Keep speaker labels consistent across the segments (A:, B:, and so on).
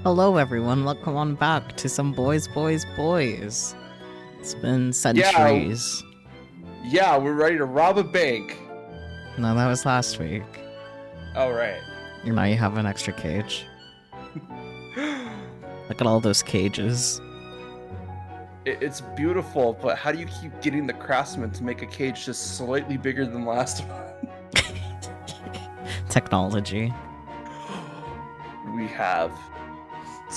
A: Hello, everyone. Welcome on back to some Boys, Boys, Boys. It's been
B: Yeah,
A: centuries.
B: yeah, we're ready to rob a bank.
A: No, that was last week.
B: All right.
A: Now you have an extra cage. Look at all those cages.
B: It's beautiful, but how do you keep getting the craftsman to make a cage just slightly bigger than last one?
A: Technology.
B: We have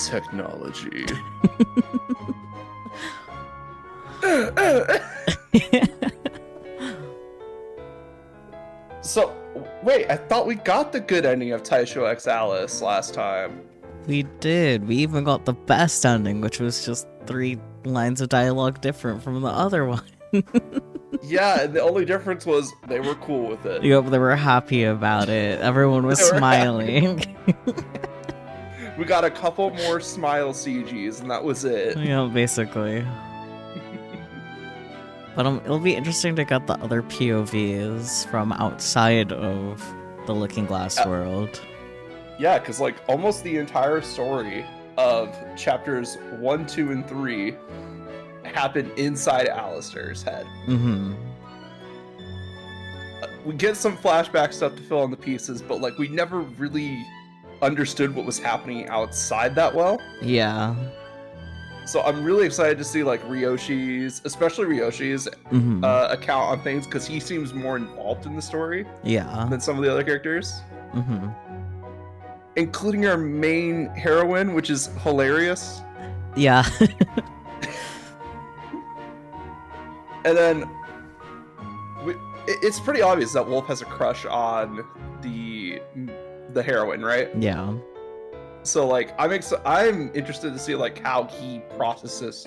B: technology. So, wait, I thought we got the good ending of Taisho X Alice last time.
A: We did. We even got the best ending, which was just 3 lines of dialogue different from the other one.
B: Yeah, and the only difference was they were cool with it.
A: Yep, they were happy about it. Everyone was
B: They were happy.
A: smiling.
B: We got a couple more smile CGs, and that was it.
A: Yeah, basically. But it'll be interesting to get the other POVs from outside of the Looking Glass world.
B: Yeah, because like almost the entire story of chapters 1, 2, and 3 happened inside Alistair's head.
A: Mm-hmm.
B: We get some flashback stuff to fill in the pieces, but like we never really understood what was happening outside that well.
A: Yeah.
B: So I'm really excited to see like especially Ryoshi's account on things, because he seems more involved in the story than some of the other characters.
A: Mm-hmm.
B: Including our main heroine, which is hilarious.
A: Yeah.
B: And then it's pretty obvious that Wolf has a crush on the heroine, right?
A: Yeah.
B: So like I'm interested to see like how he processes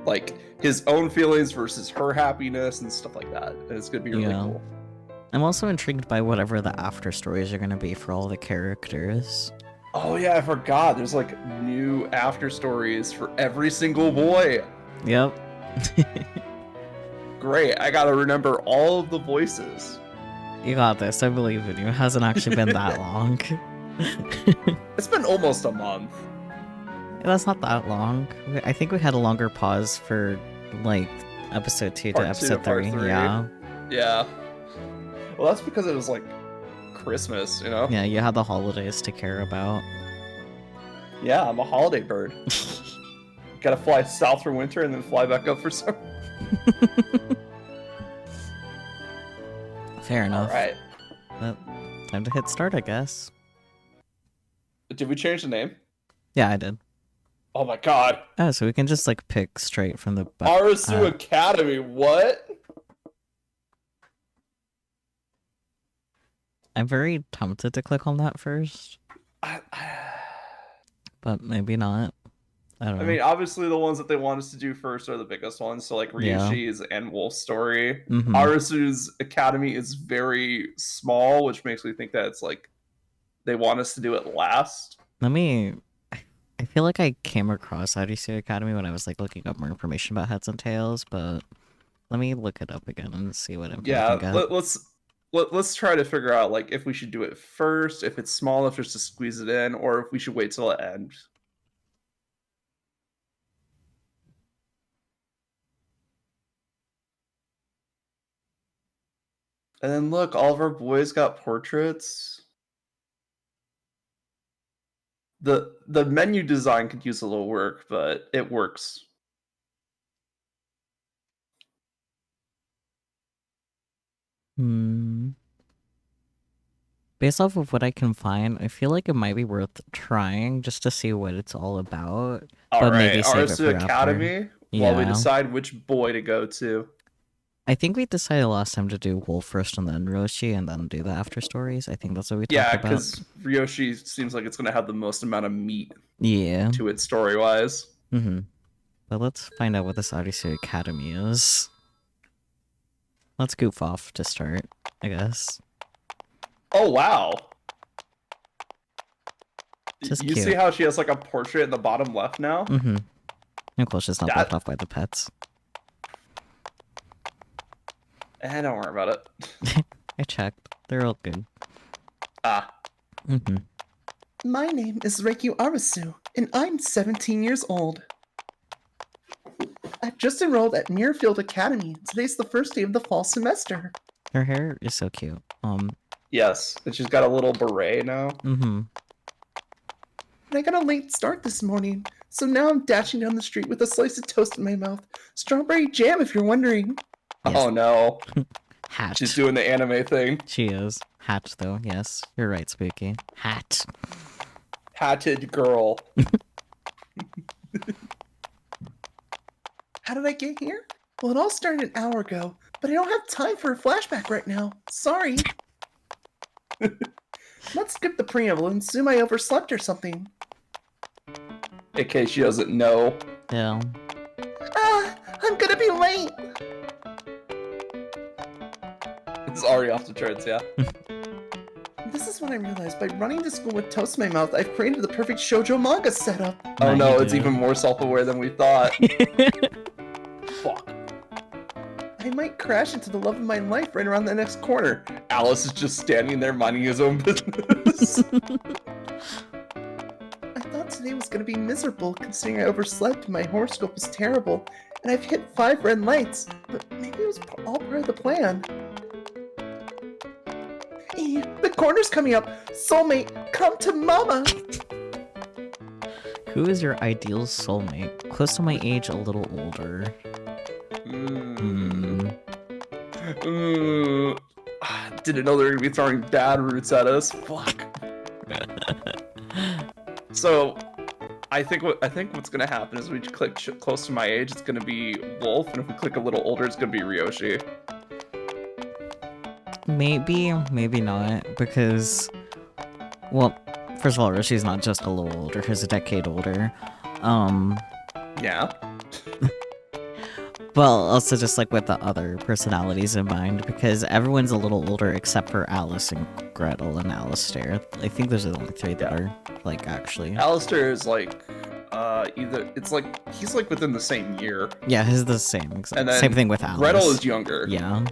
B: like his own feelings versus her happiness and stuff like that. And it's gonna be really cool.
A: I'm also intrigued by whatever the after stories are gonna be for all the characters.
B: Oh yeah, I forgot. There's like new after stories for every single boy.
A: Yep.
B: Great. I gotta remember all of the voices.
A: You got this. I believe in you. It hasn't actually been that long.
B: It's been almost a month.
A: That's not that long. I think we had a longer pause for like episode 2 to episode 3. Yeah.
B: Yeah. Well, that's because it was like Christmas, you know?
A: Yeah, you had the holidays to care about.
B: Yeah, I'm a holiday bird. Gotta fly south for winter and then fly back up for summer.
A: Fair enough.
B: Alright.
A: Time to hit start, I guess.
B: Did we change the name?
A: Yeah, I did.
B: Oh my god.
A: Oh, so we can just like pick straight from the
B: Arasu Academy, what?
A: I'm very tempted to click on that first. But maybe not. I don't know.
B: I mean, obviously the ones that they want us to do first are the biggest ones. So like Ryushi's and Wolf's story. Arasu's Academy is very small, which makes me think that it's like they want us to do it last.
A: I feel like I came across Odyssey Academy when I was like looking up more information about Heads and Tails, but let me look it up again and see what info I can get.
B: Let's try to figure out like if we should do it first, if it's small enough just to squeeze it in, or if we should wait till it ends. And then look, all of our boys got portraits. The menu design could use a little work, but it works.
A: Based off of what I can find, I feel like it might be worth trying just to see what it's all about.
B: All right, Arasu Academy. While we decide which boy to go to.
A: I think we decided last time to do Wolf first and then Ryoshi and then do the after stories. I think that's what we talked about.
B: Yeah, because Ryoshi seems like it's going to have the most amount of meat to it story-wise.
A: But let's find out what this Odyssey Academy is. Let's goof off to start, I guess.
B: Oh, wow.
A: Just
B: you
A: cute.
B: See how she has like a portrait in the bottom left now?
A: Nicole's just not blocked off by the pets.
B: Don't worry about it.
A: I checked. They're all good.
C: My name is Reikyu Arasu, and I'm 17 years old. I've just enrolled at Muirfield Academy. Today's the first day of the fall semester.
A: Her hair is so cute.
B: Yes, and she's got a little beret now.
A: Mm-hmm.
C: And I got a late start this morning, so now I'm dashing down the street with a slice of toast in my mouth. Strawberry jam, if you're wondering.
B: Yes. Oh no.
A: Hat.
B: She's doing the anime thing.
A: She is. Hat, though, yes. You're right, Spooky. Hat.
B: Hatted girl.
C: How did I get here? Well, it all started an hour ago, but I don't have time for a flashback right now. Sorry. Let's skip the preamble and assume I overslept or something.
B: In case she doesn't know.
A: Yeah.
C: I'm gonna be late.
B: It's already off the charts, yeah.
C: This is what I realized. By running to school with toast in my mouth, I've created the perfect shoujo manga setup.
B: Oh no, it's even more self-aware than we thought. Fuck.
C: I might crash into the love of my life right around the next corner.
B: Alice is just standing there minding his own business.
C: I thought today was going to be miserable considering I overslept and my horoscope was terrible, and I've hit 5 red lights, but maybe it was all part of the plan. The corner's coming up! Soulmate, come to mama!
A: Who is your ideal soulmate? Close to my age, a little older.
B: Didn't know they were gonna be throwing dad roots at us. Fuck. So, I think what's gonna happen is we click close to my age, it's gonna be Wolf, and if we click a little older, it's gonna be Ryoshi.
A: Maybe, maybe not, because, well, first of all, Ryoshi's not just a little older, he's a decade older.
B: Yeah.
A: Well, also just like with the other personalities in mind, because everyone's a little older except for Alice and Gretel and Alistair. I think those are the only 3 that are, like, actually.
B: Alistair is like, he's like within the same year.
A: Yeah, he's the same, exactly.
B: And then
A: same thing with Alice.
B: Gretel is younger.
A: Yeah.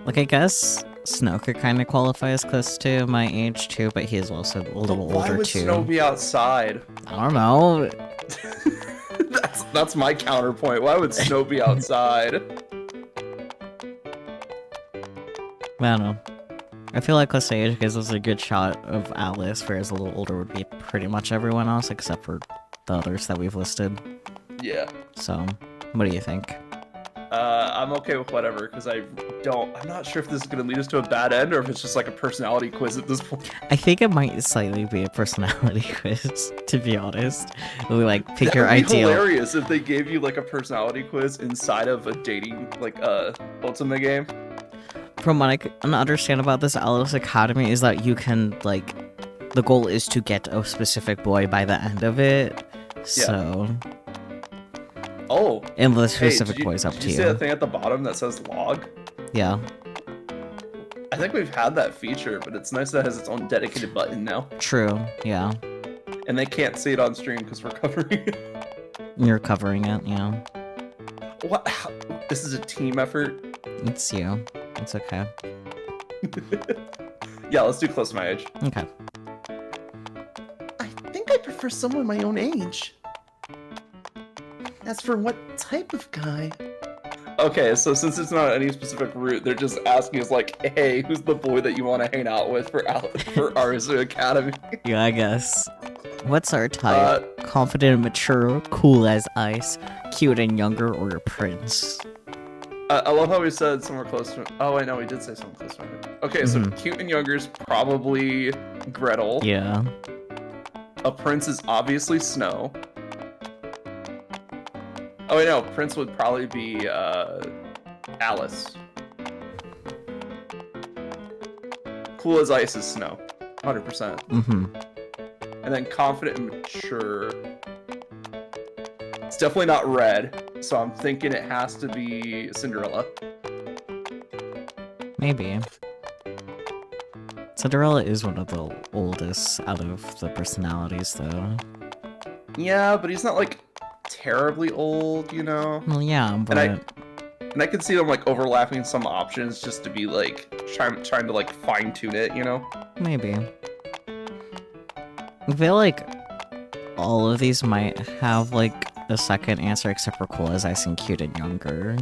A: Like, I guess Snow could kind of qualify as close to my age, too, but he is also a little older, too.
B: Why would Snow be outside?
A: I don't know.
B: That's my counterpoint. Why would Snow be outside?
A: I don't know. I feel like close to age gives us a good shot of Alice, whereas a little older would be pretty much everyone else, except for the others that we've listed.
B: Yeah.
A: So, what do you think?
B: I'm okay with whatever, because I'm not sure if this is going to lead us to a bad end, or if it's just like a personality quiz at this point.
A: I think it might slightly be a personality quiz, to be honest. We like pick your ideal.
B: That would be hilarious if they gave you like a personality quiz inside of a dating, like, ultimate game.
A: From what I can understand about this Alice Academy is that you can, like, the goal is to get a specific boy by the end of it. So...
B: Yeah. Oh.
A: And the specific boy's up to you.
B: Did you see that thing at the bottom that says log?
A: Yeah.
B: I think we've had that feature, but it's nice that it has its own dedicated button now.
A: True, yeah.
B: And they can't see it on stream because we're covering it.
A: You're covering it, yeah.
B: What? This is a team effort?
A: It's you. It's okay.
B: Yeah, let's do close to my age.
A: Okay.
C: I think I prefer someone my own age. As for what type of guy?
B: Okay, so since it's not any specific route, they're just asking us like, hey, who's the boy that you want to hang out with for Arasu Academy?
A: Yeah, I guess. What's our type? Confident, mature, cool as ice, cute and younger, or a prince?
B: I love how we said somewhere close to... Oh, wait, no, we did say somewhere close to it. Okay, so cute and younger is probably Gretel.
A: Yeah.
B: A prince is obviously Snow. Oh, wait, no, prince would probably be Alice. Cool as ice is Snow. 100%. And then confident and mature. It's definitely not red, so I'm thinking it has to be Cinderella.
A: Maybe. Cinderella is one of the oldest out of the personalities, though.
B: Yeah, but he's not, like, terribly old, you know?
A: Well, yeah, but...
B: And I could see them, like, overlapping some options just to be, like, trying to, like, fine-tune it, you know?
A: Maybe. I feel like all of these might have, like, a second answer except for Cool as Ice and Cute and Younger.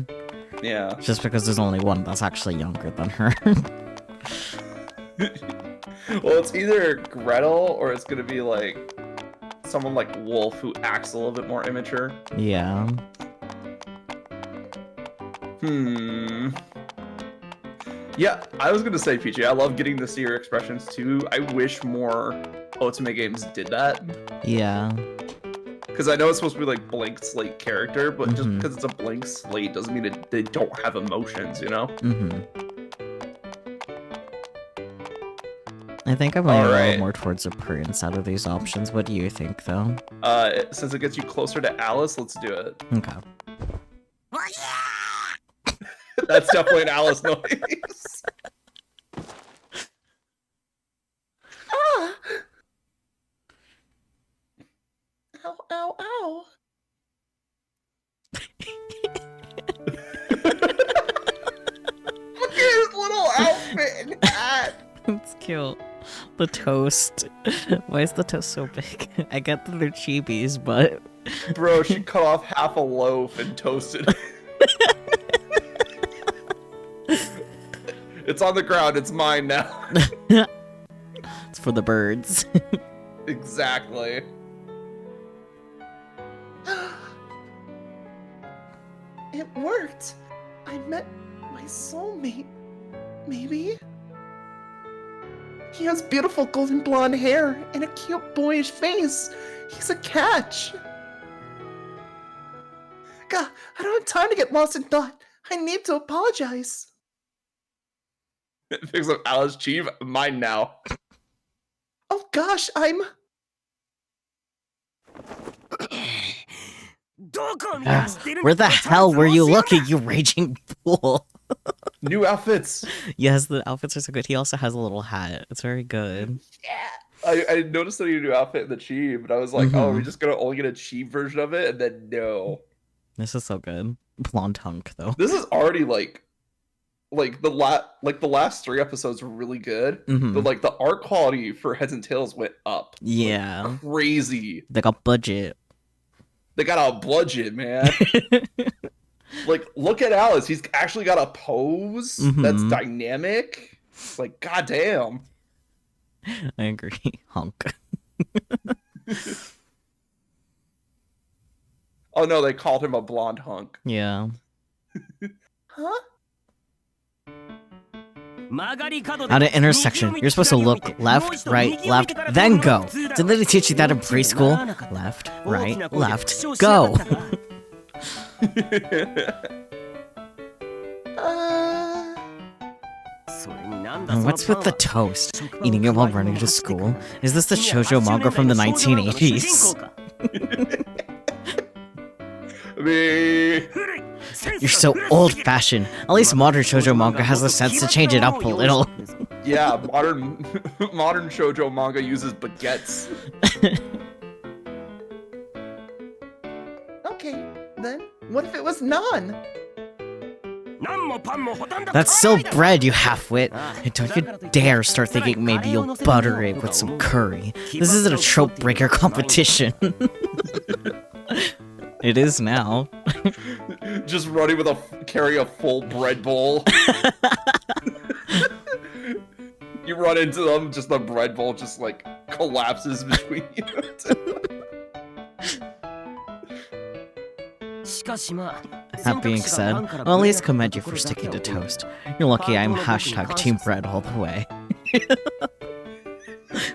B: Yeah.
A: Just because there's only one that's actually younger than her.
B: Well, it's either Gretel or it's gonna be, like, someone like Wolf who acts a little bit more immature.
A: Yeah.
B: Yeah, I was gonna say, PJ, I love getting to see your expressions too. I wish more Otome games did that.
A: Yeah.
B: Because I know it's supposed to be like blank slate character, but just because it's a blank slate doesn't mean they don't have emotions, you know?
A: I think I'm leaning a little more towards a Prince out of these options. What do you think, though?
B: Since it gets you closer to Alice, let's do it.
A: Okay.
B: That's definitely an Alice noise.
C: Ah! Ow, ow, ow.
B: Look at his little outfit and hat.
A: It's cute. The toast. Why is the toast so big? I get that they're chibis, but...
B: Bro, she cut off half a loaf and toasted it. It's on the ground. It's mine now.
A: It's for the birds.
B: Exactly.
C: It worked. I met my soulmate. Maybe? He has beautiful golden blonde hair and a cute boyish face. He's a catch. God, I don't have time to get lost in thought. I need to apologize.
B: Picks up Alice Cheeve. Mine now.
C: Oh gosh, I'm...
A: Where the hell were you looking, you raging fool?
B: New outfits.
A: Yes, the outfits are so good. He also has a little hat. It's very good.
B: Yeah. I noticed that he had a new outfit in the Cheeve, and I was like, oh, are we just gonna only get a Cheeve version of it? And then no.
A: This is so good. Blonde hunk, though.
B: This is already like the last 3 episodes were really good, but like the art quality for Heads and Tails went up.
A: Yeah.
B: Like, crazy.
A: They got budget.
B: They got a budget, man. Like, look at Alice. He's actually got a pose that's dynamic. Like, goddamn.
A: I agree. Hunk.
B: Oh no, they called him a blonde hunk.
A: Yeah.
C: Huh?
A: At an intersection, you're supposed to look left, right, left, then go. Did they teach you that in preschool? Left, right, left, go. And what's with the toast? Eating it while running to school? Is this the shoujo manga from the 1980s? You're so old-fashioned. At least modern shoujo manga has the sense to change it up a little.
B: Yeah, modern shoujo manga uses baguettes.
C: Okay, then what if it was naan?
A: That's still bread, you half-wit. And don't you dare start thinking maybe you'll butter it with some curry. This isn't a trope breaker competition. It is now.
B: Just running with carry a full bread bowl. You run into them, just the bread bowl just like collapses between you.
A: That being said, I'll at least commend you for sticking to toast. You're lucky I'm hashtag team bread all the way.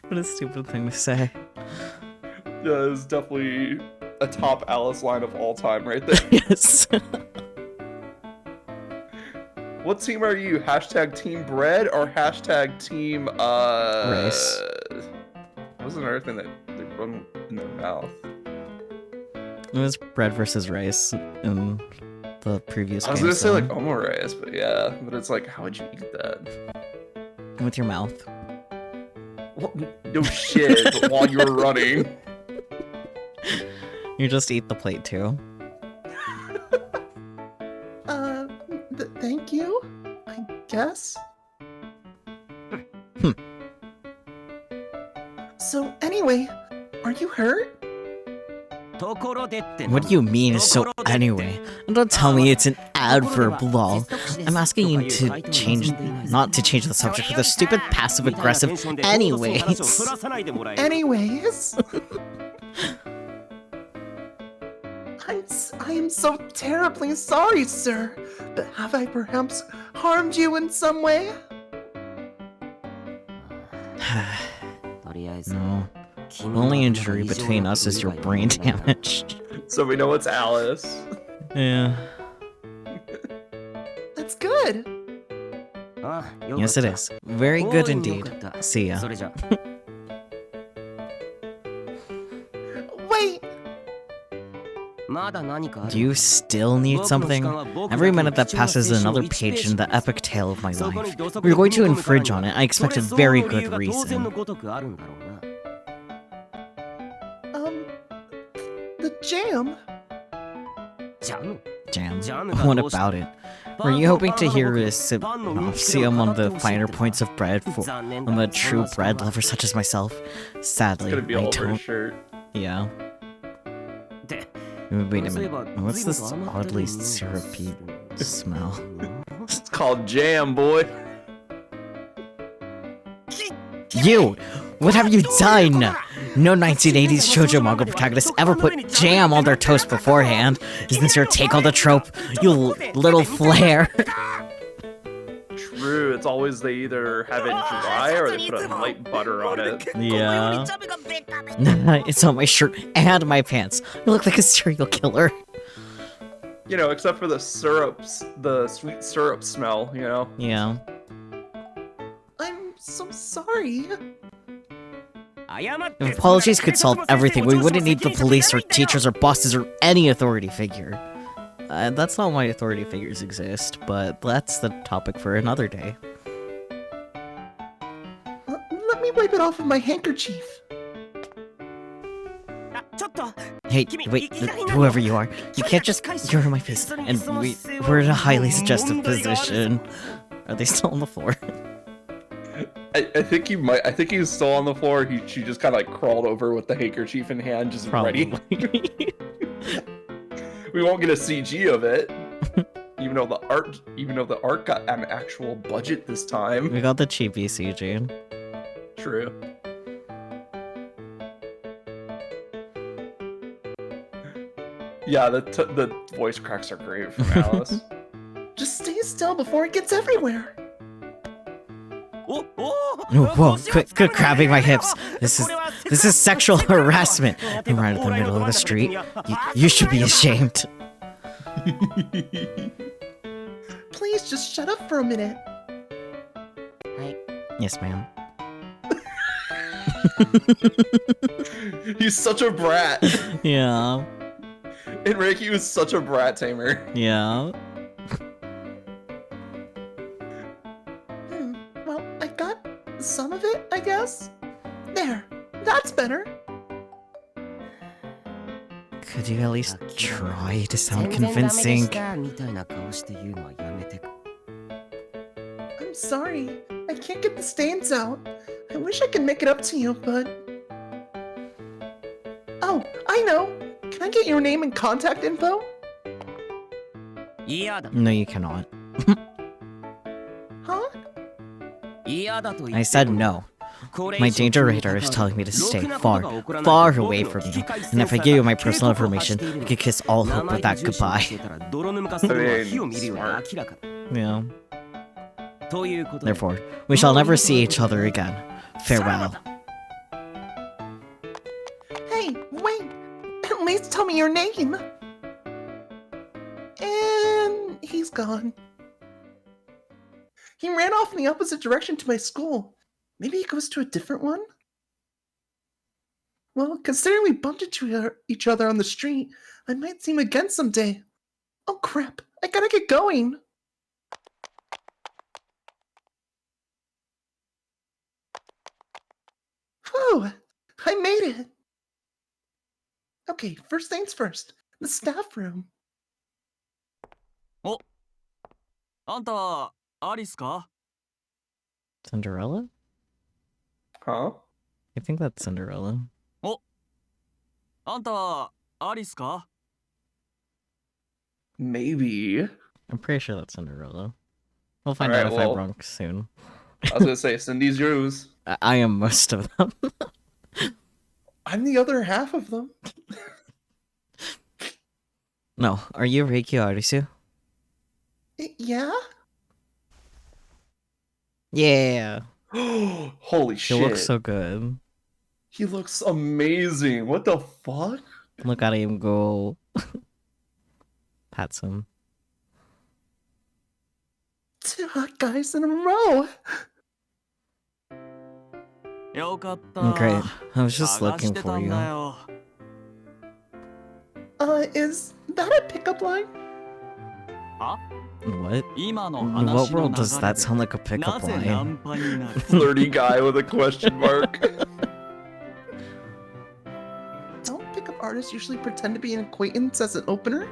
A: What a stupid thing to say.
B: Yeah, it's definitely a top Alice line of all time right there.
A: Yes.
B: What team are you? Hashtag team bread or hashtag team
A: rice?
B: What was another thing that they run in their mouth?
A: It was bread versus rice in the previous game.
B: I was gonna say like omurice, but yeah, but it's like, how would you eat that?
A: With your mouth.
B: Well, no shit, but while you were running.
A: You just eat the plate too.
C: Thank you, I guess. So anyway, are you hurt?
A: What do you mean, so anyway? Don't tell me it's an adverb, lol. I'm asking you to change, not to change the subject with a stupid passive-aggressive anyways.
C: Anyways? I'm so terribly sorry, sir. But have I perhaps harmed you in some way?
A: No. The only injury between us is your brain damage.
B: So we know it's Alice.
A: Yeah.
C: That's good.
A: Yes, it is. Very good indeed. See ya.
C: Wait!
A: Do you still need something? Every minute that passes is another page in the epic tale of my life. If you're going to infringe on it, I expect a very good reason.
C: The jam?
A: Jam? What about it? Were you hoping to hear a see among the finer points of bread from a true bread lover such as myself? Sadly,
B: It's gonna be
A: I
B: all over
A: don't.
B: his shirt.
A: Yeah. Wait a minute. What's this oddly syrupy smell?
B: It's called jam, boy.
A: You! What have you done? No 1980s shoujo manga protagonists ever put jam on their toast beforehand. Isn't this your take on the trope, you little flare?
B: True, it's always they either have it dry or they put a light butter on it.
A: Yeah. It's on my shirt and my pants. You look like a serial killer.
B: You know, except for the syrups, the sweet syrup smell, you know?
A: Yeah.
C: I'm so sorry.
A: If apologies could solve everything, we wouldn't need the police or teachers or bosses or any authority figure. That's not why authority figures exist, but that's the topic for another day.
C: Let me wipe it off with my handkerchief.
A: Hey, wait, whoever you are, you can't just, you're in my face, and we're in a highly suggestive position. Are they still on the floor?
B: I think he might. I think he's still on the floor. She just kind of like crawled over with the handkerchief in hand, just ready. We won't get a CG of it, even though the art got an actual budget this time.
A: We got the cheapy CG.
B: True. Yeah, the voice cracks are great from Alice.
C: Just stay still before it gets everywhere.
A: Whoa, quit grabbing my hips. This is sexual harassment. I'm right in the middle of the street. You should be ashamed.
C: Please just shut up for a minute.
A: Yes, ma'am.
B: He's such a brat.
A: Yeah.
B: And Reiki was such a brat tamer.
A: Yeah.
C: Well, I got some of it, I guess. There, that's better.
A: Could you at least try to sound convincing?
C: I'm sorry. I can't get the stains out. I wish I could make it up to you, but... Oh, I know! Can I get your name and contact info?
A: No, you cannot.
C: Huh?
A: I said no. My danger radar is telling me to stay far, far away from you. And if I give you my personal information, I could kiss all hope with that goodbye. Yeah. Therefore, we shall never see each other again. Farewell.
C: Hey, wait! At least tell me your name! And he's gone. He ran off in the opposite direction to my school. Maybe he goes to a different one? Well, considering we bumped into each other on the street, I might see him again someday. Oh crap, I gotta get going! Whew, I made it! Okay, first things first, the staff room.
D: あんた、アリスか
A: Cinderella?
B: Huh?
A: I think that's Cinderella.
D: あんた、アリスか
B: Maybe.
A: I'm pretty sure that's Cinderella. We'll find
B: Alright,
A: out if
B: well-
A: I'm wrong soon.
B: I was gonna say, Cindy's yours.
A: I am most of them.
B: I'm the other half of them.
A: No, are you Reiki Arisu?
C: Yeah?
A: Yeah.
B: Holy
A: She
B: shit.
A: looks so good.
B: He looks amazing. What the fuck?
A: Look at him go. Pats him.
C: 2 hot guys in a row.
D: よかった。
A: Great. I was just
D: 探し
A: looking
D: て
A: for
D: たん
A: you.
D: だよ。
C: Is that a pickup line?
D: あ
A: What?
D: 今の
A: In
D: 話
A: what
D: の
A: world does
D: 流
A: that
D: れ
A: sound like a
D: でな
A: pickup
D: ぜ
A: line?
D: ナンパになる
B: Flirty guy with a question mark.
C: Don't pickup artists usually pretend to be an acquaintance as an opener?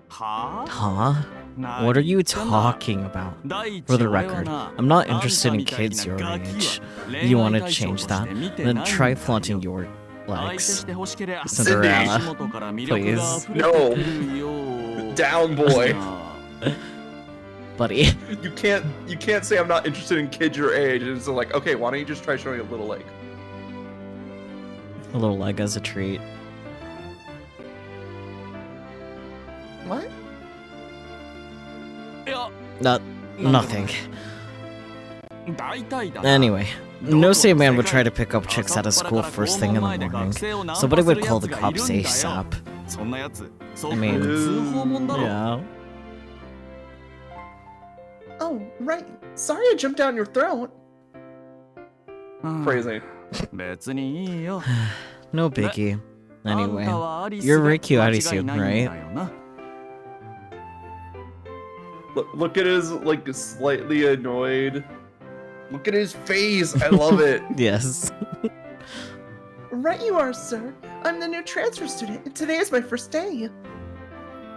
D: は
A: Huh?
D: あ
A: What are you
D: 何言ってんだ
A: talking about?
D: 第一
A: For the
D: 俺は
A: record,
D: な
A: I'm not
D: あんた
A: interested in
D: みたい
A: kids
D: な
A: your
D: ガキは
A: age.
D: 恋
A: You
D: 愛
A: want to
D: 対象
A: change
D: として
A: that?
D: 見て
A: Then
D: ないん
A: try
D: だよ
A: flaunting your
D: 相手
A: legs.
D: して欲しけりゃ
A: Cinderella,
D: 足元から魅力が溢れてくるよ
B: Down, boy.
D: あ
A: Buddy.
B: You can't say I'm not interested in kids your age. And it's like, okay, why don't you just try showing a little leg?
A: A little leg as a treat.
C: What?
D: いや
A: Nothing.
D: 大体だな
A: Anyway, no say man would try to pick up chicks out of school first thing in the morning. Somebody would call the cops ASAP.
D: そんなやつそ
A: I
D: う
A: mean,
D: 通報もんだろ
A: yeah.
C: Oh, right. Sorry I jumped down your throat.
D: うん
B: Crazy.
D: 別にいいよ
A: No biggie.
D: あんた
A: Anyway,
D: はアリス
A: you're
D: が
A: Ricky
D: 間違
A: Arisu,
D: いないんだ
A: right?
D: よな
B: Look at his, like, slightly annoyed. Look at his face. I love it.
A: Yes.
C: Right you are, sir. I'm the new transfer student, and today is my first day.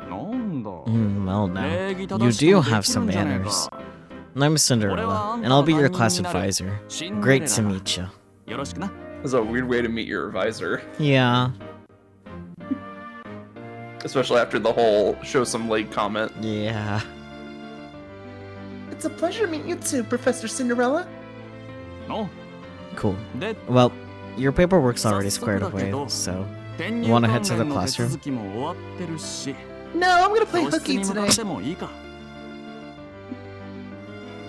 D: なんだ
A: Well, now,
D: 礼儀
A: you
D: 正しく
A: do
D: も
A: have
D: できる
A: some
D: んじゃねえ
A: manners.
D: か
A: I'm Cinderella, and I'll be your class advisor.
D: シンデレ
A: Great
D: ラ
A: to
D: だ
A: meet you.
D: よろしくな
B: That's a weird way to meet your advisor.
A: Yeah,
B: Especially after the whole show some leg comment.
A: yeah.
C: It's a pleasure to meet you too, Professor Cinderella.
D: の
A: Cool.
D: で
A: Well, your paperwork's already
D: 早速
A: squared
D: だけ
A: away,
D: ど
A: so
D: 転入
A: wanna
D: 関
A: head to the
D: 連の手
A: classroom?
D: 続きも終わってるし
C: No, I'm gonna play
D: 教室
C: hooky
D: に向かっ
C: today.
D: てもいいか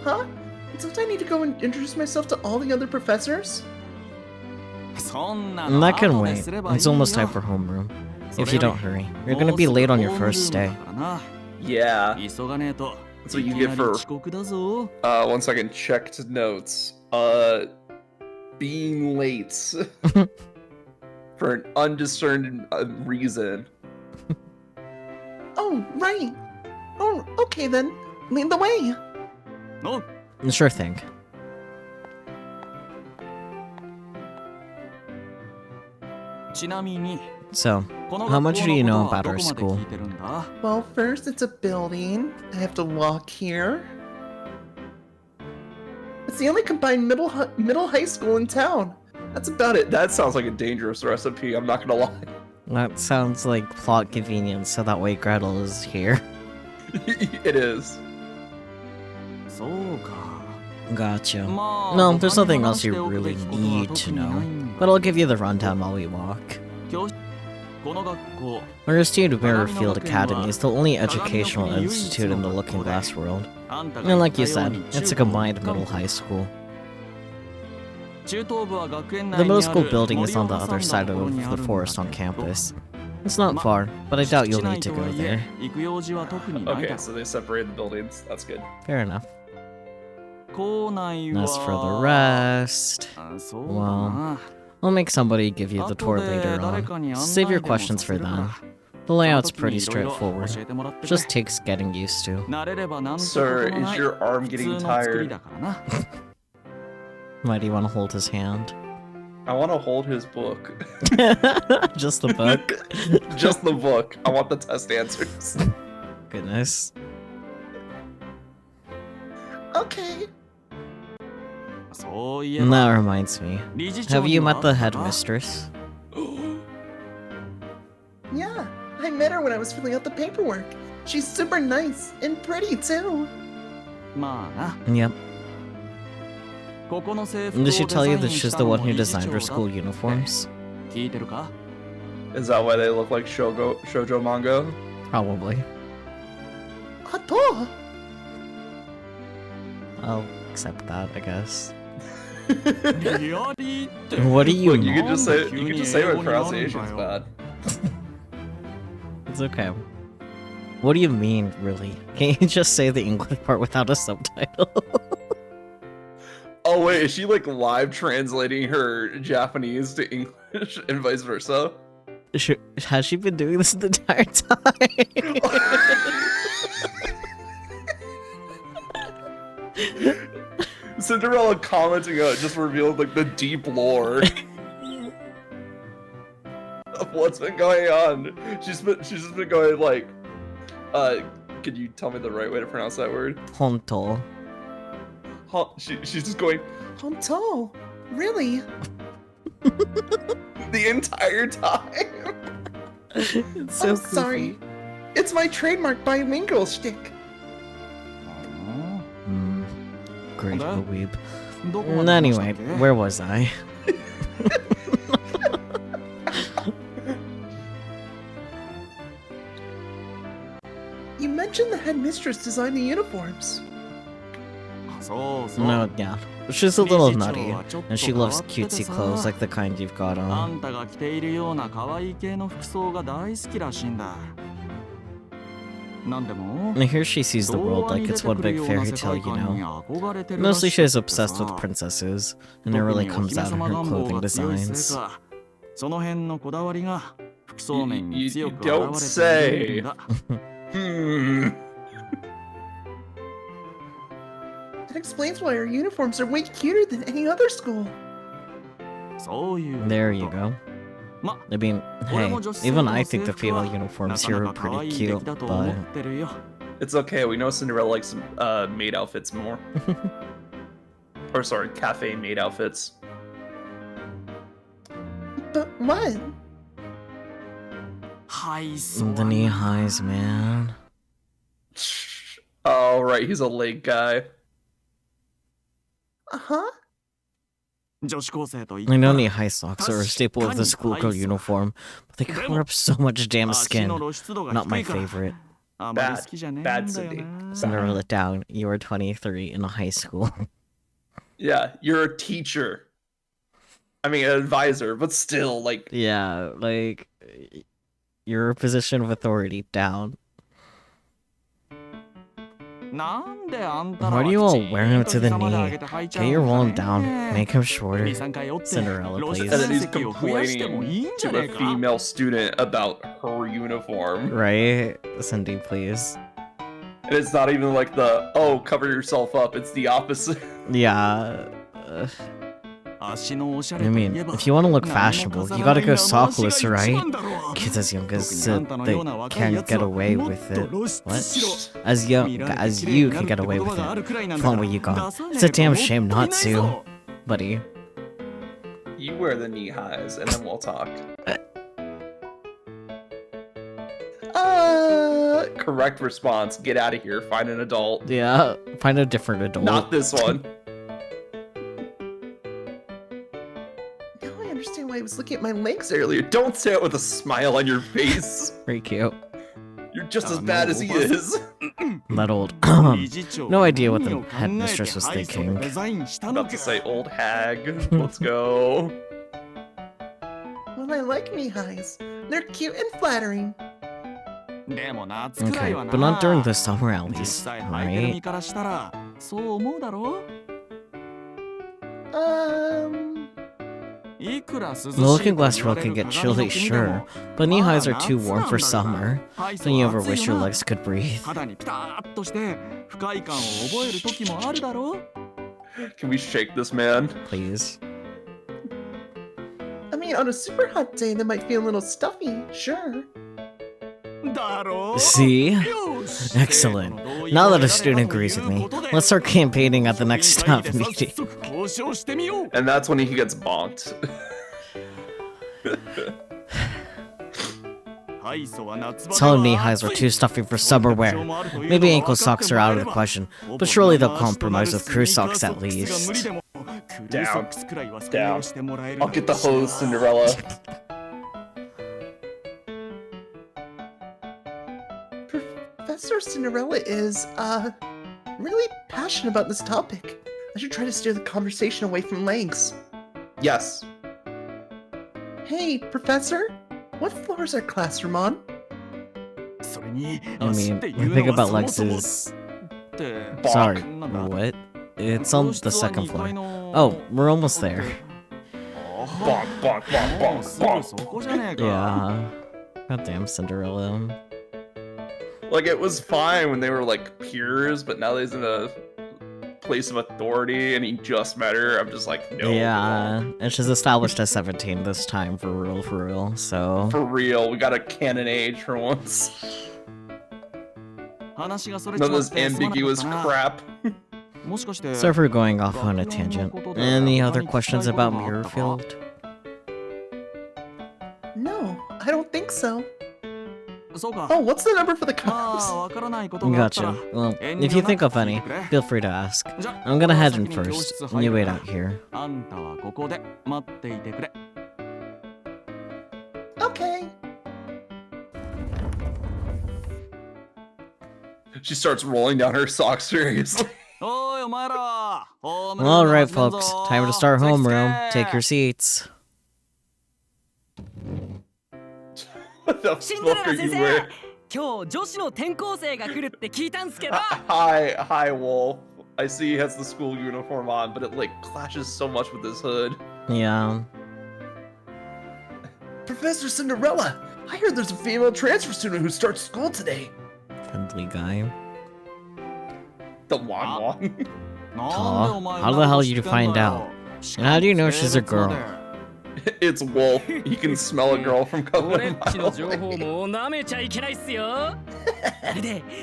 C: Huh? Don't I need to go and introduce myself to all the other professors?
D: そんな
A: and
D: の
A: that can
D: 後で
A: wait.
D: すればいい
A: It's
D: よ
A: almost time for homeroom.
D: そ
A: If
D: れ
A: you
D: よ
A: don't
D: り
A: hurry, you're
D: も
A: gonna
D: う
A: be
D: すぐ
A: late on your
D: ホームルー
A: first
D: ム
A: day.
D: だからな
B: Yeah.
D: 急がねえと
B: That's what
D: い
B: you
D: き
B: get
D: なり
B: for
D: 遅刻だぞ
B: One second, checked notes. Being late for an undiscerned reason.
C: Oh, right. Oh, okay then. Lead the way.
D: の
A: Sure thing.
D: ちなみに
A: So,
D: この
A: how
D: 学
A: much
D: 校
A: do you
D: の
A: know
D: ことは
A: about
D: ど
A: our
D: こまで
A: school?
D: 聞いてるんだ
C: Well, first it's a building. I have to walk here. It's the only combined middle high school in town.
B: That's about it. That sounds like a dangerous recipe, I'm not gonna lie.
A: That sounds like plot convenience, so that way Gretel is here.
B: It is.
D: そうか
A: Gotcha.
D: まあ
A: No, there's
D: 他に
A: nothing
D: 話
A: else you
D: しておくべ
A: really
D: きことは
A: need
D: 特
A: to
D: にない
A: know.
D: ん
A: But
D: だ
A: I'll give you the rundown while we walk.
D: 教師この学校
A: University of Mirrorfield Academy is the only educational institute in the Looking Glass world.
D: あんた
A: And
D: が
A: like
D: 言
A: you
D: ったよう
A: said,
D: に
A: it's a
D: 中高
A: combined
D: 一貫
A: middle high school.
D: 中等部は学園内
A: The
D: にあ
A: middle
D: る
A: school building is on the
D: 森を挟
A: other
D: んだ
A: side
D: ところ
A: of
D: にあ
A: the
D: るんだ
A: forest on
D: けど
A: campus. It's not far, but I doubt
D: 敷地
A: you'll
D: 内
A: need
D: と
A: to go
D: はい
A: there.
D: え行く用事は特にない
B: Okay,
D: だ
B: so they separated the buildings. That's good.
A: Fair enough.
D: 校内は
A: As for the rest,
D: あそうだな
A: I'll make somebody give you the
D: 後
A: tour
D: で
A: later
D: 誰かに
A: on.
D: 案
A: Save
D: 内
A: your
D: でも
A: questions
D: さ
A: for
D: せる
A: then.
D: か
A: The layout's
D: その時
A: pretty
D: に色々
A: straightforward.
D: 教えてもらってくれ
A: Just takes getting used to.
D: 慣れればなんてこと
B: Sir,
D: も
B: is
D: ない
B: your arm
D: 普
B: getting
D: 通の作り
B: tired?
D: だからな
A: Why do you want to hold his hand?
B: I want to hold his book.
A: Just the book?
B: Just the book. I want the test answers.
A: Goodness.
C: Okay.
D: そういえ
A: And
D: ば
A: that reminds me.
D: 理事長
A: Have
D: に
A: you
D: は
A: met
D: 会
A: the
D: ったか
A: headmistress?
C: Yeah, I met her when I was filling out the paperwork. She's super nice and pretty too.
D: まあな
A: Yep.
D: ここの制服を
A: Did she
D: デ
A: tell
D: ザ
A: you
D: イ
A: that
D: ン
A: she's
D: した
A: the
D: の
A: one
D: も
A: who
D: 理事
A: designed
D: 長
A: her
D: だ
A: school
D: って
A: uniforms?
D: 聞いてるか
B: Is that why they look like shoujo manga?
A: Probably.
C: Hato!
A: I'll accept that, I guess.
D: リアリーって
A: What do you
B: Look, you
A: mean?
B: could just say my pronunciation's bad.
A: It's okay. What do you mean, really? Can't you just say the English part without a subtitle?
B: Oh wait, is she like live translating her Japanese to English and vice versa?
A: Has she been doing this the entire time?
B: Cinderella commenting on it just revealed like the deep lore of what's been going on. She's just been going like, could you tell me the right way to pronounce that word?
A: Honto.
B: She's just going
C: Hato! Really?
B: the entire time.
A: It's so
C: I'm sorry. It's my trademark bilingual shtick.
A: Great
D: Hello?
A: weeb.
D: どこまで話した
A: Anyway,
D: っけ
A: where was I?
C: You mentioned the headmistress designed the uniforms.
D: そうそう
A: No, yeah. She's a little
D: 理事長
A: nutty,
D: はちょっと
A: and she
D: 変わ
A: loves
D: ってて
A: cutesy
D: さ
A: clothes like the kind you've got
D: あ
A: on.
D: んたが着ているような可愛い系の服装が大好きらしいんだ。なんでも
A: And here she sees the world like it's one big fairy tale, you know. Mostly she's obsessed with princesses, and it really comes out in her clothing designs.
D: その辺のこだわりが服装面に
B: You
D: 強く
B: don't
D: 現れているんだ。
C: That explains why our uniforms are way cuter than any other school.
D: そういう。
A: There you go.
D: ま、
A: I mean,
D: 俺
A: hey,
D: も女子生徒
A: even
D: の
A: I
D: 制
A: think the
D: 服は
A: female
D: な
A: uniforms
D: か
A: here
D: な
A: are
D: か可
A: pretty
D: 愛い出
A: cute,
D: 来だと思
A: but
D: ってるよ。
B: It's okay. We know Cinderella likes maid outfits more. Or sorry, cafe maid outfits.
C: But what?
D: はい、そう。
A: the knee highs, man.
B: Oh right, he's a leg guy.
C: Uh-huh.
D: 女子高生と言っ
A: I
D: た
A: know
D: ら
A: knee high socks are a staple of the schoolgirl uniform, but they cover up so much damn
D: 足
A: skin.
D: の露出度が
A: Not
D: 低
A: my
D: いから
A: favorite.
D: あまり好きじゃねえんだよ
B: Bad
D: な。
A: Cinderella down. You are 23 in a high school.
B: Yeah, you're a teacher. I mean, an advisor, but still, like,
A: Yeah, like you're a position of authority down.
D: なんであんたら
A: Why
D: は
A: do you all
D: きちん
A: wear him
D: と
A: to the
D: 膝まで
A: knee?
D: 上げて履いちゃ
A: Get
D: うん
A: your
D: だ
A: wall
D: ね
A: down. Make him shorter.
D: 2、3回折って
A: Cinderella,
D: 露出
A: please.
B: and then he's
D: 面積を増やしてもいいん
B: complaining
D: じゃ
B: to
D: ね
B: a
D: えか
B: female student about her uniform.
A: Right? Cindy, please.
B: And it's not even like the, oh, cover yourself up. It's the opposite.
A: Yeah.
D: 足のおしゃ
A: I
D: れとい
A: mean,
D: えば
A: if you want to look
D: 何も
A: fashionable,
D: 飾
A: you
D: ら
A: gotta
D: ない
A: go
D: 生足が
A: sockless,
D: 一
A: right?
D: 番だろう。
A: Kids as young
D: 特
A: as
D: にあんたの
A: they
D: ような若い
A: can't
D: やつ
A: get
D: は
A: away
D: もっ
A: with
D: と
A: it.
D: 露出
A: What?
D: しろ。
A: As
D: 見
A: young
D: られて
A: as
D: 綺麗
A: you
D: にな
A: can
D: るっ
A: get
D: て
A: away
D: 言葉
A: with
D: がある
A: it.
D: くらいなんだ
A: Flaunt
D: から
A: what you got.
D: 出さね
A: It's a
D: えと
A: damn
D: もっと
A: shame
D: い
A: not
D: ねえ
A: to,
D: ぞ。
A: buddy.
B: You wear the knee highs, and then we'll talk. Correct response. Get out of here. Find an adult.
A: Yeah, find a different adult.
B: Not this one.
C: Now I understand why I was looking at my legs
B: Earlier, don't say it with a smile on your face.
A: Very cute.
B: You're just as bad as he is.
A: That old.
D: 理事長
A: No idea what the
D: 何を考えて
A: headmistress was
D: ハイソで
A: thinking.
D: デザインした
B: I'm
D: の
B: about
D: か
B: to say old hag. Let's go.
C: Well, I like knee highs. They're cute and flattering.
D: でも夏くら
A: Okay,
D: いはな
A: but not during the summer at
D: 実
A: least,
D: 際履いてる身
A: right?
D: からしたらそう思うだろ いくら涼しい
A: The
D: と
A: looking
D: 言
A: glass
D: わ
A: world
D: れ
A: can
D: る
A: get
D: 鏡の
A: chilly,
D: 国で
A: sure,
D: も
A: but knee
D: まあ
A: highs are too
D: 夏
A: warm
D: なん
A: for
D: だから
A: summer.
D: ハイソ
A: Don't you
D: は
A: ever
D: 暑い
A: wish
D: よ
A: your
D: な
A: legs could breathe?
D: 肌にピタッとして不快感を覚える時もあるだろ
B: Can we shake this man?
A: Please.
C: I mean, on a super hot day, that might feel a little stuffy, sure.
D: だろ
A: See?
D: よし
A: Excellent.
D: 生徒の同意
A: Now
D: を
A: that a
D: 得られ
A: student
D: たとい
A: agrees with
D: う
A: me,
D: ことで
A: let's start campaigning at the next
D: 審議会
A: staff
D: で早
A: meeting.
D: 速交
B: And that's when he gets bonked.
A: Tall knee highs are too stuffy for summer wear. Maybe ankle socks are out of the question, but surely they'll compromise with crew socks at least.
B: Down. Down. I'll get the hose, Cinderella.
C: Professor Cinderella is, really passionate about this topic. I should try to steer the conversation away from legs.
B: Yes.
C: Hey, Professor? What floor is our classroom on?
A: I mean, the thing about Lex is... Sorry, what? It's on the second floor. Oh, we're almost there.
B: Bonk, bonk, bonk, bonk, bonk.
A: Yeah. Goddamn Cinderella.
B: Like, it was fine when they were, like, peers, but now that he's in a place of authority and he just met her, I'm just like, no.
A: Yeah, and she's established as 17 this time, for real, so...
B: For real, we got a canon age for once. None of this ambiguous crap.
A: Sorry for going off on a tangent. Any other questions about Mirrorfield?
C: No, I don't think so. Oh, what's the number for the cops?
A: Gotcha. Well, if you think of any, feel free to ask. I'm gonna head in first. You wait out here.
C: Okay.
B: She starts rolling down her socks seriously.
A: Alright, folks. Time to start homeroom. Take your seats.
B: What the fuck are you wearing? Hi, Wolf. I see he has the school uniform on, but it like clashes so much with his hood.
A: Yeah.
C: Professor Cinderella, I heard there's a female transfer student who starts school today.
A: Friendly guy.
B: The Wan Wan.
A: Aw, how the hell did you find out? And how do you know she's a girl?
B: It's Wolf. He can smell a girl from coming a mile away.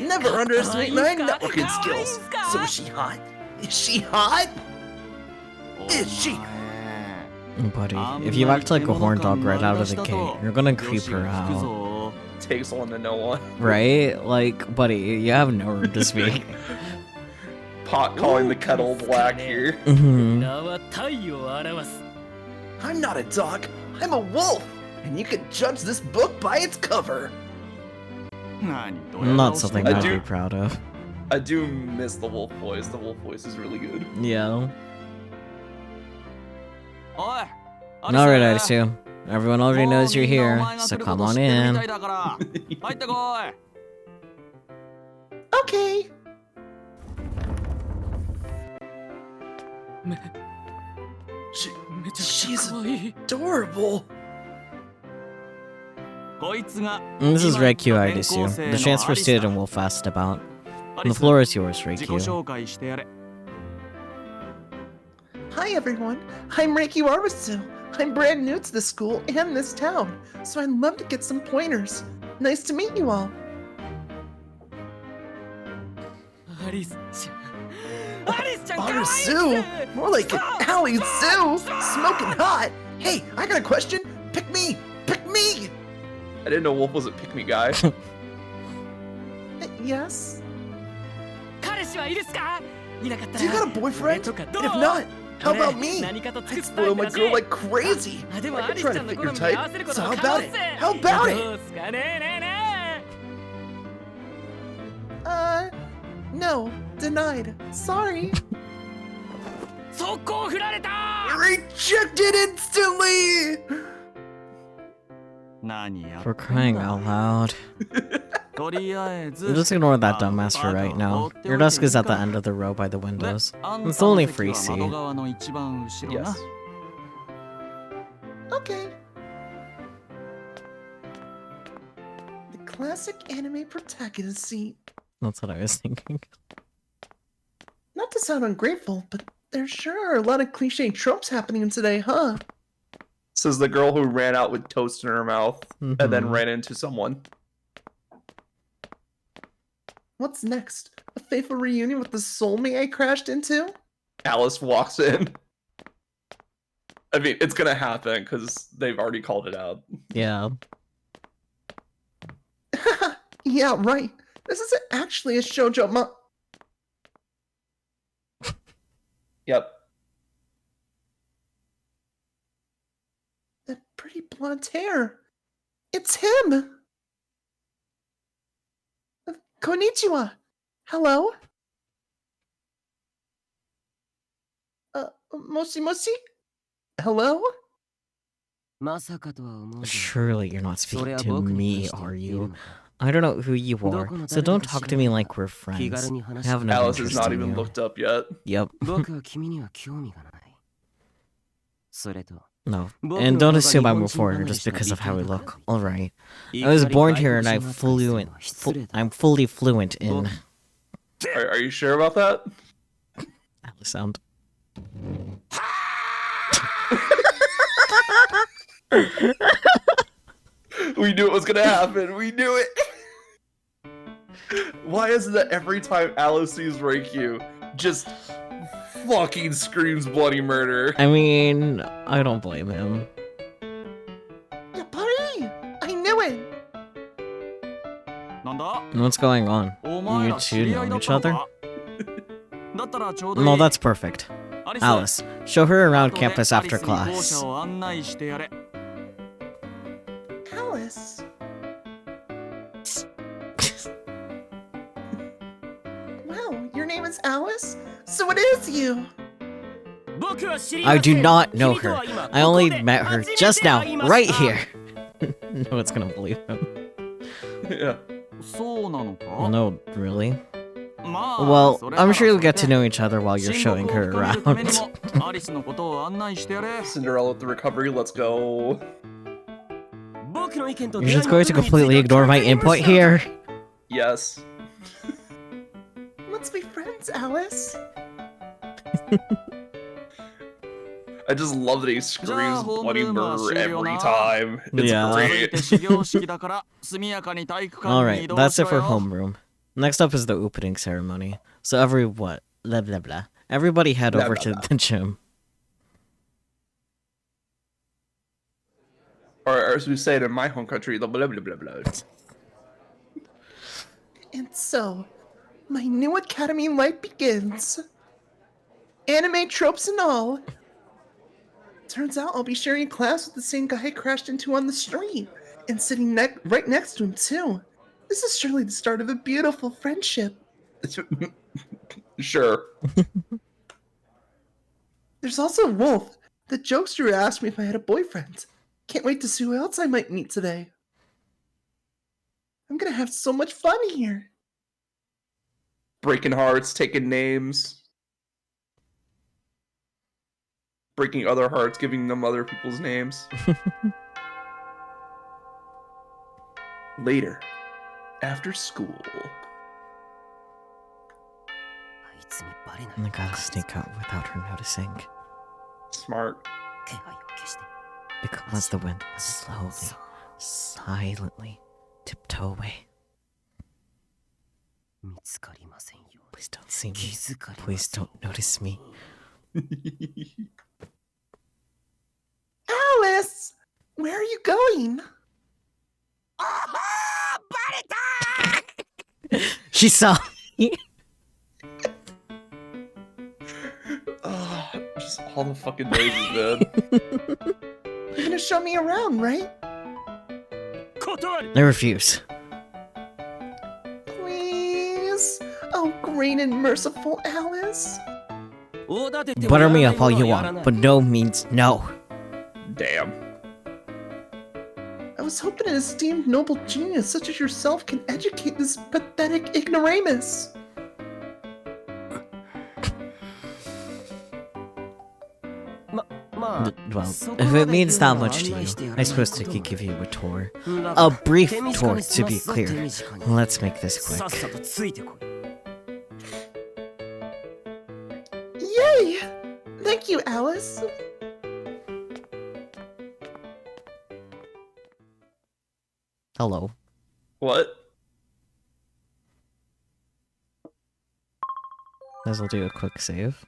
C: Never underestimate my networking skills. So is she hot? Is she hot? Is she?
A: Buddy, if you act like a horn dog right out of the gate, you're gonna creep her out.
B: Takes one to know one.
A: Right? Like, buddy, you have no room to speak.
B: Pot calling the kettle black here.
C: I'm not a dog, I'm a wolf, and you can judge this book by its cover.
A: Not something I'd be proud of.
B: I do miss the wolf voice. The wolf voice is really good.
A: Yeah. Alright, Taisho. Everyone already knows you're here, so come on in.
C: Okay. She's adorable.
A: This is Reikyu Aidesu, the transfer student Wolf asked about. The floor is yours, Reikyu.
C: Hi everyone, I'm Reiki Armasu. I'm brand new to this school and this town, so I'd love to get some pointers. Nice to meet you all. Arisu? More like Ally Sue! Smoking hot! Hey, I got a question! Pick me! Pick me!
B: I didn't know Wolf was a pick-me guy.
C: Yes? Do you got a boyfriend? And if not, how about me? I'd spoil my girl like crazy! I could try to fit your type, so how about it? How about it? No. Denied. Sorry. Rejected instantly!
A: For crying out loud. Just ignore that dumbass for right now. Your desk is at the end of the row by the windows. It's the only free seat.
B: Yes.
C: Okay. The classic anime protagonist seat.
A: That's what I was thinking.
C: Not to sound ungrateful, but there sure are a lot of cliche tropes happening today, huh?
B: Says the girl who ran out with toast in her mouth and then ran into someone.
C: What's next? A fateful reunion with the soulmate I crashed into?
B: Alice walks in. I mean, it's gonna happen because they've already called it out.
A: Yeah.
C: Yeah, right. This isn't actually a shoujo
B: Yep.
C: That pretty blonde hair. It's him! Konnichiwa. Hello? Moshi Moshi? Hello?
A: Surely you're not speaking to me, are you? I don't know who you are, so don't talk to me like we're friends. I have no
B: Alice
A: interest
B: has not
A: in
B: even
A: you.
B: looked up yet.
A: Yep. No. And don't assume I'm a foreigner just because of how I look. Alright. I was born here and I'm fully fluent in...
B: Are you sure about that?
A: Alice sound.
B: We knew it was gonna happen. We knew it. Why is it that every time Alice sees Reikyu, just fucking screams bloody murder?
A: I mean, I don't blame him.
C: Yapari! I knew it!
A: What's going on? You two know each other? No, that's perfect. Alice, show her around campus after class.
C: Alice? Wow, your name is Alice? So it is you!
A: I do not know her. I only met her just now, right here. No one's gonna believe him.
B: Yeah.
A: Well, no, really? Well, I'm sure you'll get to know each other while you're showing her around.
B: Cinderella with the recovery, let's go.
A: You're just going to completely ignore my input here?
B: Yes.
C: Let's be friends, Alice.
B: I just love that he screams bloody murder every time. It's great.
A: Alright, that's it for homeroom. Next up is the opening ceremony. So blah blah blah. Everybody head
B: Blah,
A: over
B: blah,
A: to
B: blah.
A: the gym.
B: Or as we say it in my home country, the blah blah blah blah.
C: And so, my new academy life begins. Anime tropes and all. Turns out I'll be sharing class with the same guy I crashed into on the street. And sitting right next to him, too. This is surely the start of a beautiful friendship.
B: Sure.
C: There's also Wolf, the jokester who asked me if I had a boyfriend. Can't wait to see who else I might meet today. I'm gonna have so much fun here.
B: Breaking hearts, taking names. Breaking other hearts, giving them other people's names. Later, after school.
A: And I gotta sneak out without her noticing.
B: Smart.
A: Because the wind will slowly, silently tiptoe away. Please don't see me. Please don't notice me.
C: Alice! Where are you going?
A: She saw me.
B: Oh, just all the fucking noises, man.
C: You're gonna show me around, right?
A: I refuse.
C: Please? Oh, great and merciful Alice.
A: Butter me up all you want, but no means no.
B: Damn.
C: I was hoping an esteemed noble genius such as yourself can educate this pathetic ignoramus.
A: Well, if it means that much to you, I suppose I could give you a tour. A brief tour, to be clear. Let's make this quick.
C: Yay! Thank you, Alice.
A: Hello.
B: What?
A: Guess I'll do a quick save.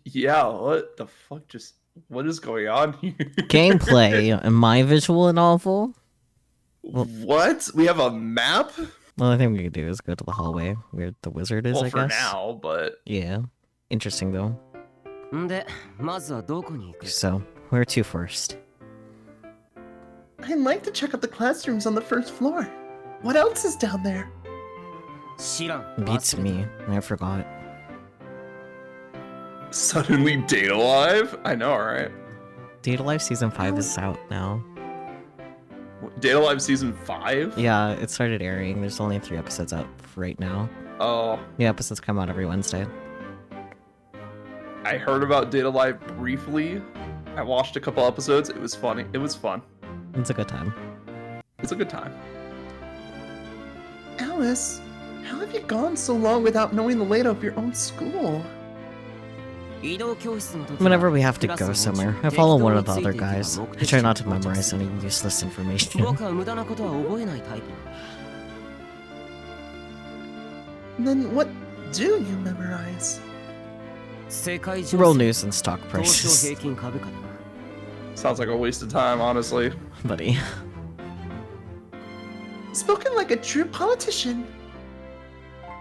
B: Yeah, what the fuck just... What is going on here?
A: Gameplay. Am I visual novel?
B: What? We have a map?
A: Well, I think we could do is go to the hallway where the wizard is,
B: Well,
A: I
B: for
A: guess.
B: now, but...
A: Yeah. Interesting, though. So, where to first?
C: I'd like to check out the classrooms on the first floor. What else is down there?
A: Beats me. I forgot.
B: Suddenly Date Alive? I know, right?
A: Date Alive Season 5 is out now.
B: Date Alive Season 5?
A: Yeah, it started airing. There's only 3 episodes out right now.
B: Oh.
A: The episodes come out every Wednesday.
B: I heard about Date Alive briefly. I watched a couple episodes. It was funny. It was fun.
A: It's a good time.
B: It's a good time.
C: Alice, how have you gone so long without knowing the layout of your own school?
A: Whenever we have to go somewhere, I follow one of the other guys. I try not to memorize any useless information.
C: Then what do you memorize?
A: World news and stock prices.
B: Sounds like a waste of time, honestly.
A: Buddy.
C: Spoken like a true politician.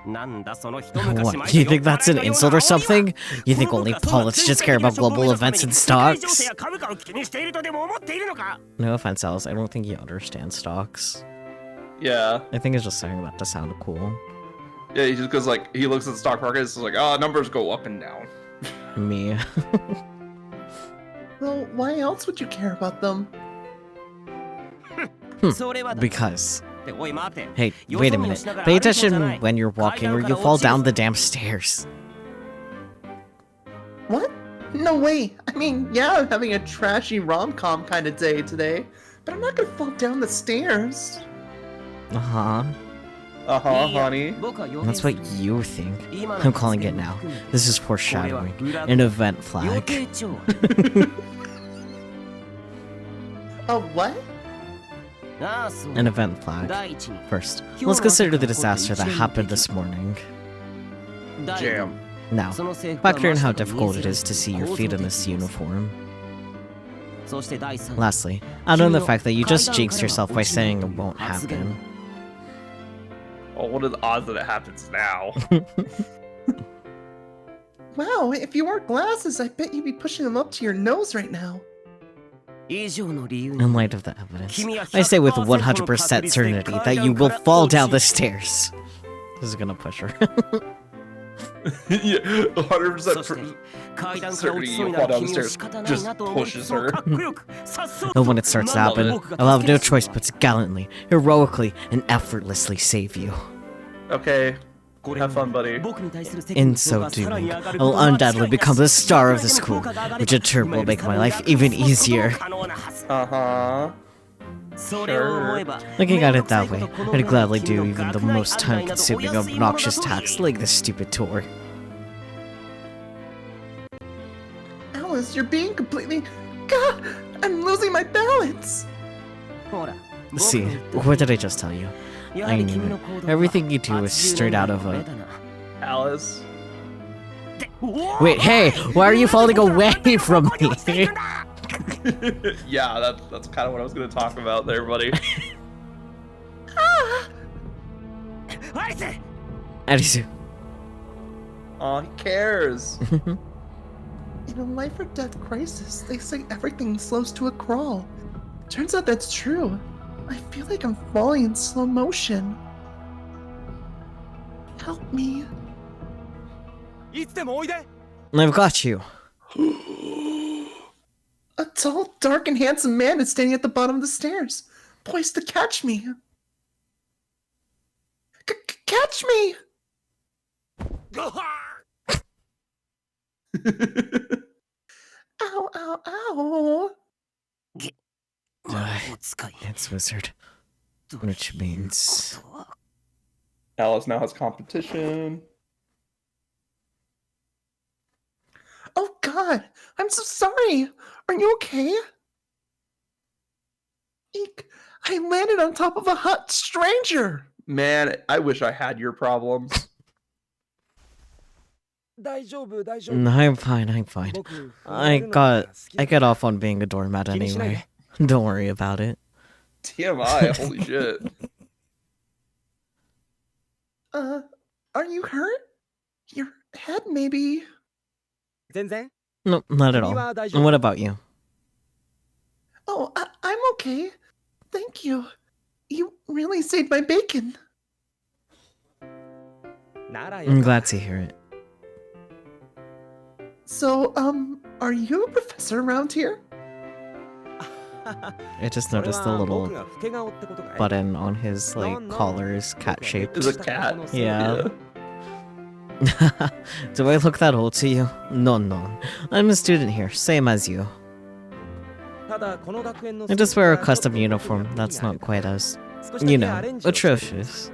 A: What? You think that's an insult or something? You think only politicians care about global events and stocks? No offense, Alice, I don't think you understand stocks.
B: Yeah.
A: I think it's just saying that to sound cool.
B: Yeah, he just goes like, he looks at the stock market, it's like, numbers go up and down.
A: Me.
C: Well, why else would you care about them?
A: Because. Hey, wait a minute. Pay attention when you're walking or you'll fall down the damn stairs.
C: What? No way. I mean, yeah, I'm having a trashy rom-com kind of day today, but I'm not gonna fall down the stairs.
A: Uh-huh.
B: Uh-huh, honey.
A: That's what you think. I'm calling it now. This is foreshadowing. An event flag.
C: A what?
A: An event flag. First, let's consider the disaster that happened this morning.
B: Jam.
A: Now, factor in how difficult it is to see your feet in this uniform. Lastly, add on the fact that you just jinxed yourself by saying it won't happen.
B: Well, what are the odds that it happens now?
C: Wow, if you wore glasses, I bet you'd be pushing them up to your nose right now.
A: In light of the evidence, I say with 100% certainty that you will fall down the stairs. This is gonna push her.
B: Yeah, 100% certainty you'll fall down the stairs. Just pushes her.
A: And when it starts to happen, I'll have no choice but to gallantly, heroically, and effortlessly save you.
B: Okay, have fun, buddy.
A: In so doing, I'll undoubtedly become the star of the school, which in turn will make my life even easier.
B: Uh-huh. Sure.
A: Looking at it that way, I'd gladly do even the most time-consuming, obnoxious tasks like this stupid tour.
C: Alice, you're being completely... God, I'm losing my balance!
A: See, what did I just tell you? I knew it. Everything you do is straight out of a...
B: Alice.
A: Wait, hey! Why are you falling away from me?
B: Yeah, that's kind of what I was going to talk about there, buddy.
A: Arisu.
B: Aw, he cares.
C: In a life or death crisis, they say everything slows to a crawl. Turns out that's true. I feel like I'm falling in slow motion. Help me.
A: I've got you.
C: A tall, dark, and handsome man is standing at the bottom of the stairs, poised to catch me. Catch me! Ow, ow, ow.
A: It's wizard. Which means...
B: Alice now has competition.
C: Oh God, I'm so sorry. Are you okay? Eek, I landed on top of a hot stranger.
B: Man, I wish I had your problems.
A: I'm fine, I'm fine. I get off on being a doormat anyway. Don't worry about it.
B: TMI, holy shit.
C: Are you hurt? Your head, maybe?
A: No, not at all. And what about you?
C: Oh, I'm okay. Thank you. You really saved my bacon.
A: I'm glad to hear it.
C: So, are you a professor around here?
A: I just noticed the little button on his, like, collar is cat-shaped.
B: Is a cat.
A: Yeah. Do I look that old to you? No. I'm a student here, same as you. I just wear a custom uniform that's not quite as, you know, atrocious.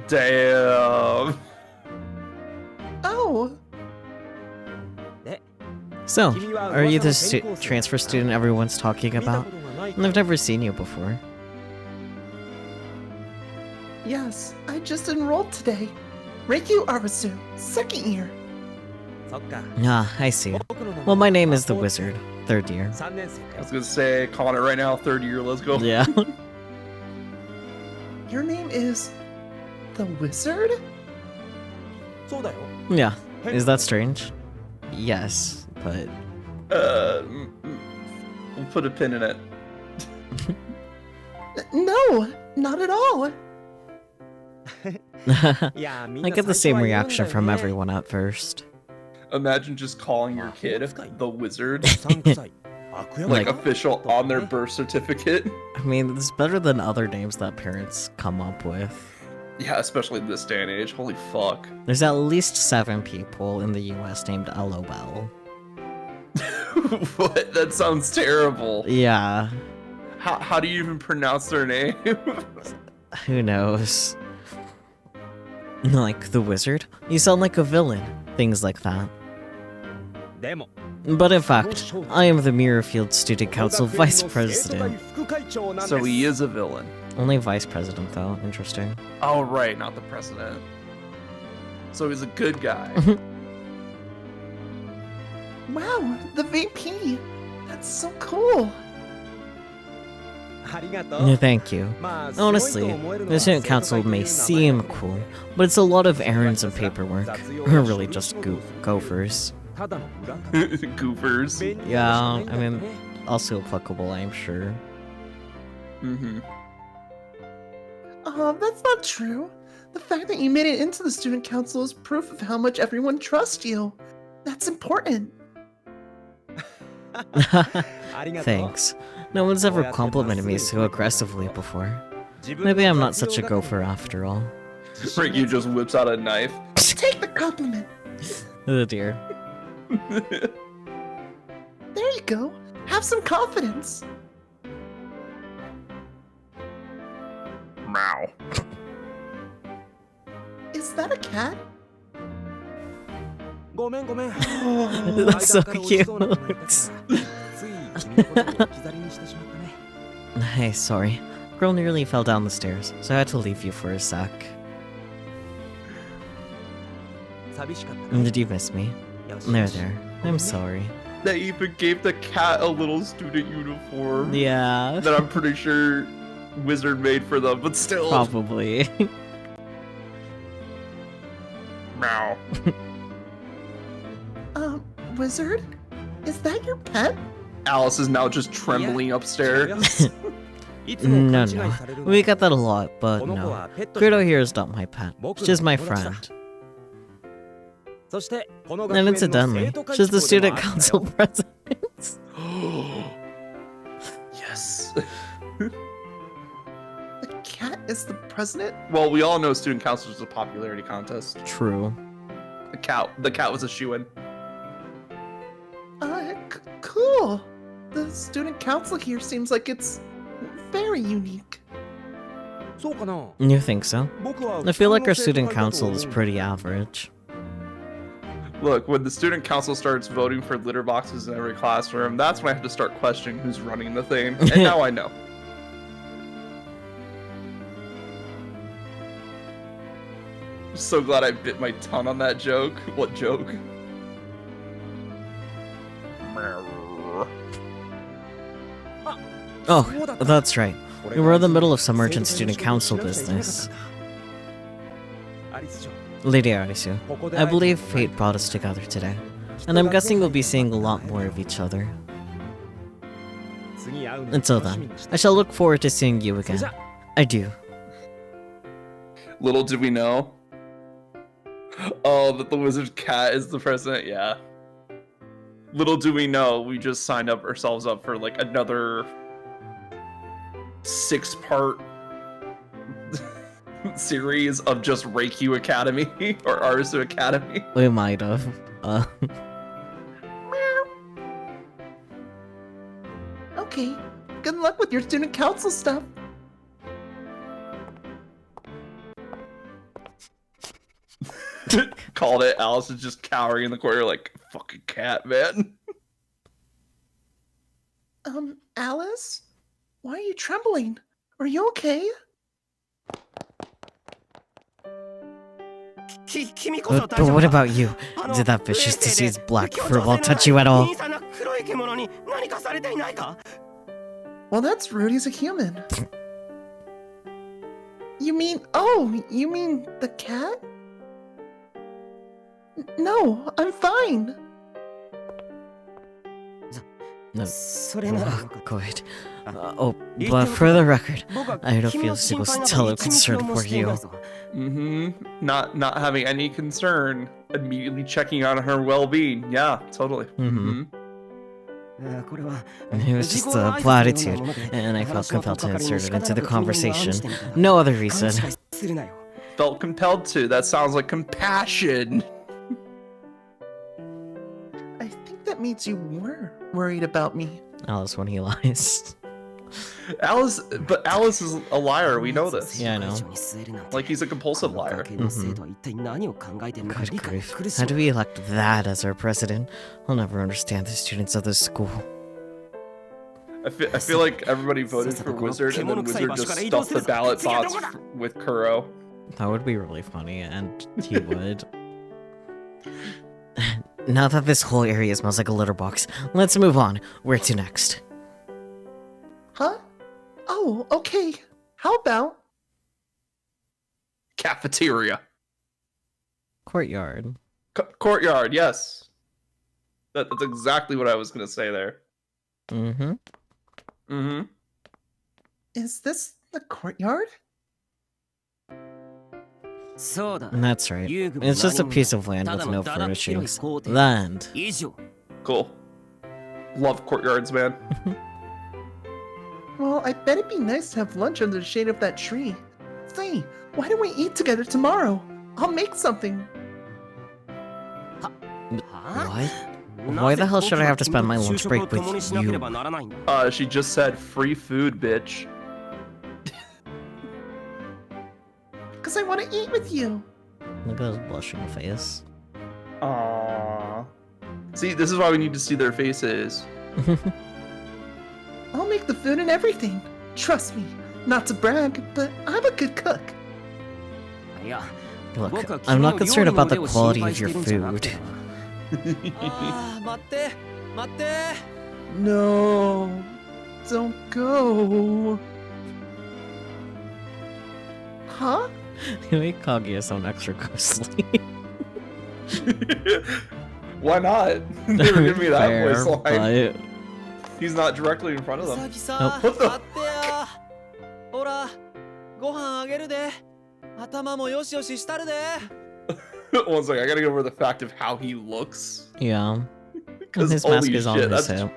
B: Damn.
C: Oh,
A: So, are you the transfer student everyone's talking about? I've never seen you before.
C: yes. I just enrolled today. Reikyu Arasu, second year.
A: Ah, I see. Well, my name is the Wizard, third year.
B: I was gonna say, calling it right now, 3rd year, let's go.
A: Yeah.
C: Your name is the Wizard?
A: Yeah. Is that strange? Yes, but...
B: We'll put a pin in it.
C: No, not at all.
A: I get the same reaction from everyone at first.
B: Imagine just calling your kid the Wizard. Like
A: Like-
B: official on their birth certificate.
A: I mean, it's better than other names that parents come up with.
B: Yeah, especially this day and age. Holy fuck.
A: There's at least 7 people in the US named LOL.
B: What? That sounds terrible.
A: Yeah,
B: How do you even pronounce their name?
A: who knows? Like the Wizard? You sound like a villain. Things like that. But in fact, I am the Mirrorfield Student Council Vice President.
B: So he is a villain.
A: Only Vice President, though. Interesting.
B: Oh, right, not the president. So he's a good guy.
C: Wow, the VP. That's so cool.
A: No, thank you. Honestly, the Student Council may seem cool, but it's a lot of errands and paperwork. We're really just gophers.
B: Goofers.
A: Yeah, I mean, also applicable, I'm sure.
B: Mm-hmm.
C: That's not true. The fact that you made it into the student council is proof of how much everyone trusts you. That's important.
A: Thanks. No one's ever complimented me so aggressively before. Maybe I'm not such a gopher after all.
B: Rick, you just whips out a knife.
C: Take the compliment.
A: Oh dear.
C: There you go. Have some confidence.
B: Meow.
C: Is that a cat?
A: That's so cute. Hey, sorry. Girl nearly fell down the stairs, so I had to leave you for a sec. Did you miss me? There. I'm sorry.
B: They even gave the cat a little student uniform.
A: Yeah.
B: That I'm pretty sure Wizard made for them, but still.
A: Probably.
B: Meow.
C: Wizard? Is that your pet?
B: Alice is now just trembling upstairs.
A: No. We get that a lot, but no. Credo here is not my pet. She's my friend. And incidentally, she's the student council president.
B: Yes.
C: The cat is the president?
B: Well, we all know student council is a popularity contest.
A: True.
B: The cat was a shoo-in.
C: Cool. The student council here seems like it's very unique.
A: You think so? I feel like our student council is pretty average.
B: Look, when the student council starts voting for litter boxes in every classroom, that's when I have to start questioning who's running the thing. And now I know. So glad I bit my tongue on that joke. What joke?
A: Oh, that's right. We were in the middle of some urgent student council business. Lady Arisu, I believe fate brought us together today. And I'm guessing we'll be seeing a lot more of each other. Until then, I shall look forward to seeing you again. I do.
B: Little did we know. Oh, that the wizard's cat is the president? Yeah. Little do we know, we just signed ourselves up for like another 6-part series of just Reikyu Academy or Arisu Academy.
A: We might have.
C: Okay, good luck with your student council stuff.
B: Called it. Alice is just cowering in the corner like, fucking cat, man.
C: Alice? Why are you trembling? Are you okay?
A: But what about you? Did that vicious disease black furlong touch you at all?
C: Well, that's rude. He's a human. You mean the cat? No, I'm fine.
A: Good. But for the record, I don't feel a single cell of concern for you.
B: Mm-hmm. Not having any concern. Immediately checking on her well-being. Yeah, totally.
A: Mm-hmm. It was just a platitude, and I felt compelled to insert it into the conversation. No other reason.
B: Felt compelled to. That sounds like compassion.
C: I think that means you were worried about me.
A: Alice when he lies.
B: Alice is a liar. We know this.
A: Yeah, I know.
B: Like he's a compulsive liar.
A: Mm-hmm. Good grief. How do we elect that as our president? I'll never understand the students of this school.
B: I feel like everybody voted for Wizard, and then Wizard just stuffed the ballot box with Kuro.
A: That would be really funny, and he would. Now that this whole area smells like a litter box, let's move on. Where to next?
C: Huh? Oh, okay. How about...
B: Cafeteria.
A: Courtyard.
B: Courtyard, yes. That's exactly what I was going to say there.
A: Mm-hmm.
B: Mm-hmm.
C: Is this the courtyard?
A: That's right. It's just a piece of land with no furnishings. Land.
B: Cool. Love courtyards, man.
C: Well, I bet it'd be nice to have lunch under the shade of that tree. Say, why don't we eat together tomorrow? I'll make something.
A: What? Why the hell should I have to spend my lunch break with you?
B: She just said free food, bitch.
C: Because I want to eat with you.
A: Look at his blushing face.
B: Aww. See, this is why we need to see their faces.
C: I'll make the food and everything. Trust me. Not to brag, but I'm a good cook.
A: Look, I'm not concerned about the quality of your food.
C: No, don't go. Huh?
A: You make Kaguya sound extra ghostly.
B: Why not? They were giving me that
A: Fair,
B: voice line.
A: but...
B: He's not directly in front of them.
A: Nope.
B: What the? One second, I gotta get over the fact of how he looks.
A: Yeah.
B: Because
A: his
B: holy
A: mask is on
B: shit,
A: his hip.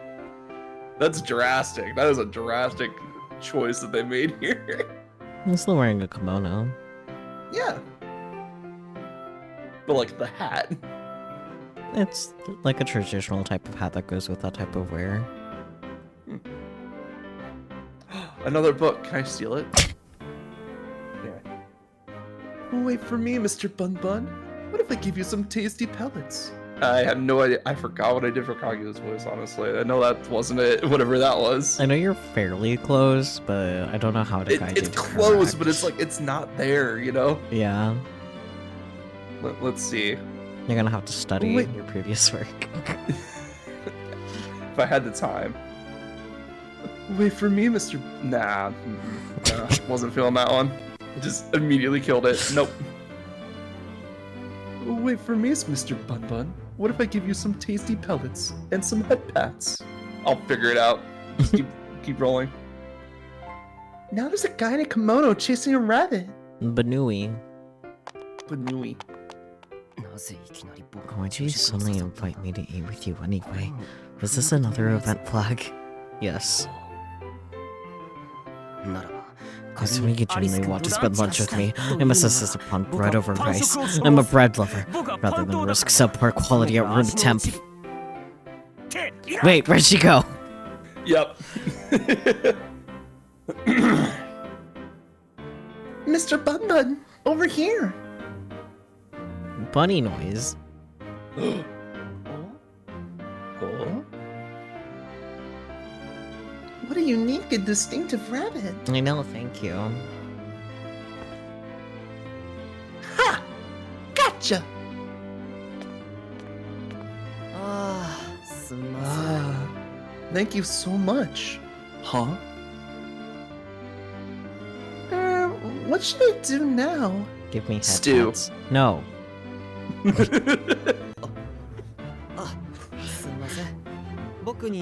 B: that's drastic. That is a drastic choice that they made here.
A: He's still wearing a kimono.
B: Yeah. But like the hat.
A: It's like a traditional type of hat that goes with that type of wear.
B: Another book. Can I steal it?
C: Wait for me, Mr. Bun Bun. What if I give you some tasty pellets?
B: I have no idea. I forgot what I did for Kaguya's voice, honestly. I know that wasn't it, whatever that was.
A: I know you're fairly close, but I don't know how to guide you.
B: It's close, but it's like, it's not there, you know?
A: Yeah.
B: Let's see.
A: You're gonna have to study your previous work.
B: If I had the time. Wait for me, Mr. Nah. Wasn't feeling that one. Just immediately killed it. Nope.
C: Wait for me, Mr. Bun Bun. What if I give you some tasty pellets and some head pats?
B: I'll figure it out. Just keep rolling.
C: Now there's a guy in a kimono chasing a rabbit.
A: Banui.
C: Banui.
A: Why'd you suddenly invite me to eat with you anyway? Was this another event flag? Yes. Because when you genuinely want to spend lunch with me, I must insist upon bread over rice. I'm a bread lover, rather than risk subpar quality at room temp. Wait, where'd she go?
B: Yep.
C: Mr. Bun Bun, over here.
A: Bunny noise.
C: Oh? What a unique and distinctive rabbit.
A: I know, thank you.
C: Ha! Gotcha! Thank you so much. Huh? What should I do now?
A: Give me head
B: Stew.
A: pats. No.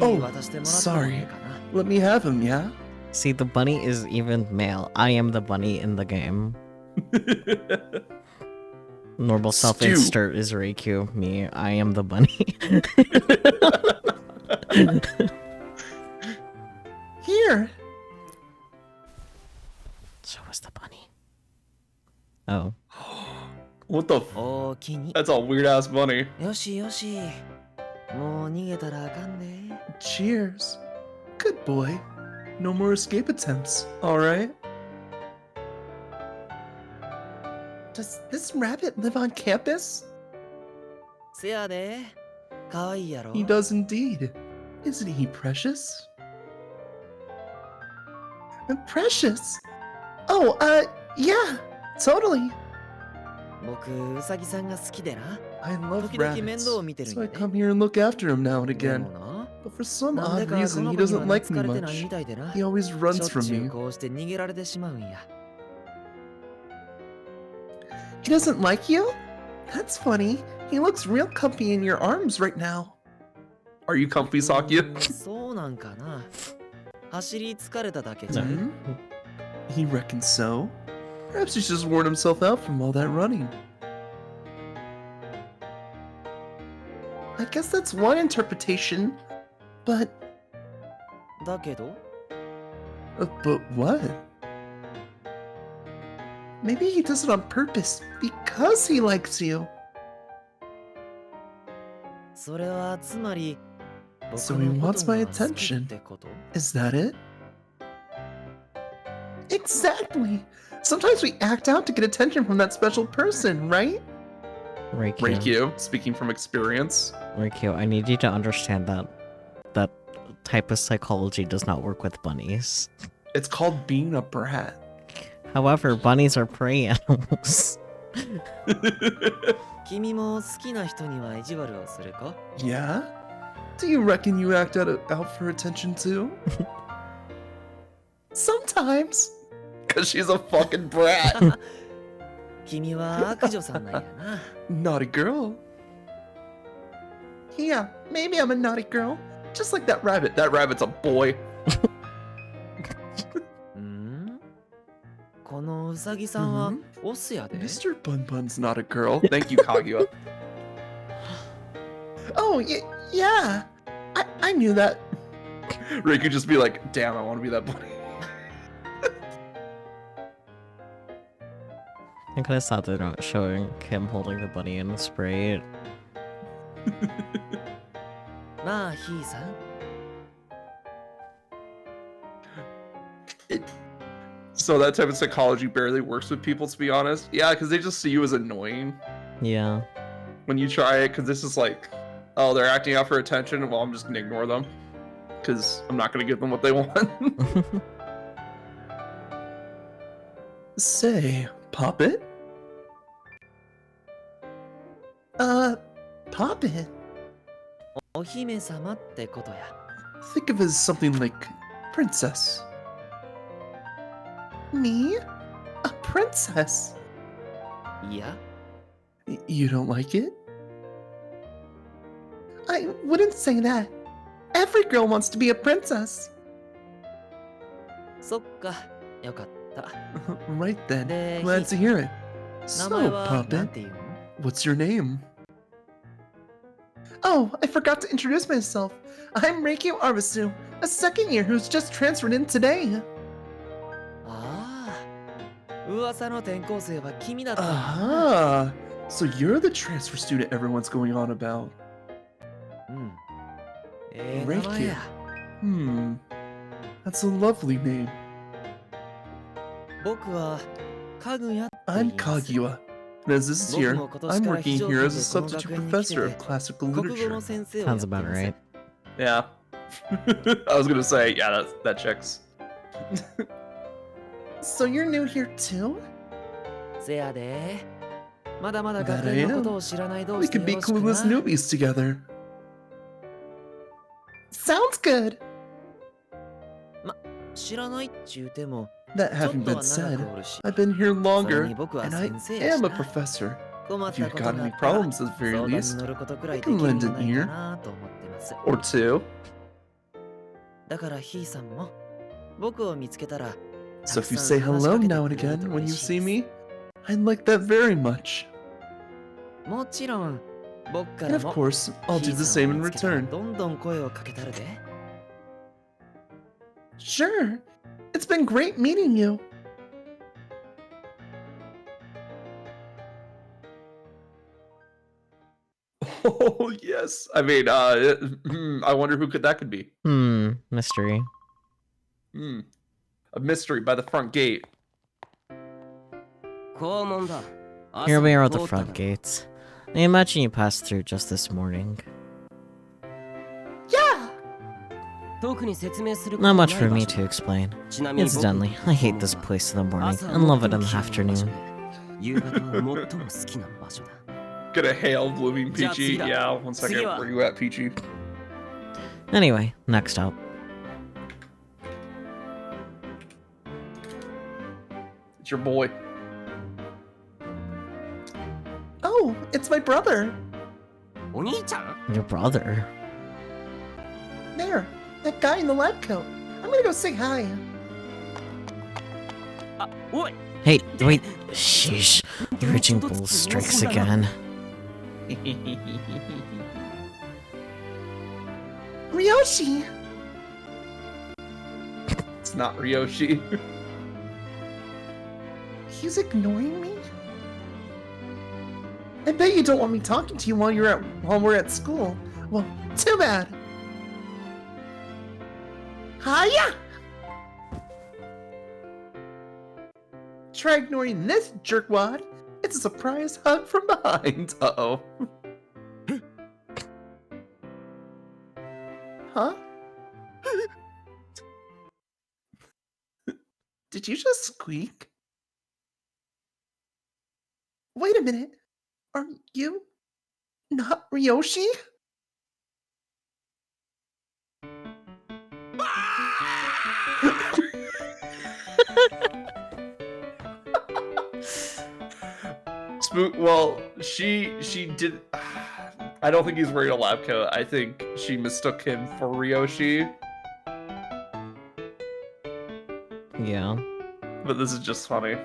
C: Oh, sorry. Let me have him, yeah?
A: See, the bunny is even male. I am the bunny in the game. Normal self-insert is Reikyu. Me, I am the bunny.
C: Here.
A: So was the bunny. Oh.
B: What the That's a weird ass bunny.
C: Cheers. Good boy. No more escape attempts, alright? Does this rabbit live on campus? He does indeed. Isn't he precious? Precious? Oh, yeah, totally. I love rabbits, so I come here and look after him now and again. But for some odd reason, he doesn't like me much. He always runs from me. He doesn't like you? That's funny. He looks real comfy in your arms right now.
B: Are you comfy, Sakya?
C: He reckons so. Perhaps he's just worn himself out from all that running. I guess that's one interpretation, but what? Maybe he does it on purpose because he likes you. So he wants my attention. Is that it? Exactly! Sometimes we act out to get attention from that special person, right?
B: Reikyu, speaking from experience.
A: Reikyu, I need you to understand that that type of psychology does not work with bunnies.
C: It's called being a brat.
A: However, bunnies are prey animals.
C: Yeah? Do you reckon you act out for attention too? Sometimes.
B: Cause she's a fucking brat.
C: Naughty girl. Yeah, maybe I'm a naughty girl. Just like that rabbit.
B: That rabbit's a boy.
C: Mr. Bun Bun's not a girl.
B: Thank you, Kaguya.
C: Oh, yeah. I knew that.
B: Rick could just be like, damn, I want to be that bunny.
A: I kind of thought they're not showing him holding the bunny in the spray.
B: So that type of psychology barely works with people, to be honest. Yeah, because they just see you as annoying.
A: Yeah.
B: When you try it, because this is like, oh, they're acting out for attention. Well, I'm just gonna ignore them because I'm not gonna give them what they want.
C: Say, pop it? Poppin'.
E: お姫様ってことや。
C: Think of it as something like princess. Me? A princess?
E: いや、
C: You don't like it? I wouldn't say that. Every girl wants to be a princess.
E: そっか、よかった。
C: Right then.
E: で、
C: Glad to hear it.
E: 名
C: So,
E: 前はなん
C: Poppin',
E: ていうの？
C: what's your name? Oh, I forgot to introduce myself. I'm Reikyo Arbisu, a second year who's just transferred in today.
E: ああ、噂の転校生は君だった。
C: Ah, so you're the transfer student everyone's going on about.
E: うん。名前や。
C: That's a lovely name.
E: 僕はかぐやって言
C: I'm
E: います。
C: Kaguya. And as this year, I'm working here as a substitute professor of classical
E: 国語
C: literature.
E: の先生を
A: Sounds
E: やってい
A: about
E: ます。
A: right.
B: Yeah. I was gonna say, yeah, that checks.
C: So you're new here too?
E: せやで。まだまだ
C: That
E: 学
C: I
E: 園の
C: am.
E: ことを知らない同
C: We
E: 士で
C: could be
E: よろしくな。
C: clueless newbies together. Sounds good.
E: 知らないっちゅうても、
C: That
E: ちょっ
C: having
E: と
C: been
E: は長
C: said,
E: くおるし。
C: I've been here
E: それ
C: longer,
E: に僕は
C: and I
E: 先生やし
C: am a
E: な。
C: professor.
E: 困っ
C: If
E: た
C: you've
E: こと
C: got
E: があ
C: any
E: ったら
C: problems at the
E: 相
C: very
E: 談に
C: least,
E: 乗ることくら
C: I
E: いでき
C: can
E: るん
C: lend
E: じゃ
C: an
E: ないか
C: ear.
E: なと思ってます。
B: Or two.
E: だからひーさんも僕を見つけたら
C: So if you say hello now and again when you see me, I'd like that very much.
E: もちろん僕か
C: And
E: ら
C: of
E: も
C: course, I'll do the same in return.
E: どんどん声をかけたるで。
C: Sure. It's been great meeting you.
B: Oh yes. I mean, I wonder who that could be.
A: Mystery.
B: A mystery by the front gate.
A: Here we are at the front gates. I imagine you passed through just this morning.
C: Yeah.
A: Not much for me to explain. Incidentally, I hate this place in the morning and love it in the afternoon.
B: Gonna hail Blooming Peachy. Yeah, 1 second. Where you at, Peachy?
A: Anyway, next up.
B: It's your boy.
C: Oh, it's my brother.
A: Your brother.
C: There, that guy in the lab coat. I'm gonna go say hi.
A: Hey, wait. Sheesh. The Raging Bull strikes again.
C: Ryoshi!
B: It's not Ryoshi.
C: He's ignoring me? I bet you don't want me talking to you while we're at school. Well, too bad. Hiya! Try ignoring this jerkwad. It's a surprise hug from behind.
B: Uh-oh.
C: Huh? Did you just squeak? Wait a minute. Are you not Ryoshi?
B: Well, she did. I don't think he's wearing a lab coat. I think she mistook him for Ryoshi.
A: Yeah.
B: But this is just funny.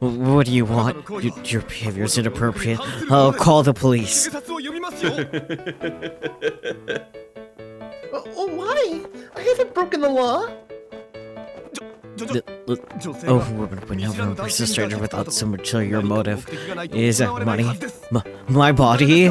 A: What do you want? Your behavior is inappropriate. I'll call the police.
C: Why? I haven't broken the law.
A: Would never embrace a stranger without some ulterior motive. Is it money? My body?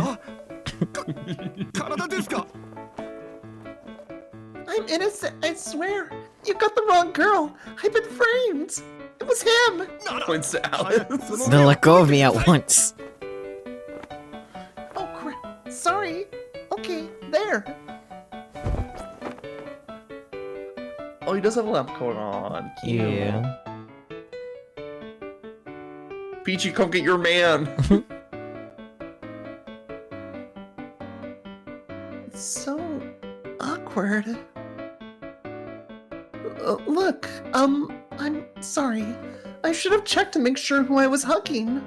C: I'm innocent, I swear. You got the wrong girl. I've been framed. It was him.
B: Points to Alice.
A: Then let go of me at once.
C: Oh crap. Sorry. Okay. there. Oh, he does have a lamp coat on. Cute.
A: Yeah.
C: Peachy, come get your man. It's so awkward. Look, I'm sorry. I should have checked to make sure who I was hugging.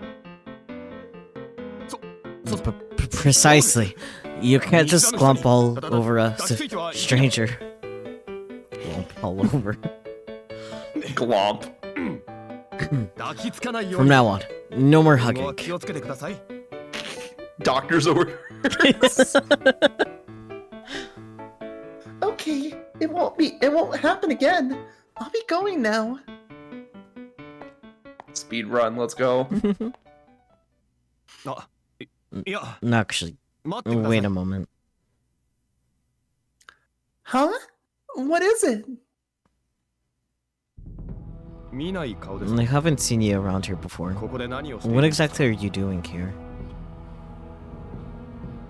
A: Precisely. You can't just glump all over a stranger. Glump all over.
C: Glomp.
A: From now on, no more hugging.
C: Doctor's orders. Okay, it won't happen again. I'll be going now. Speed run, let's go.
A: No, actually, wait a moment.
C: Huh? What is it?
A: I haven't seen you around here before. What exactly are you doing here?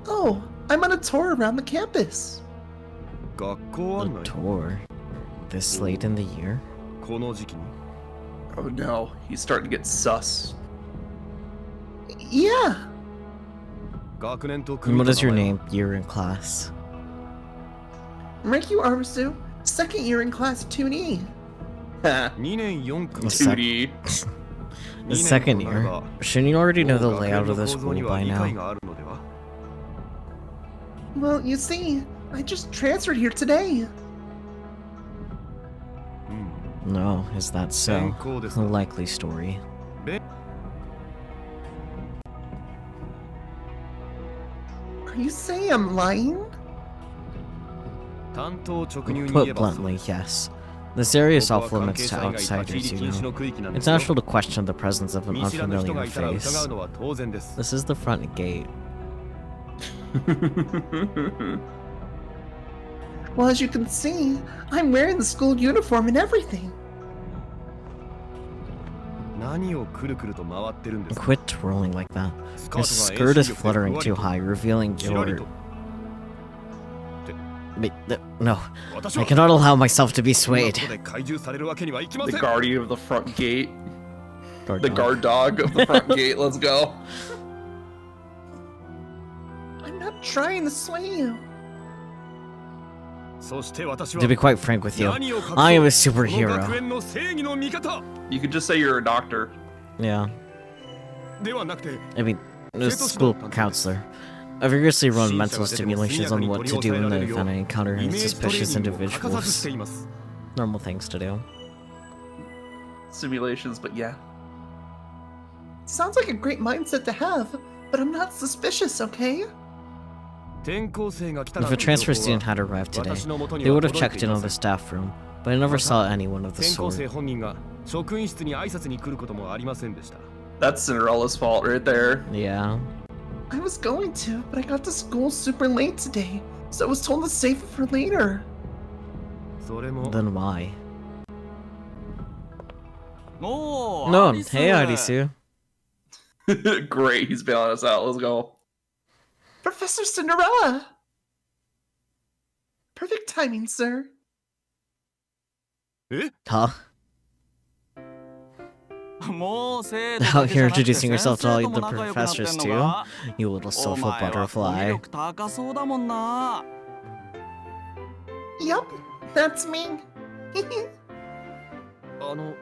C: Oh, I'm on a tour around the campus.
A: A tour? This late in the year?
B: Oh no, he's starting to get sus.
C: Yeah.
A: And what is your name, year in class?
C: Reikyu Arisu, second year in class 2D.
B: 2D.
A: The second year? Shouldn't you already know the layout of the school by now?
C: Well, you see, I just transferred here today.
A: No, is that so? A likely story.
C: Are you saying I'm lying?
A: Put bluntly, yes. This area is off limits to outsiders, you know. It's natural to question the presence of an unfamiliar face. This is the front gate.
C: Well, as you can see, I'm wearing the school uniform and everything.
A: Quit twirling like that. Your skirt is fluttering too high, revealing your... No, I cannot allow myself to be swayed.
B: The guardian of the front gate.
A: Guard
B: The
A: dog.
B: guard dog of the front gate, let's go.
C: I'm not trying to sway you.
A: To be quite frank with you, I am a superhero.
B: You could just say you're a doctor.
A: Yeah. I mean, a school counselor. I vigorously run mental stimulations on what to do in the event I encounter suspicious individuals. Normal things to do.
B: Simulations, but yeah.
C: Sounds like a great mindset to have, but I'm not suspicious, okay?
A: If a transfer student had arrived today, they would have checked in on the staff room, but I never saw anyone of the sort.
B: That's Cinderella's fault right there.
A: Yeah.
C: I was going to, but I got to school super late today, so I was told to save it for later.
A: Then why?
D: No,
A: No, hey Arisu.
B: Great, he's bailing us out. Let's go.
C: Professor Cinderella! Perfect timing, sir.
A: Huh?
D: Out
A: here introducing yourself to all the professors too? You little social butterfly.
C: Yup, that's me.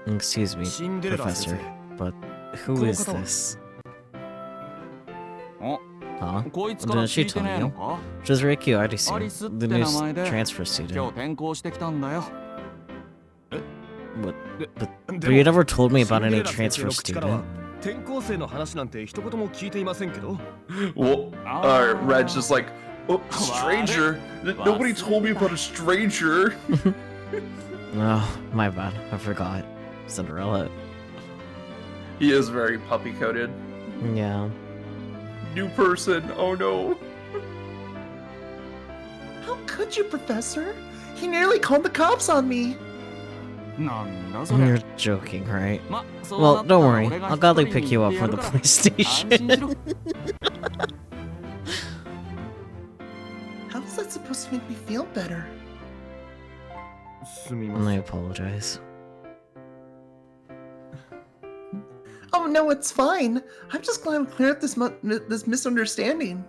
A: Excuse me, Professor, but who is this? Huh? Didn't she tell you? She's Reikyu Arisu, the new transfer student. What? But you never told me about any transfer student.
B: Well, Red's just like, oh, stranger? Nobody told me about a stranger.
A: Oh, my bad. I forgot. Cinderella.
B: He is very puppy-coated.
A: Yeah.
B: New person, oh no.
C: How could you, Professor? He nearly called the cops on me.
A: You're joking, right? Well, don't worry. I'll gladly pick you up from the police station.
C: How How's that supposed to make me feel better?
A: I apologize.
C: Oh no, it's fine. I'm just glad we cleared up this misunderstanding.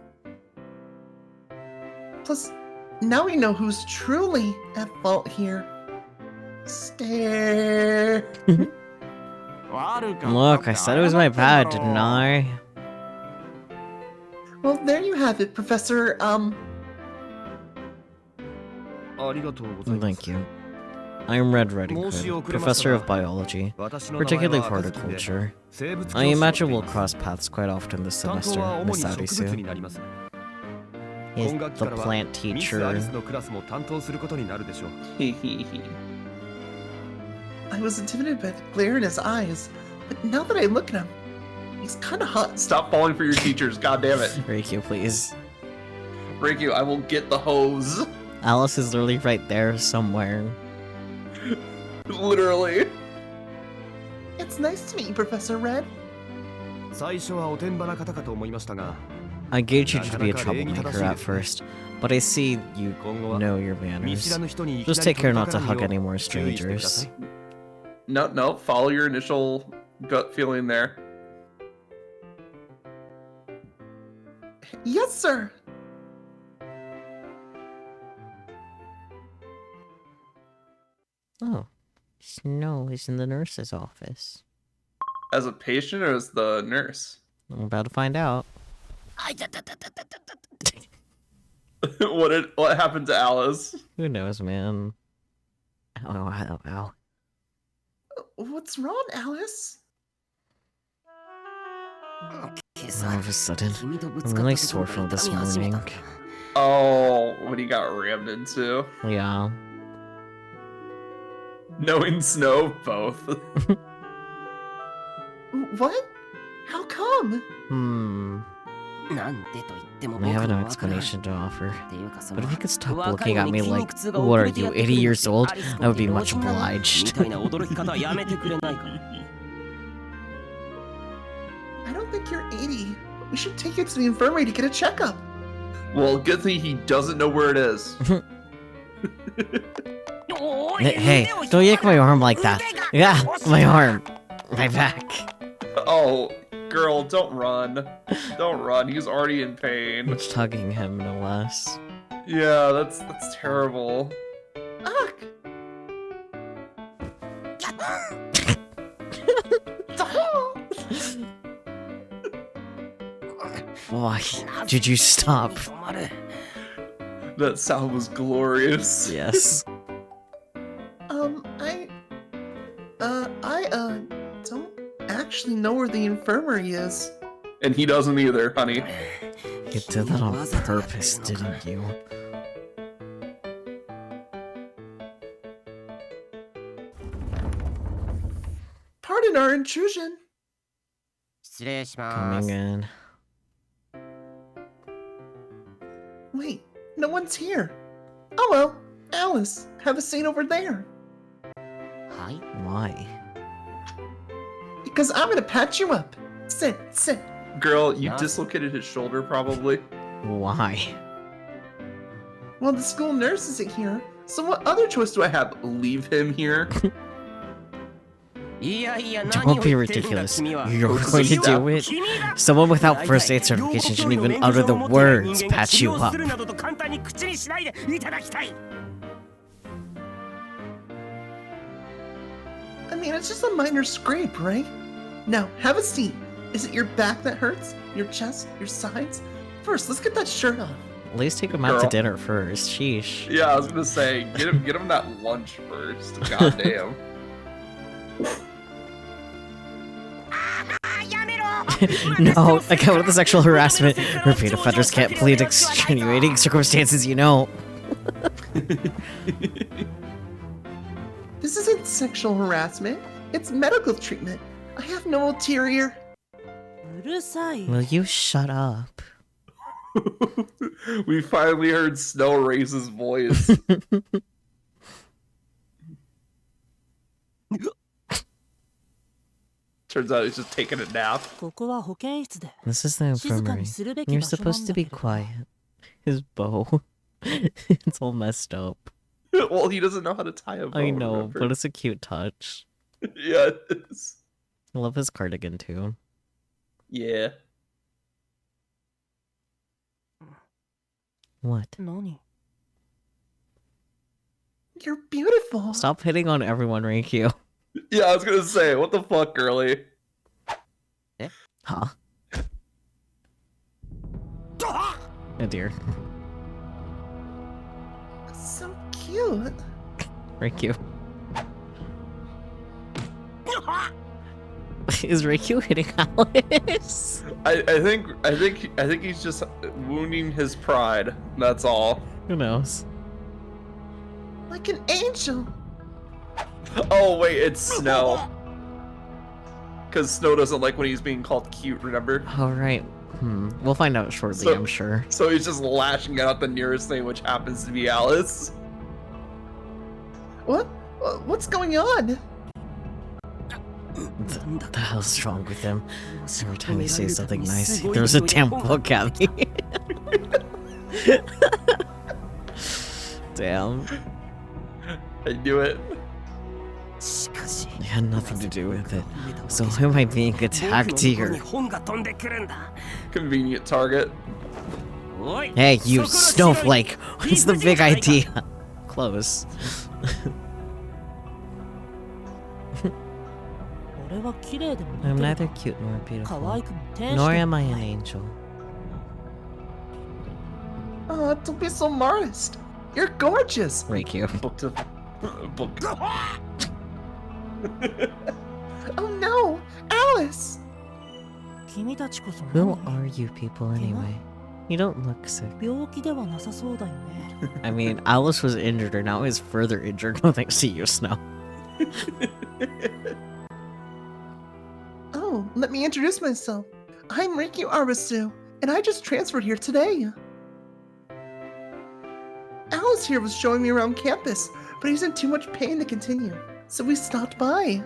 C: Plus, now we know who's truly at fault here. Stare.
A: Look, I said it was my bad, didn't I?
C: Well, there you have it, Professor,
A: Thank you. I'm Red Riding Hood, Professor of Biology, particularly Horticulture. I imagine we'll cross paths quite often this semester, Miss Arisu. He's the plant teacher.
C: I was intimidated by the glare in his eyes, but now that I look at him, he's kinda hot.
B: Stop falling for your teachers, god damn it.
A: Reikyu, please.
B: Reikyu, I will get the hose.
A: Alice is literally right there somewhere.
B: Literally.
C: It's nice to meet you, Professor Red.
A: I gauged you to be a troublemaker at first, but I see you know your manners. Just take care not to hug any more strangers.
B: No, follow your initial gut feeling there.
C: Yes, sir.
A: Oh, Snow is in the nurse's office.
B: As a patient or as the nurse?
A: I'm about to find out.
B: What happened to Alice?
A: Who knows, man? Ow.
C: What's wrong, Alice?
A: All of a sudden, I'm really sore from this morning.
B: Oh, what he got rammed into.
A: Yeah.
B: Knowing Snow, both.
C: What? How come?
A: I have no explanation to offer. But if you could stop looking at me like, what are you, 80 years old? I would be much obliged.
C: I don't think you're 80. We should take you to the infirmary to get a checkup.
B: Well, good thing he doesn't know where it is.
A: Hey, don't yank my arm like that. Yeah, my arm. My back.
B: Oh, girl, don't run. Don't run. He's already in pain.
A: It's tugging him, no less.
B: Yeah, that's terrible.
C: Ugh.
A: Why did you stop?
B: That sound was glorious.
A: Yes.
C: I don't actually know where the infirmary is.
B: And he doesn't either, honey.
A: You did that on purpose, didn't you?
C: Pardon our intrusion.
A: Coming in.
C: Wait, no one's here. Oh well, Alice, have a seat over there.
A: Why?
C: Because I'm gonna patch you up. Sit.
B: Girl, you dislocated his shoulder, probably.
A: Why?
C: Well, the school nurse isn't here, so what other choice do I have? Leave him here?
A: Don't be ridiculous. You're going to do it? Someone without first aid certification shouldn't even utter the words patch you up.
C: I mean, it's just a minor scrape, right? Now, have a seat. Is it your back that hurts? Your chest? Your sides? First, let's get that shirt off.
A: At least take him out to
B: Girl.
A: dinner first. Sheesh.
B: Yeah, I was gonna say, get him that lunch first. Goddamn.
A: No, account of the sexual harassment. Repeat offenders can't plead extenuating circumstances, you know.
C: This isn't sexual harassment. It's medical treatment. I have no ulterior.
A: Will you shut up?
B: We finally heard Snow raise his voice. Turns out he's just taking a nap.
A: This is the infirmary. You're supposed to be quiet. His bow. It's all messed up.
B: Well, he doesn't know how to tie a bow.
A: I know,
B: remember?
A: but it's a cute touch.
B: Yeah, it is.
A: I love his cardigan too.
B: Yeah.
A: What?
C: You're beautiful.
A: Stop hitting on everyone, Riku.
B: Yeah, I was gonna say, what the fuck, girly?
A: Huh? Oh dear.
C: So cute.
A: Riku. Is Riku hitting Alice?
B: I think he's just wounding his pride. That's all.
A: Who knows?
C: Like an angel.
B: Oh wait, it's Snow. Because Snow doesn't like when he's being called cute, remember?
A: All right. We'll find out shortly, I'm sure.
B: So he's just lashing out the nearest thing, which happens to be Alice.
C: What? What's going on?
A: What the hell's wrong with him? Every time he says something nice, he throws a damn book at me. Damn.
B: I knew it.
A: It had nothing to do with it. So why am I being attacked here?
B: Convenient target.
A: Hey, you snowflake! What's the big idea? Close. I'm neither cute nor beautiful, nor am I an angel.
C: Oh, don't be so modest. You're gorgeous.
A: Riku.
B: Book.
C: Oh no, Alice.
A: Who are you people anyway? You don't look sick. I mean, Alice was injured and now is further injured. No thanks to you, Snow.
C: Oh, let me introduce myself. I'm Riku Arasu, and I just transferred here today. Alice here was showing me around campus, but he's in too much pain to continue, so we stopped by.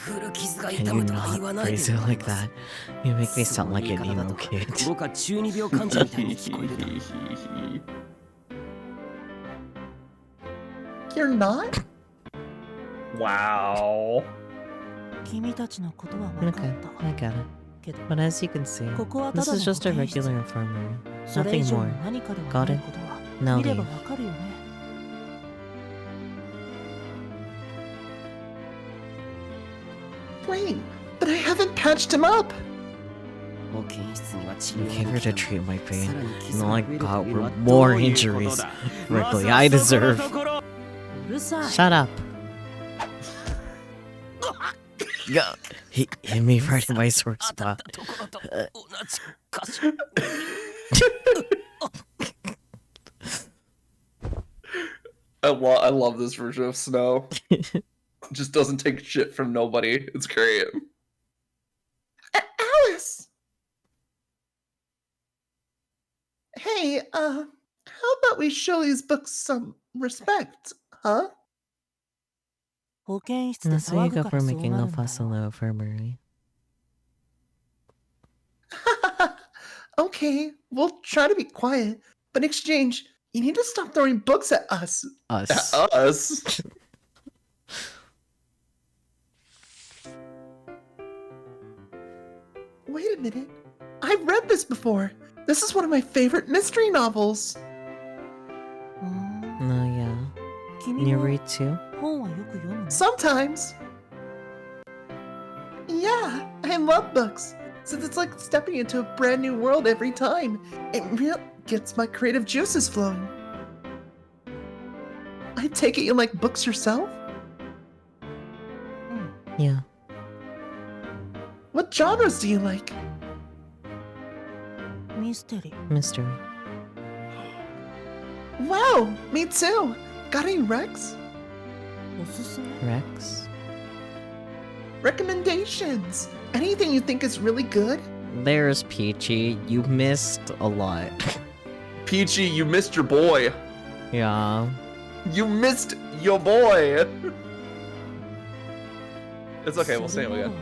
A: Can you not phrase it like that? You make me sound like an emo kid.
C: You're not?
B: Wow.
A: Okay, I got it. But as you can see, this is just a regular infirmary. Nothing more. Got it? Now leave.
C: Wait, but I haven't patched him up.
A: You came here to treat my pain, and all I got were more injuries. Frankly, I deserve. Shut up. Yeah, he hit me right in my sore spot.
B: I love this version of Snow. Just doesn't take shit from nobody. It's great.
C: Alice! Hey, how about we show these books some respect, huh?
A: So you go for making a fuss in the infirmary.
C: Okay, we'll try to be quiet, but in exchange, you need to stop throwing books at us.
A: Us.
B: At us?
C: Wait a minute. I've read this before. This is one of my favorite mystery novels.
A: No, yeah. You read too?
C: Sometimes. Yeah, I love books, since it's like stepping into a brand new world every time. It really gets my creative juices flowing. I take it you like books yourself?
A: Yeah.
C: What genres do you like?
A: Mystery.
C: Wow, me too. Got any recs?
A: Rex?
C: Recommendations. Anything you think is really good?
A: There's Peachy. You missed a lot.
B: Peachy, you missed your boy.
A: Yeah.
B: You missed your boy. It's okay, we'll say it again.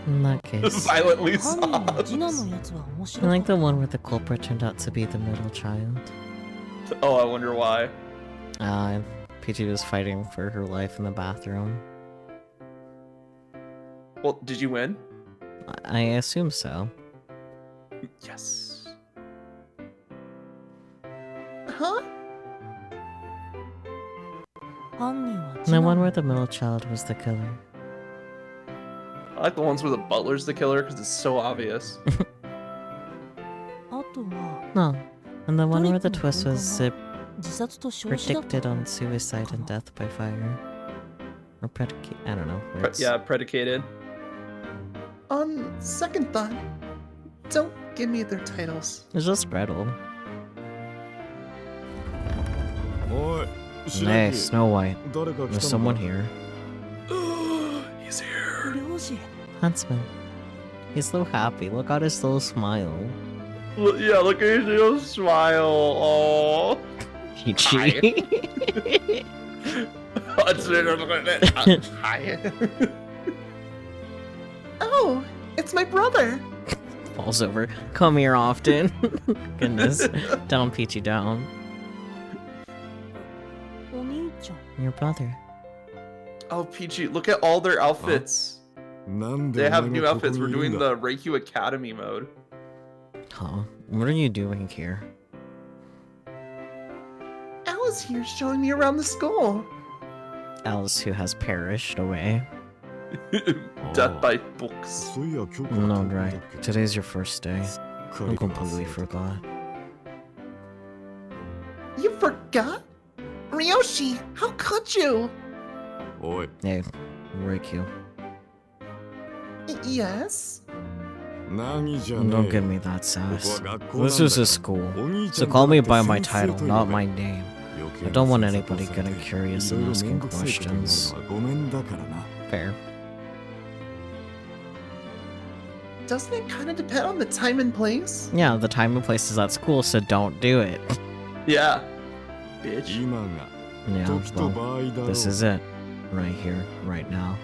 A: In that case,
B: Silently
F: 犯人の
B: sobs.
F: 次男のやつは面
A: I
F: 白
A: like
F: かっ
A: the one where the culprit turned out to be the middle child.
B: Oh, I wonder why.
A: Peachy was fighting for her life in the bathroom.
B: Well, did you win?
A: I assume so.
B: Yes.
C: Huh?
F: た。犯人は
A: And
F: 次
A: the
F: 男
A: one
F: の
A: where the middle child was the killer.
B: I like the ones where the butler's the killer because it's so obvious.
F: あとは
A: No. And the one where the
F: トリックの
A: twist
F: 根幹
A: was
F: が自殺と焼死だった
A: predicted on suicide and death by fire. Or predicate. I don't know. where it's-
B: Yeah, predicated.
C: On second thought, don't give me their titles.
A: It's just Gretel.
G: おい、
A: Hey, Snow White.
G: 誰か来
A: There's
G: たの
A: someone
G: か
A: here.
B: He's here.
F: 漁師
A: Huntsman. He's so happy. Look at his little smile.
B: Yeah, look at his little smile. Oh.
A: Peachy.
B: Hi.
C: Oh, it's my brother.
A: Falls over. Come here often. Goodness. Down, Peachy, down.
F: お兄ちゃん
A: Your brother.
B: Oh, Peachy, look at all their outfits.
G: なんで
B: They
G: お
B: have
G: 前
B: new
G: がここ
B: outfits.
G: に
B: We're
G: いる
B: doing
G: んだ
B: the Reikyu Academy mode.
A: Huh? What are you doing here?
C: Alice here's showing me around the school.
A: Alice, who has perished away.
B: Death by books.
G: そういや今日
A: No, right. Today's your first day.
G: 彼
A: I
G: が
A: completely forgot.
C: You forgot? Ryoshi, how could you?
G: おい、
A: Hey, Riku.
C: Yes?
G: 何じゃねえ
A: Don't give me that sass.
G: ここは学校
A: This
G: なん
A: is
G: だ
A: a school.
G: お兄ち
A: So
G: ゃん
A: call me
G: だっ
A: by
G: て
A: my
G: 先生
A: title,
G: と呼べ
A: not my name.
G: 余計
A: I
G: な
A: don't want
G: 詮
A: anybody
G: 索され
A: getting
G: て
A: curious
G: いろい
A: and
G: ろめん
A: asking
G: どくさいことになる
A: questions.
G: のはごめんだからな
A: Fair.
C: Doesn't it kind of depend on the time and place?
A: Yeah, the time and place is at school, so don't do it.
B: Yeah. Bitch.
G: 今が
A: Yeah,
G: 時と
A: well,
G: 場合だろう
A: this is it. Right here, right now.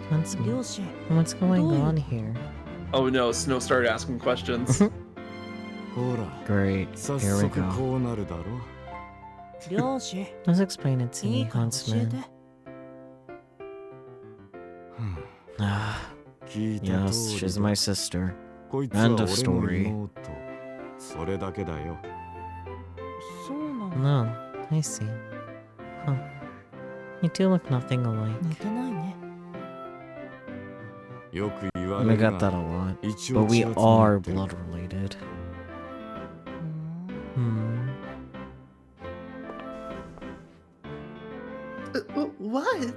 A: Huntsman,
F: 漁師
A: what's going
F: Doing?
A: on here?
B: Oh no, Snow started asking questions.
G: ほら
A: Great,
G: 早
A: here we
G: 速
A: go.
G: こうなるだろ
F: 漁師
A: Let's explain it to
F: い
A: me,
F: いから教え
A: Huntsman.
F: て
A: Ah,
G: 聞いた
A: yes,
G: 通り
A: she's my sister.
G: こいつは
A: End
G: 俺
A: of
G: の
A: story.
G: 妹それだけだよ
F: そうなんだ
A: No, I see. Huh. You two look nothing alike.
F: 似てないね
G: よく言わ
A: We
G: れる
A: got that
G: が
A: a lot.
G: 一
A: But
G: 応
A: we
G: 血は繋が
A: are
G: ってる
A: blood related.
F: うーん
A: Hmm.
C: What?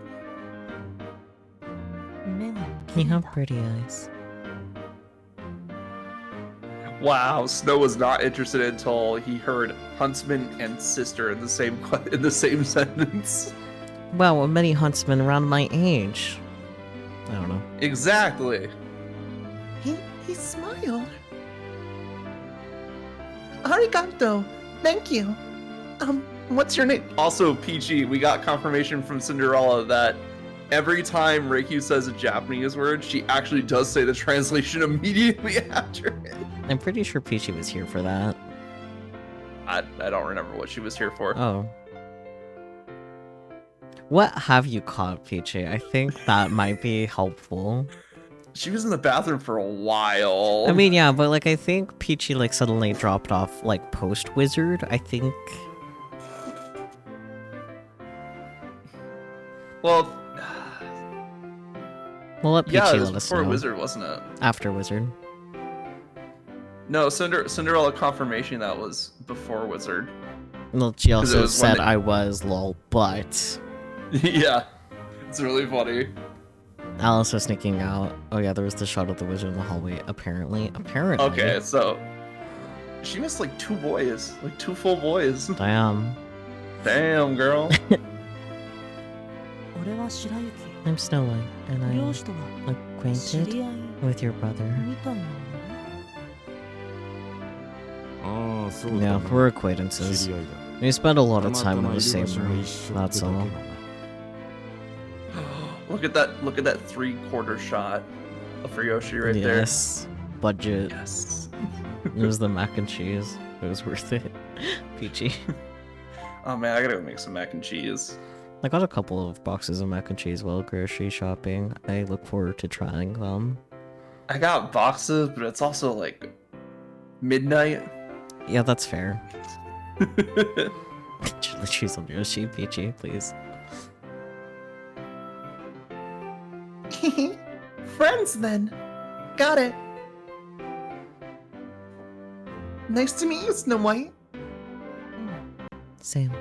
F: 目が
A: You
F: 綺麗
A: have
F: だ
A: pretty eyes.
B: Wow, Snow was not interested until he heard huntsman and sister in the same sentence.
A: Wow, many huntsmen around my age. I don't know.
B: Exactly.
C: He smiled. Arigato. Thank you. What's your name?
B: Also, Peachy, we got confirmation from Cinderella that every time Reikyu says a Japanese word, she actually does say the translation immediately after it.
A: I'm pretty sure Peachy was here for that.
B: I don't remember what she was here for.
A: Oh. What have you caught, Peachy? I think that might be helpful.
B: She was in the bathroom for a while.
A: I mean, yeah, but like I think Peachy like suddenly dropped off like post wizard. I think.
B: Well,
A: We'll let Peachy
B: yeah, it was
A: let us
B: before
A: know.
B: Wizard, wasn't it?
A: After wizard.
B: No, Cinderella confirmation that was before Wizard.
A: Well, she
B: 'Cause it
A: also
B: was when
A: said
B: they-
A: I was lol, but
B: Yeah, it's really funny.
A: Alice was sneaking out. Oh yeah, there was the shot of the wizard in the hallway. Apparently.
B: Okay, so she missed like 2 boys, like 2 full boys.
A: Damn.
B: Damn, girl.
F: 俺は白雪
A: I'm Snow White, and
F: 漁
A: I'm
F: 師とは
A: acquainted
F: 知り合い
A: with your brother.
F: みたいなの
G: ああそうだ
A: Yeah,
G: な
A: we're acquaintances.
G: 知り合いだ
A: We spend a lot
G: た
A: of
G: また
A: time
G: ま
A: in
G: いる
A: the
G: 場
A: same
G: 所が
A: room.
G: 一緒って
A: That's
G: だけ
A: all.
G: な
B: Look at that 3/4 shot for Yoshi right there.
A: Yes. Budget.
B: Yes.
A: It was the mac and cheese. It was worth it. Peachy.
B: Oh man, I gotta go make some mac and cheese.
A: I got a couple of boxes of mac and cheese while grocery shopping. I look forward to trying them.
B: I got boxes, but it's also like midnight.
A: Yeah, that's fair. Chili cheese on Yoshi, Peachy, please.
C: Friends then. Got it. Nice to meet you, Snow White.
A: Same.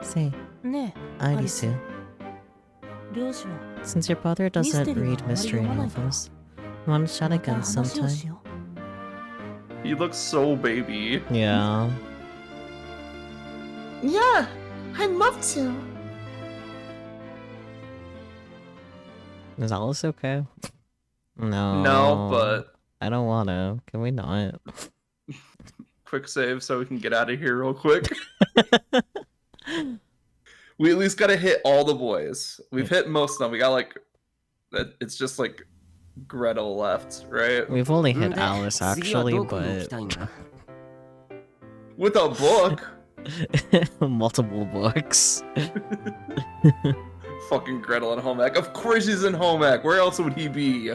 A: Say,
F: ねえ
A: Arisu,
F: 漁師は
A: since your brother doesn't read mystery novels, want to chat
F: また
A: again
F: 話を
A: sometime?
F: しよ
B: He looks so baby.
A: Yeah.
C: Yeah, I'd love to.
A: Is Alice okay? No.
B: No, but
A: I don't wanna. Can we not?
B: quick save so we can get out of here real quick. We at least gotta hit all the boys. We've hit most of them. We got like, it's just like Gretel left, right?
A: We've only hit Alice actually, but
B: With a book.
A: multiple books.
B: Fucking Gretel and home ec. Of course he's in home ec. Where else would he be?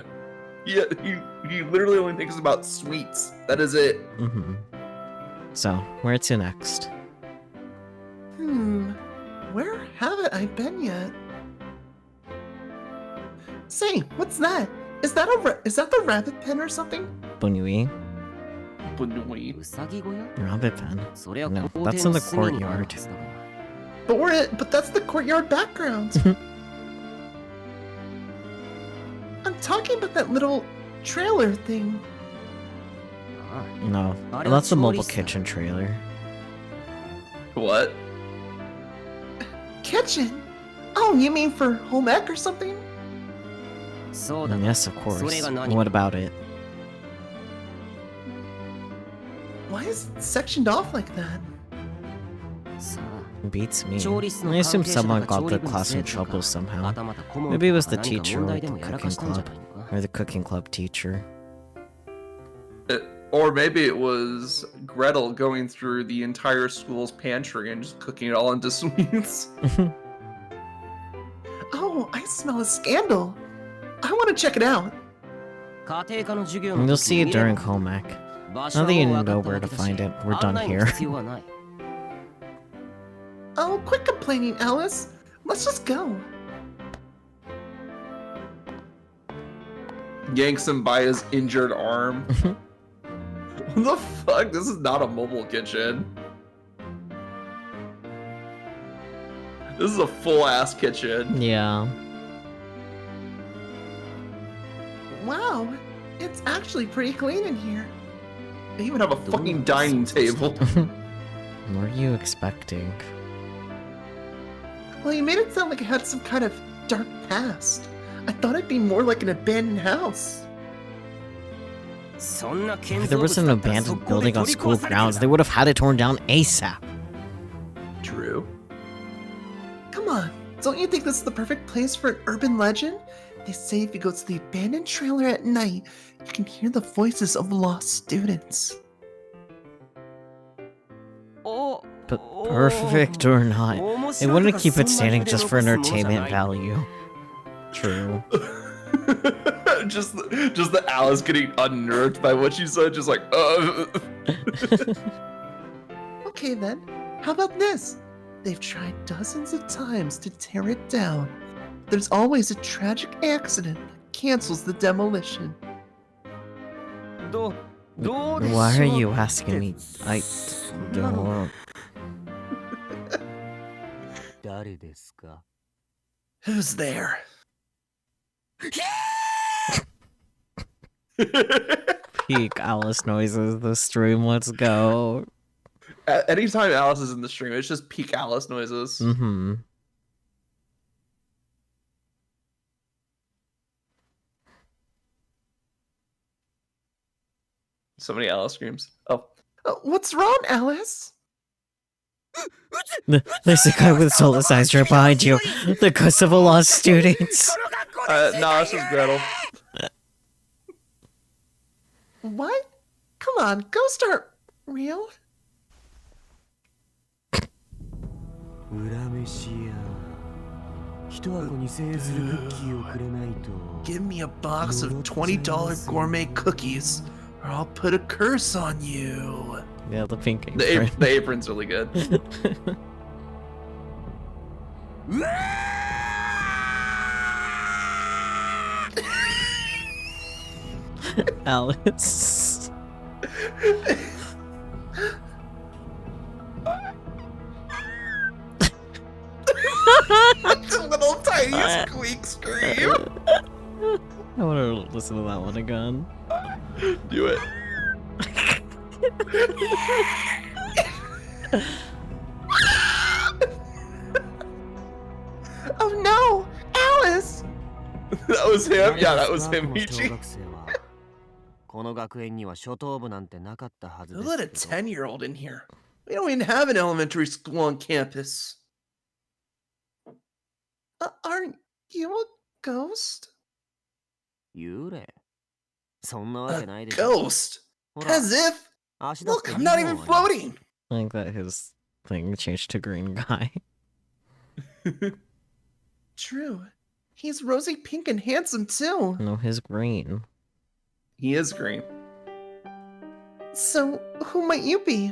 B: He literally only thinks about sweets. That is it.
A: Mm-hmm. So, where to next?
C: Where haven't I been yet? Say, what's that? Is that the rabbit pen or something?
A: Bunui?
B: Bunui.
D: うさぎ小屋
A: Rabbit pen.
D: そりゃ
A: No,
D: 校
A: that's
D: 庭
A: in
D: の
A: the
D: 隅にある
A: courtyard.
D: はずだが
C: But that's the courtyard background. I'm talking about that little trailer thing.
D: あ
A: No,
D: あれは
A: that's the mobile
D: 調理室だ
A: kitchen trailer.
B: What?
C: Kitchen? Oh, you mean for home ec or something?
D: そうだ
A: And yes, of course.
D: それが何
A: What about it?
C: Why is it sectioned off like that?
D: さあ
A: Beats me.
D: 調理室の
A: I
D: 関
A: assume
D: 係者
A: someone
D: が
A: got
D: 調
A: the
D: 理部の
A: class
D: 生
A: in
D: 徒
A: trouble
D: か
A: somehow.
D: またまた顧問
A: Maybe it was
D: か
A: the
D: 何か
A: teacher
D: 問
A: or
D: 題
A: the
D: でもやら
A: cooking
D: かしたんじゃ
A: club.
D: ないのか
A: Or the cooking club teacher.
B: Or maybe it was Gretel going through the entire school's pantry and just cooking it all into sweets.
C: Oh, I smell a scandal. I want to check it out.
D: 家庭科の授業の
A: You'll
D: 時
A: see
D: に
A: it
D: 見れ
A: during
D: ば
A: home ec.
D: 場所
A: Now
D: は
A: that you
D: もう分か
A: know
D: った
A: where
D: わ
A: to
D: けだし
A: find it, we're
D: 案
A: done
D: 内も
A: here.
D: 必要はない
C: Oh, quit complaining, Alice. Let's just go.
B: Yanks him by his injured arm. What the fuck? This is not a mobile kitchen. This is a full-ass kitchen.
A: Yeah.
C: Wow, it's actually pretty clean in here.
B: They even have a fucking dining table.
A: What were you expecting?
C: Well, you made it sound like it had some kind of dark past. I thought it'd be more like an abandoned house.
D: そんな建
A: If
D: 造
A: there
D: 物
A: was an
D: だったら
A: abandoned
D: 速攻で
A: building on
D: 取り
A: school
D: 壊されてる
A: grounds, they would have had it torn down ASAP.
B: True.
C: Come on, don't you think this is the perfect place for an urban legend? They say if you go to the abandoned trailer at night, you can hear the voices of lost students.
D: Oh,
A: But perfect or not, they wouldn't keep it standing just for
D: 面白いとかそんなレベルの
A: entertainment value. True.
B: just the Alice getting unnerved by what she said, just like,
C: Okay then, how about this? They've tried dozens of times to tear it down. There's always a tragic accident that cancels the demolition.
D: どうでしょう
A: Why are you asking me? I
D: そんなの
A: don't.
D: 誰ですか
C: Who's there?
A: Peak Alice noises. The stream. Let's go.
B: Anytime Alice is in the stream, it's just peak Alice noises.
A: Mm-hmm.
B: So many Alice screams. Oh.
C: What's wrong, Alice?
A: There's a guy with solar size right behind you. The ghost of a lost student.
B: Nah, it's just Gretel.
C: What? Come on, ghosts aren't real.
E: 裏飯屋一箱2000円するクッキーをくれないと
C: Give me a box of $20 gourmet cookies, or I'll put a curse on you.
A: Yeah, the pink apron.
B: The apron's really good.
A: Alice.
C: That's a little tiny squeak scream.
A: I want to listen to that one again.
B: Do it.
C: Oh no, Alice!
B: That was him? Yeah, that was him, Michi.
E: この学園には初等部なんてなかったはず
C: Who
E: で
C: let a
E: すけど
C: 10-year-old in here? We don't even have an elementary school on campus. Aren't you a ghost?
E: 幽霊そんなわけないでしょ
C: Ghost?
E: ほら
C: As if?
E: 足だっ
C: Look,
E: て
C: I'm
E: 2
C: not
E: 本
C: even
E: あります
C: floating.
A: I think that his thing changed to green guy.
C: True. He's rosy pink and handsome too.
A: No, his green.
B: He is green.
C: So, who might you be?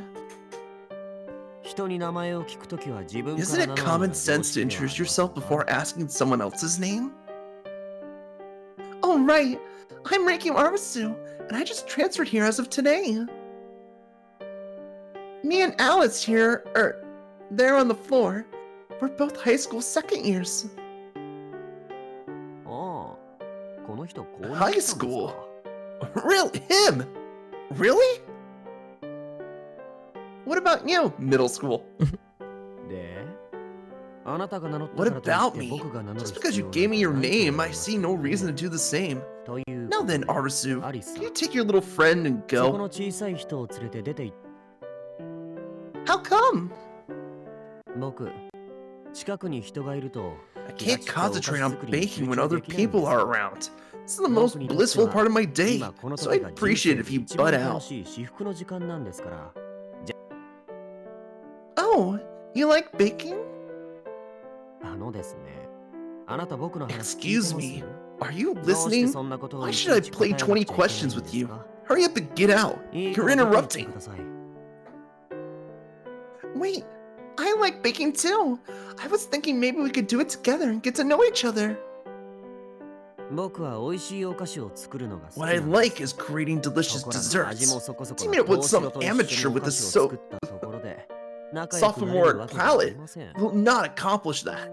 E: 人に名前を聞くときは自分か
C: Isn't
E: ら
C: it
E: 名乗るの
C: common
E: が常
C: sense to
E: 識ではあ
C: introduce
E: りませ
C: yourself
E: んか
C: before asking someone else's name? Oh, right. I'm Reiki Armasu, and I just transferred here as of today. Me and Alice here, there on the floor, we're both high school second years.
E: ああこの人高
C: High
E: 2
C: school? Really? Him? Really? What about you? Middle school.
E: であなたが名乗った
C: What
E: からとい
C: about
E: って
C: me?
E: 僕が名乗る
C: Just
E: 必
C: because
E: 要
C: you
E: は
C: gave me your
E: ないと
C: name,
E: 思い
C: I
E: ます
C: see
E: け
C: no
E: ど
C: reason
E: ね
C: to do the same.
E: というこ
C: Now
E: と
C: then,
E: で
C: Arasu,
E: アリスさ
C: can
E: ん
C: you take your little friend and
E: そこの
C: go?
E: 小さい人を連れて出て行っ
C: How come?
E: 僕近くに人がいると
C: I
E: 気が
C: can't
E: 散ってお菓子
C: concentrate on
E: 作りに
C: baking
E: 集
C: when
E: 中
C: other
E: できないんで
C: people
E: す
C: are
E: よ
C: around. This is the most blissful part of my day,
E: 今この
C: so
E: 時
C: I'd
E: が人
C: appreciate
E: 生
C: it if
E: で
C: you
E: 一番
C: butt
E: 楽
C: out.
E: しい至福の時間なんですから
C: Oh, you like baking?
E: あのですねあなた僕の話聞い
C: Excuse
E: てます
C: me. Are you
E: どうして
C: listening?
E: そんなことを
C: Why
E: いち
C: should I
E: いち
C: play
E: 答えなくちゃい
C: 20
E: けないん
C: questions
E: で
C: with
E: す
C: you?
E: か
C: Hurry up and get out.
E: いい
C: You're
E: から出て行って
C: interrupting.
E: ください
C: Wait, I like baking too. I was thinking maybe we could do it together and get to know each other.
E: 僕は美味しいお菓子を作るのが好き
C: What I
E: なんです
C: like is creating
E: そ
C: delicious
E: こらの味
C: desserts.
E: もそこそこ
C: Teaming
E: な
C: up with
E: 投資
C: some
E: 家と一緒
C: amateur
E: にお
C: with
E: 菓
C: a
E: 子を
C: so
E: 作ったところで仲良くなれる
C: sophomore
E: わけがあり
C: palate
E: ません
C: will not accomplish that.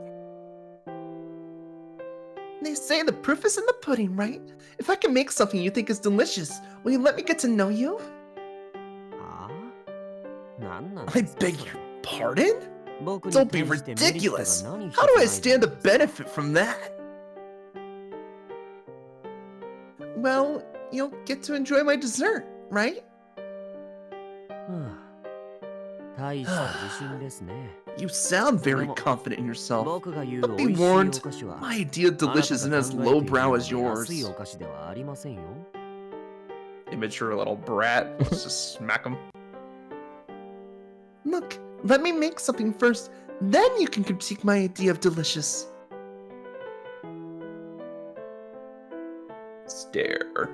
C: They say the proof is in the pudding, right? If I can make something you think is delicious, will you let me get to know you?
E: はあ何なん
C: I
E: ですか
C: beg
E: それ
C: your pardon?
E: 僕に
C: Don't
E: 対
C: be
E: してメリットが
C: ridiculous.
E: 何一つ
C: How
E: な
C: do I
E: いじゃ
C: stand
E: な
C: to
E: いですか
C: benefit from that? Well, you'll get to enjoy my dessert, right?
E: はあ大した自信ですね
C: You sound very
E: でも
C: confident in yourself.
E: 僕が言う
C: But
E: 美
C: be
E: 味しいお
C: warned,
E: 菓子は
C: my idea of
E: あなた
C: delicious
E: が
C: isn't
E: 考
C: as
E: えている
C: lowbrow
E: よ
C: as
E: うな安い
C: yours.
E: お菓子ではありませんよ
B: Immature little brat. Let's just smack him.
C: Look, let me make something first, then you can critique my idea of delicious.
B: Stare.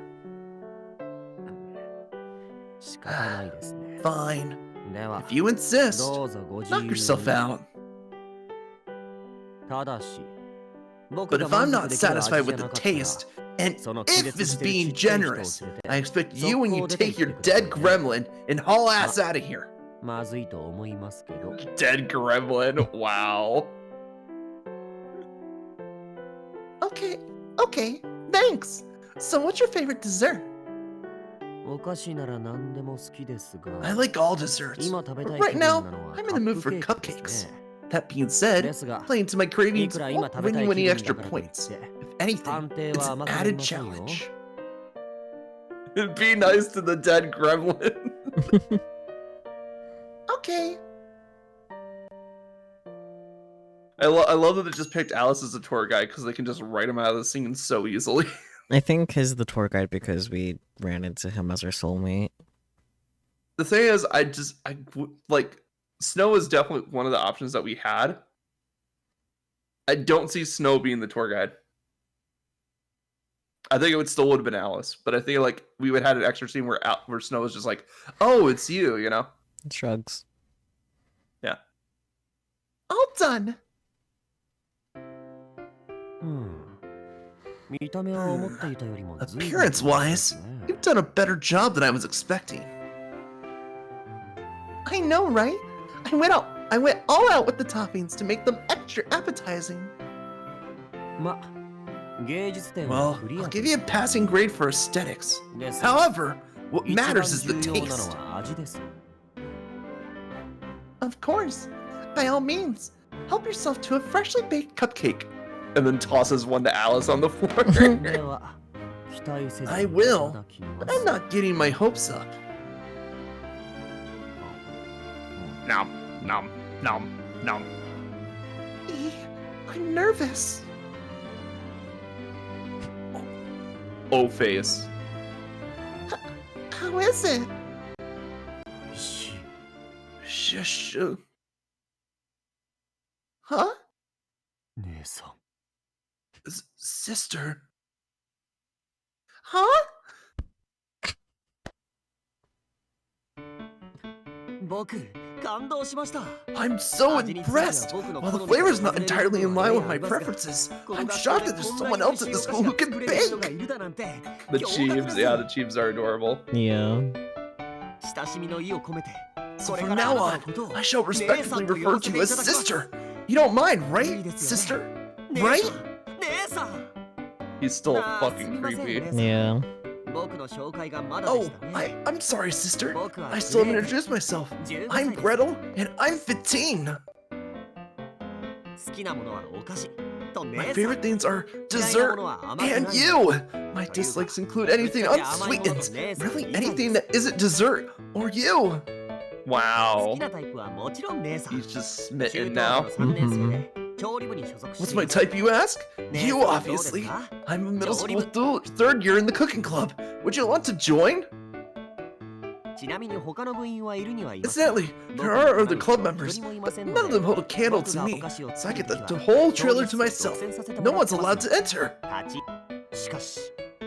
E: 仕方ないですね
C: Fine.
E: では
C: If you insist,
E: どうぞご自
C: knock
E: 由
C: yourself
E: に
C: out.
E: ただし僕
C: But
E: が
C: if I'm
E: 満
C: not
E: 足できる
C: satisfied
E: 味じ
C: with
E: ゃ
C: the
E: なかったら
C: taste, and
E: その気
C: if
E: 絶
C: is
E: してる
C: being
E: ちっちゃい人を
C: generous,
E: 連れて
C: I expect you and you
E: 速攻出て
C: take
E: 行
C: your
E: ってください
C: dead
E: ね
C: gremlin and haul ass out of here.
E: まずいと思いますけど
B: Dead gremlin. Wow.
C: Okay, thanks. So what's your favorite dessert?
E: お菓子なら何でも好きですが
C: I like all desserts.
E: 今食べた
C: But
E: い
C: right
E: 気分
C: now,
E: なのは
C: I'm
E: カ
C: in the
E: ッ
C: mood
E: プ
C: for
E: ケーキです
C: cupcakes.
E: ね
C: That being said,
E: ですが
C: playing to my
E: い
C: cravings
E: くら今
C: won't
E: 食べ
C: bring
E: た
C: you
E: い気
C: any
E: 分
C: extra
E: だからといっ
C: points.
E: て
C: If anything,
E: 判定
C: it's
E: は
C: an
E: 甘くなり
C: added
E: ませんよ
C: challenge.
B: Be nice to the dead gremlin.
C: Okay.
B: I love that they just picked Alice as a tour guide because they can just write him out of the scene so easily.
A: I think he's the tour guide because we ran into him as our soulmate.
B: The thing is, like, Snow is definitely one of the options that we had. I don't see Snow being the tour guide. I think it still would have been Alice, but I think like we would have had an extra scene where Snow was just like, "Oh, it's you," you know?
A: Shrugs.
B: Yeah.
C: All done. Appearance-wise, you've done a better job than I was expecting. I know, right? I went all out with the toppings to make them extra appetizing. Well, I'll give you a passing grade for aesthetics. However, what matters is the taste. Of course. By all means, help yourself to a freshly baked cupcake.
B: And then tosses one to Alice on the floor.
C: I will, but I'm not getting my hopes up.
B: Nom, nom, nom, nom.
C: I'm nervous.
B: Oh, face.
C: How is it? Shush. Huh? Sister. Huh? I'm so impressed! While the flavor's not entirely in line with my preferences, I'm shocked that there's someone else at the school who can bake!
B: The Chiefs are adorable.
A: Yeah.
C: So from now on, I shall respectfully refer to you as sister! You don't mind, right, sister? Right?
B: He's still fucking creepy.
A: Yeah.
C: Oh, I'm sorry, sister. I still haven't introduced myself. I'm Gretel, and I'm 15. My favorite things are dessert and you. My dislikes include anything unsweetened. Really, anything that isn't dessert or you.
B: Wow. He's just smitten now.
C: What's my type, you ask? You, obviously. I'm a middle school third year in the cooking club. Would you want to join? Incidentally, there are other club members, but none of them hold a candle to me, so I get the whole trailer to myself. No one's allowed to enter.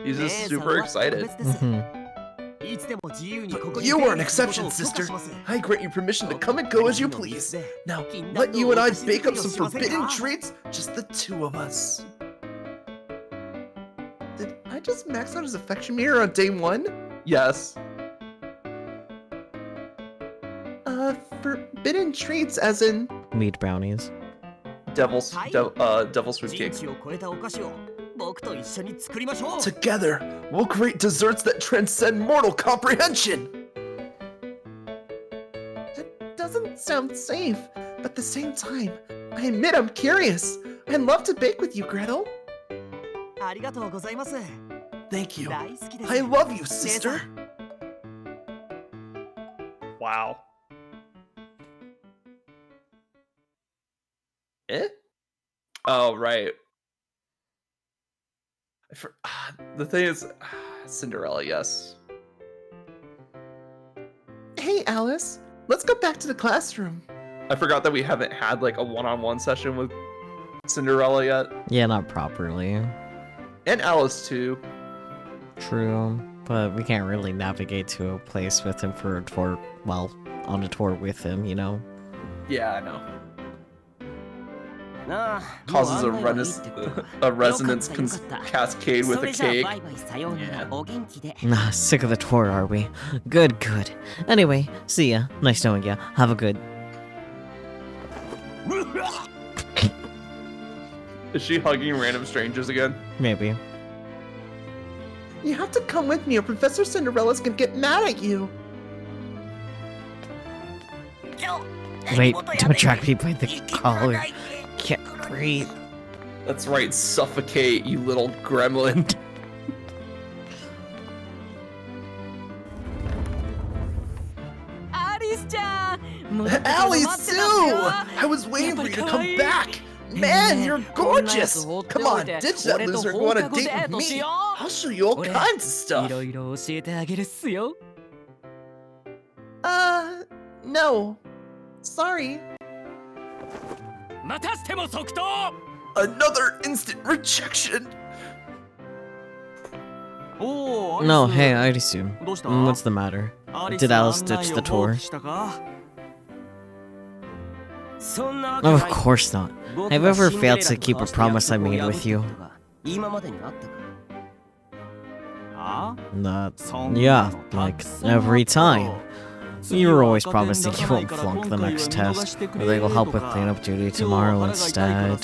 B: He's just super excited.
C: But you are an exception, sister. I grant you permission to come and go as you please. Now, let you and I bake up some forbidden treats, just the two of us. Did I just max out his affection meter on day 1?
B: Yes.
C: Forbidden treats as in...
A: Meat brownies.
B: Devil's sweet cake.
C: Together, we'll create desserts that transcend mortal comprehension! That doesn't sound safe, but at the same time, I admit I'm curious. I'd love to bake with you, Gretel. Thank you. I love you, sister.
B: Wow. Oh, right. The thing is, Cinderella, yes.
C: Hey, Alice. Let's go back to the classroom.
B: I forgot that we haven't had like a one-on-one session with Cinderella yet.
A: Yeah, not properly.
B: And Alice too.
A: True, but we can't really navigate to a place with him for a tour, well, on a tour with him, you know?
B: Yeah, I know. Causes a resonance cascade with a cake.
A: Yeah. Sick of the tour, are we? Good, good. Anyway, see ya. Nice knowing ya. Have a good...
B: Is she hugging random strangers again?
A: Maybe.
C: You have to come with me or Professor Cinderella's gonna get mad at you.
A: Wait, don't track me by the collar. Can't breathe.
B: That's right, suffocate, you little gremlin.
C: Alice too! I was waiting for you to come back! Man, you're gorgeous! Come on, ditch that loser and go on a date with me. I'll show you all kinds of stuff. No. Sorry. Another instant rejection.
A: No, hey, I assume. What's the matter? Did Alice ditch the tour? Of course not. Have you ever failed to keep a promise I made with you? Yeah, like every time. You were always promising you won't flunk the next test, or that you'll help with cleanup duty tomorrow instead.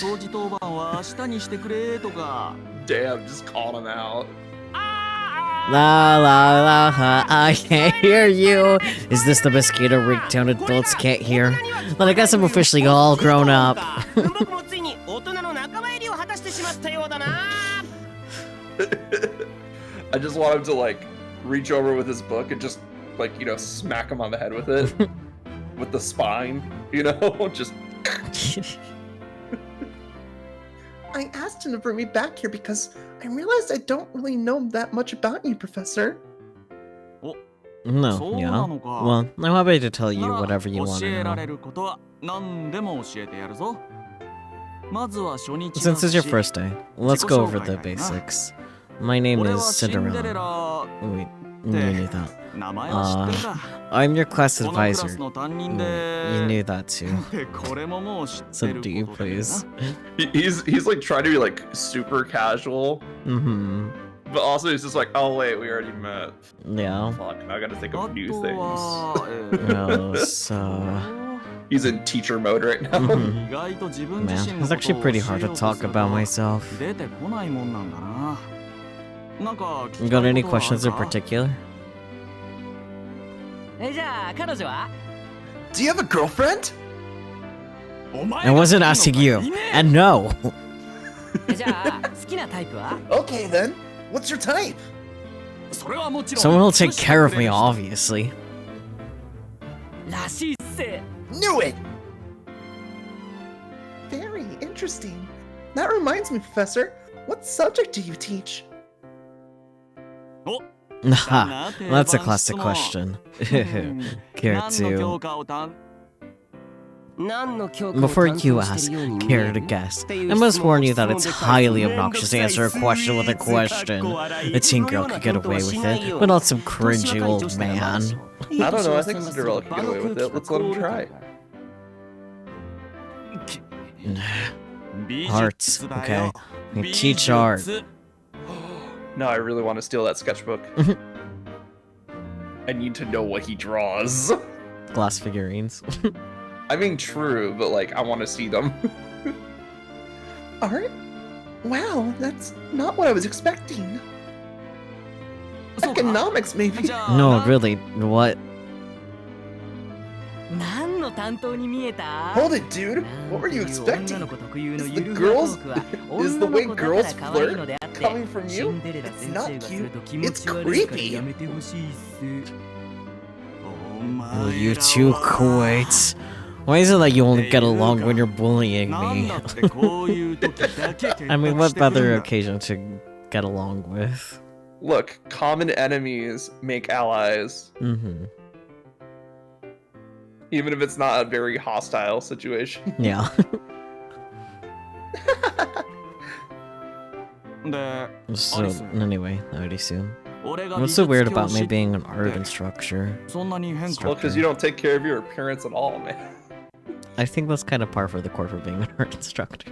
B: Damn, just called him out.
A: La la la ha, I can't hear you. Is this the mosquito ringtone adults can't hear? Well, I guess I'm officially all grown up.
B: I just want him to like reach over with his book and just like, you know, smack him on the head with it. With the spine, you know? Just
C: I asked him to bring me back here because I realized I don't really know that much about you, Professor.
A: No, yeah. Well, I'm happy to tell you whatever you want to know. Since it's your first day, let's go over the basics. My name is Cinderella. Wait, you knew that. I'm your class advisor. You knew that too. So do you please?
B: He's like trying to be like super casual.
A: Mm-hmm.
B: But also he's just like, oh wait, we already met.
A: Yeah.
B: Fuck, now I gotta think of new things.
A: Oh, so...
B: He's in teacher mode right now.
A: Mm-hmm. Man, it's actually pretty hard to talk about myself. You got any questions in particular?
C: Do you have a girlfriend?
A: I wasn't asking you. And no.
C: Okay then. What's your type?
A: Someone will take care of me, obviously.
C: Knew it! Very interesting. That reminds me, Professor. What subject do you teach?
A: Nah, that's a classic question. Care to... Before you ask, care to guess. I must warn you that it's highly obnoxious to answer a question with a question. A teen girl could get away with it, but not some cringy old man.
B: I don't know, I think Cinderella can get away with it. Let's let him try.
A: Arts, okay. I teach art.
B: No, I really want to steal that sketchbook. I need to know what he draws.
A: Glass figurines.
B: I mean, true, but like, I want to see them.
C: Art? Wow, that's not what I was expecting. Economics, maybe?
A: No, really, what?
C: Hold it, dude. What were you expecting? Is the way girls flirt coming from you? It's not cute. It's creepy.
A: Will you two quit? Why is it that you only get along when you're bullying me? I mean, what better occasion to get along with?
B: Look, common enemies make allies.
A: Mm-hmm.
B: Even if it's not a very hostile situation.
A: Yeah. So, anyway, I would assume. What's so weird about me being an art instructor?
B: Well, because you don't take care of your appearance at all, man.
A: I think that's kind of par for the course for being an art instructor.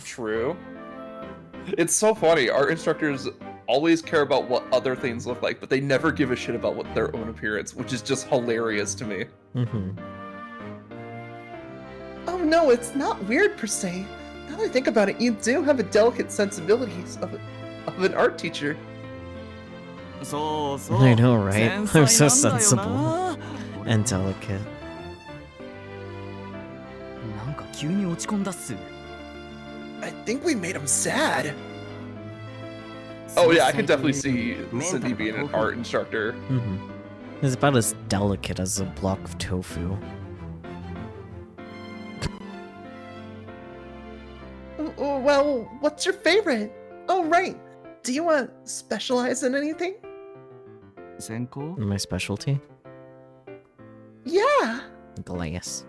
B: True. It's so funny. Art instructors always care about what other things look like, but they never give a shit about what their own appearance, which is just hilarious to me.
A: Mm-hmm.
C: Oh no, it's not weird per se. Now that I think about it, you do have a delicate sensibilities of an art teacher.
A: I know, right? I'm so sensible and delicate.
C: I think we made him sad.
B: Oh yeah, I could definitely see Cindy being an art instructor.
A: Mm-hmm. It's about as delicate as a block of tofu.
C: Well, what's your favorite? Oh, right. Do you specialize in anything?
D: 専攻
A: My specialty?
C: Yeah.
A: Glass.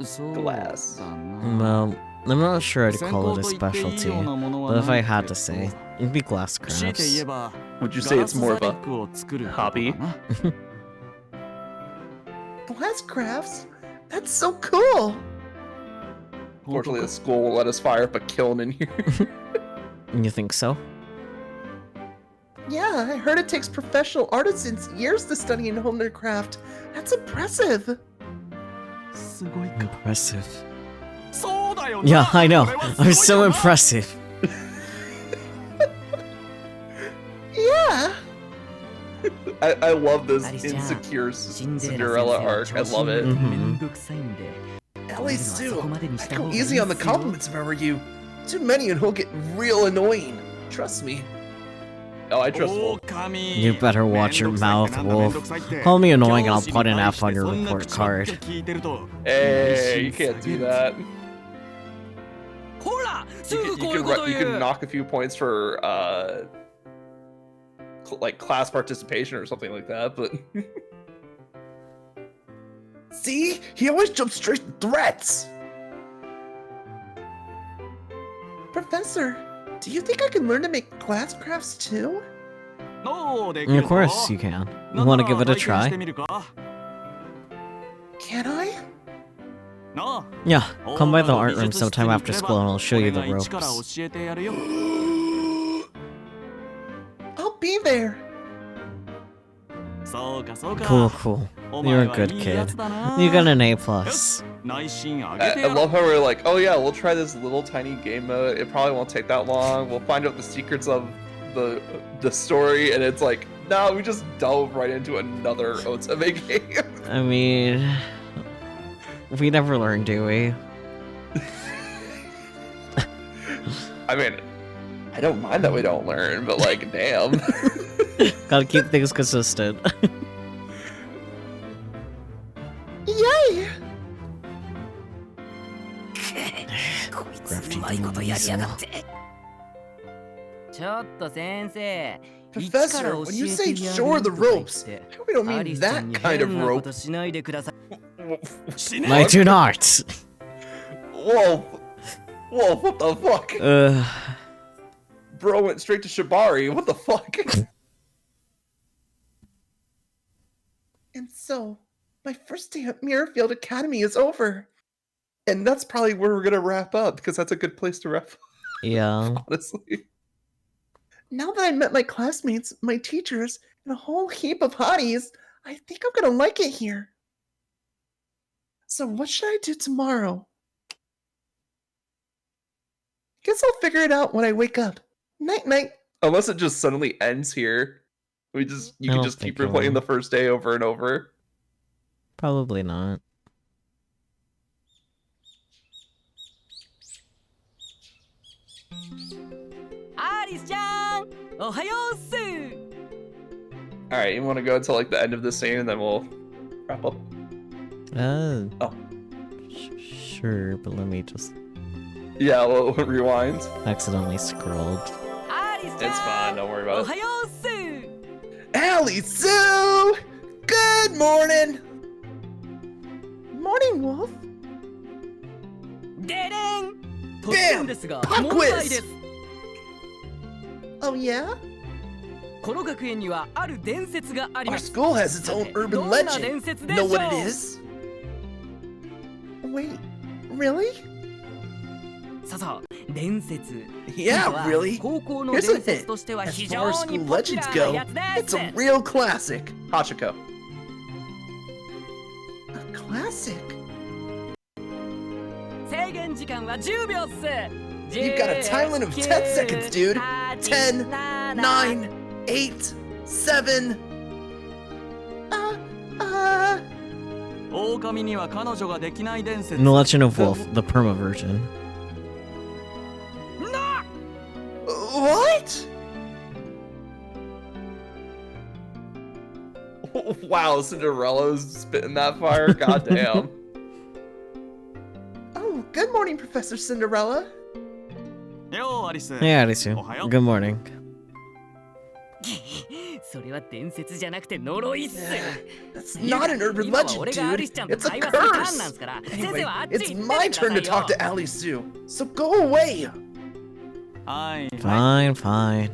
D: そう
B: Glass.
D: だな
A: Well, I'm not sure I'd call it a specialty, but if I had to say, it'd be glass
D: 強いて言え
A: crafts.
D: ば
B: Would you
D: ガ
B: say
D: ラ
B: it's
D: ス
B: more
D: 細
B: of
D: 工
B: a
D: を作ること
B: hobby?
D: かな
C: Glass crafts? That's so cool.
B: Fortunately, the school won't let us fire up a kiln in here.
A: You think so?
C: Yeah, I heard it takes professional artisans years to study and hone their craft. That's impressive.
D: すごいか
A: Impressive.
D: そうだよな
A: Yeah, I know.
D: これは
A: I'm
D: すご
A: so
D: いよな
A: impressive.
C: Yeah.
B: I love this
F: Alice-chan,
B: insecure
F: シンデレラ
B: Cinderella
F: 先
B: arc. I
F: 生は
B: love it.
F: 調子に乗るのめんどくさいんで
C: At least
F: そ
C: too.
F: こまでにし
C: I'd
F: た方
C: go
F: がいい
C: easy on the
F: ですよ
C: compliments if I were you. Too many and he'll get real annoying. Trust me.
B: Oh, I trust Wolf.
D: 狼
A: You better watch your
D: めんどくさいって
A: mouth,
D: なんだめんど
A: Wolf.
D: くさいって
A: Call me annoying and
D: 教
A: I'll
D: 師に
A: put an
D: 対
A: F
D: して
A: on your
D: そんな
A: report
D: 口調って
A: card.
D: 聞いてると
B: Hey, you can't do that.
F: ほらす
B: You
F: ぐ
B: can,
F: こ
B: you
F: ういう
B: can,
F: こと
B: you
F: 言
B: can
F: う
B: knock a few points for like class participation or something like that, but
C: See? He always jumps straight to threats. Professor, do you think I can learn to make glass crafts too?
D: のできる
A: Of
D: ぞ
A: course you can.
D: な
A: You
D: ん
A: want
D: な
A: to
D: ら
A: give it a
D: 体験して
A: try?
D: みるか
C: Can I?
D: なあ
A: Yeah, come by the
D: 大
A: art
D: 野
A: room
D: 美術室
A: sometime
D: に
A: after
D: 来れば
A: school and I'll show you
D: 俺
A: the
D: が一から
A: ropes.
D: 教えてやるよ
C: I'll be there.
D: そうかそうか
A: Cool, cool.
D: お
A: You're
D: 前
A: a
D: は
A: good
D: いいや
A: kid.
D: つだな
A: You got an A+. plus.
D: 内心上げ
B: I,
D: て
B: I
D: やろ
B: love how we're like, oh yeah, we'll try this little tiny game mode. It probably won't take that long. We'll find out the secrets of the story, and it's like, no, we just dove right into another Otome game.
A: I mean, we never learn, do we?
B: I mean, I don't mind that we don't learn, but like, damn.
A: Gotta keep things consistent.
C: Yay!
F: こいつ
A: Crafty
F: うまいことやりやがっ
A: weasel.
F: てちょっと先生
C: Professor, when you say shore the ropes, we don't mean that kind of rope.
F: しないでください
A: I do not.
B: Whoa, whoa, what the fuck? Bro went straight to Shibari. What the fuck?
C: And so, my first day at Mirrorfield Academy is over. And that's probably where we're gonna wrap up, because that's a good place to wrap up,
A: Yeah.
C: honestly. Now that I met my classmates, my teachers, and a whole heap of hotties, I think I'm gonna like it here. So what should I do tomorrow? Guess I'll figure it out when I wake up. Night night.
B: Unless it just suddenly ends here. You
A: I
B: can
A: don't
B: just keep
A: think it
B: replaying
A: will.
B: the first day over and over.
A: Probably not.
F: Alice ちゃんおはようっす
B: Alright, you want to go until like the end of this scene and then we'll wrap up?
A: Oh.
B: Oh.
A: Sure, but let me just
B: Yeah, we'll rewind.
A: accidentally scrolled.
F: Alice ち
B: It's
F: ゃ
B: fine,
F: ん
B: don't worry
F: お
B: about
F: は
B: it.
F: ようっす
C: Allie Sue! Good morning! Morning, Wolf.
F: でれん突然ですが
C: Pop
F: 問題です
C: Oh, yeah?
F: この学園にはある伝説があり
C: Our
F: ます
C: school has its own
F: ど
C: urban
F: んな伝
C: legend.
F: 説でしょ
C: Know
F: う
C: what it is? Wait, really?
F: そうそう伝説
C: Yeah,
F: 実は
C: really.
F: 高校の
C: Here's the
F: 伝説
C: thing.
F: としては
C: As
F: 非
C: far as
F: 常に
C: school
F: ポピュラ
C: legends
F: ーな
C: go,
F: やつで
C: it's
F: す
C: a real classic.
B: Hachiko.
C: A classic?
F: 制限時間は10秒っす
C: You've got a time limit of 10 seconds, dude. 10, 9, 8, 7.
D: 狼には彼女ができない伝説
A: In The Legend of Wolf, the perma version.
C: What?
B: Wow, Cinderella's spitting that fire? Goddamn.
C: Oh, good morning, Professor Cinderella.
A: Hey, Arisu. Good morning.
F: それは伝説じゃなくて呪いっす。
C: That's not an urban legend, dude. It's a curse. Anyway, it's my turn to talk to Ali Sue. So go away.
D: はい。
A: Fine, fine.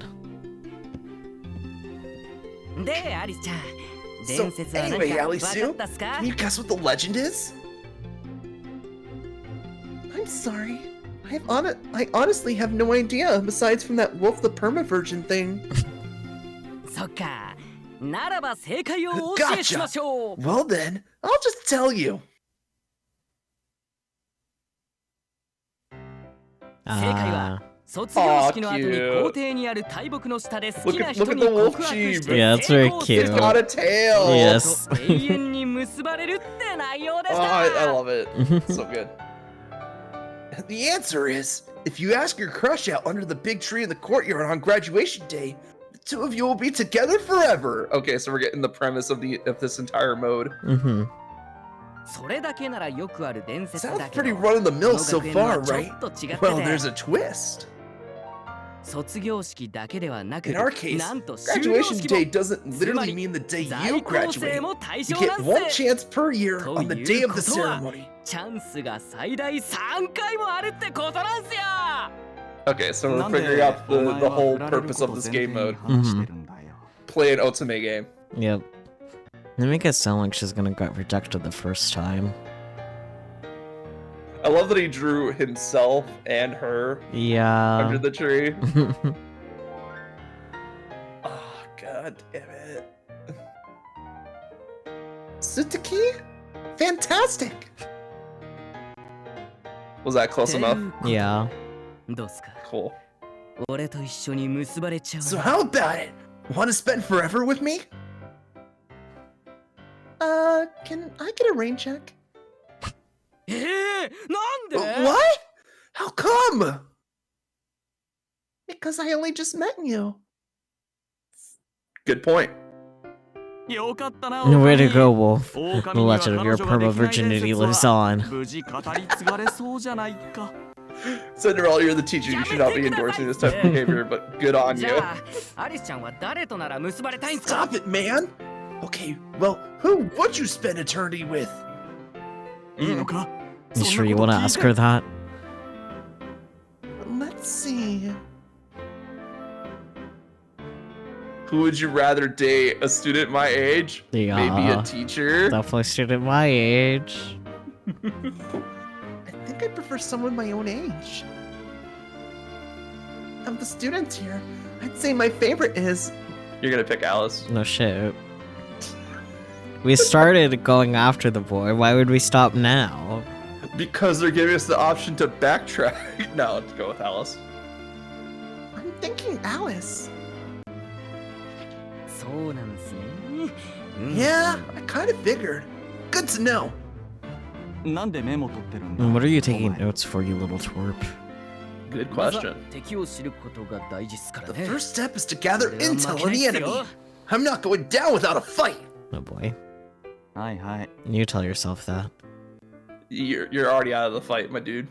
F: で、アリスちゃん。
C: So
F: 伝説は何
C: anyway,
F: か
C: Ali
F: 分か
C: Sue,
F: ったっすか
C: can you guess what the legend is? I'm sorry. I honestly have no idea, besides from that Wolf the Perma-Virgin thing.
F: そっか。ならば正解をお教えしましょう。
C: Well then, I'll just tell you.
F: 正解は卒業式の後に校庭にある大木の下で好きな人に告白して
A: Yeah, that's very
F: 成功する
A: cute.
C: It's got a tail.
A: Yes.
F: と永遠に結ばれるって内容でし
B: Oh,
F: た。
B: I love it. So good.
C: The answer is, if you ask your crush out under the big tree in the courtyard on graduation day, the two of you will be together forever.
B: Okay, so we're getting the premise of this entire mode.
A: Mm-hmm.
F: それだけならよくある伝説
C: Sounds
F: だけ
C: pretty
F: ど、
C: run of the
F: こ
C: mill
F: の
C: so
F: 学園は
C: far,
F: ちょ
C: right?
F: っと違って
C: Well,
F: て、
C: there's a twist.
F: 卒業式だけではなく、
C: In our case,
F: なんと修了
C: graduation
F: 式
C: day
F: も
C: doesn't literally mean the day
F: 在
C: you
F: 校生
C: graduate.
F: も対
C: You
F: 象
C: get
F: なん
C: one
F: す。
C: chance per year on the day of the
F: ということは、
C: ceremony.
F: チャンスが最大3回もあるってことなんすよ。
B: Okay, so we're figuring out the whole purpose of this game mode. Play an Otome game.
A: Yep. They make it sound like she's gonna get rejected the first time.
B: I love that he drew himself and her
A: Yeah.
B: under the tree. Oh, god damn it.
C: Tsuki? Fantastic!
B: Was that close enough?
A: Yeah.
F: どうすか。
B: Cool.
F: 俺と一緒に結ばれちゃう
C: So
F: な。
C: how about it? Want to spend forever with me? Can I get a rain check?
F: なんで
C: What? How come? Because I only just met you.
B: Good point.
D: よかったな。
A: Way to go, Wolf.
D: 狼
A: The
D: には
A: legend of
D: 彼
A: your
D: 女がで
A: perma
D: きない
A: virginity
D: 伝
A: lives
D: 説は
A: on.
D: 無事語り継がれそうじゃないか。
B: Cinderella, you're the teacher. You should not be endorsing this type of behavior, but good on
F: じ
B: you.
F: ゃあ、アリスちゃんは誰となら結ばれたいんすか
C: Stop it, man! Okay, well, who would you spend eternity with?
D: いいのか
A: You sure you wanna ask her that?
C: Let's see.
B: Who would you rather date? A student my age? Maybe
A: Yeah.
B: a teacher?
A: Definitely student my age.
C: I think I prefer someone my own age. Of the students here, I'd say my favorite is...
B: You're gonna pick Alice.
A: No shit. We started going after the boy. Why would we stop now?
B: Because they're giving us the option to backtrack. No, let's go with Alice.
C: I'm thinking Alice.
F: そうなんですね。
C: Yeah, I kind of figured. Good to know.
D: なんでメモ取ってるんだ
A: What are you taking
D: お前
A: notes for, you little twerp?
B: Good
F: まず
B: question.
F: は敵を知ることが大事っすから
C: The
F: ね。
C: first step is to gather
F: これは
C: intel
F: 負け
C: on
F: ない
C: the
F: っすよ
C: enemy. I'm not going down without a fight.
A: Oh boy.
D: はいはい。
A: You tell yourself that.
B: You're already out of the fight, my dude.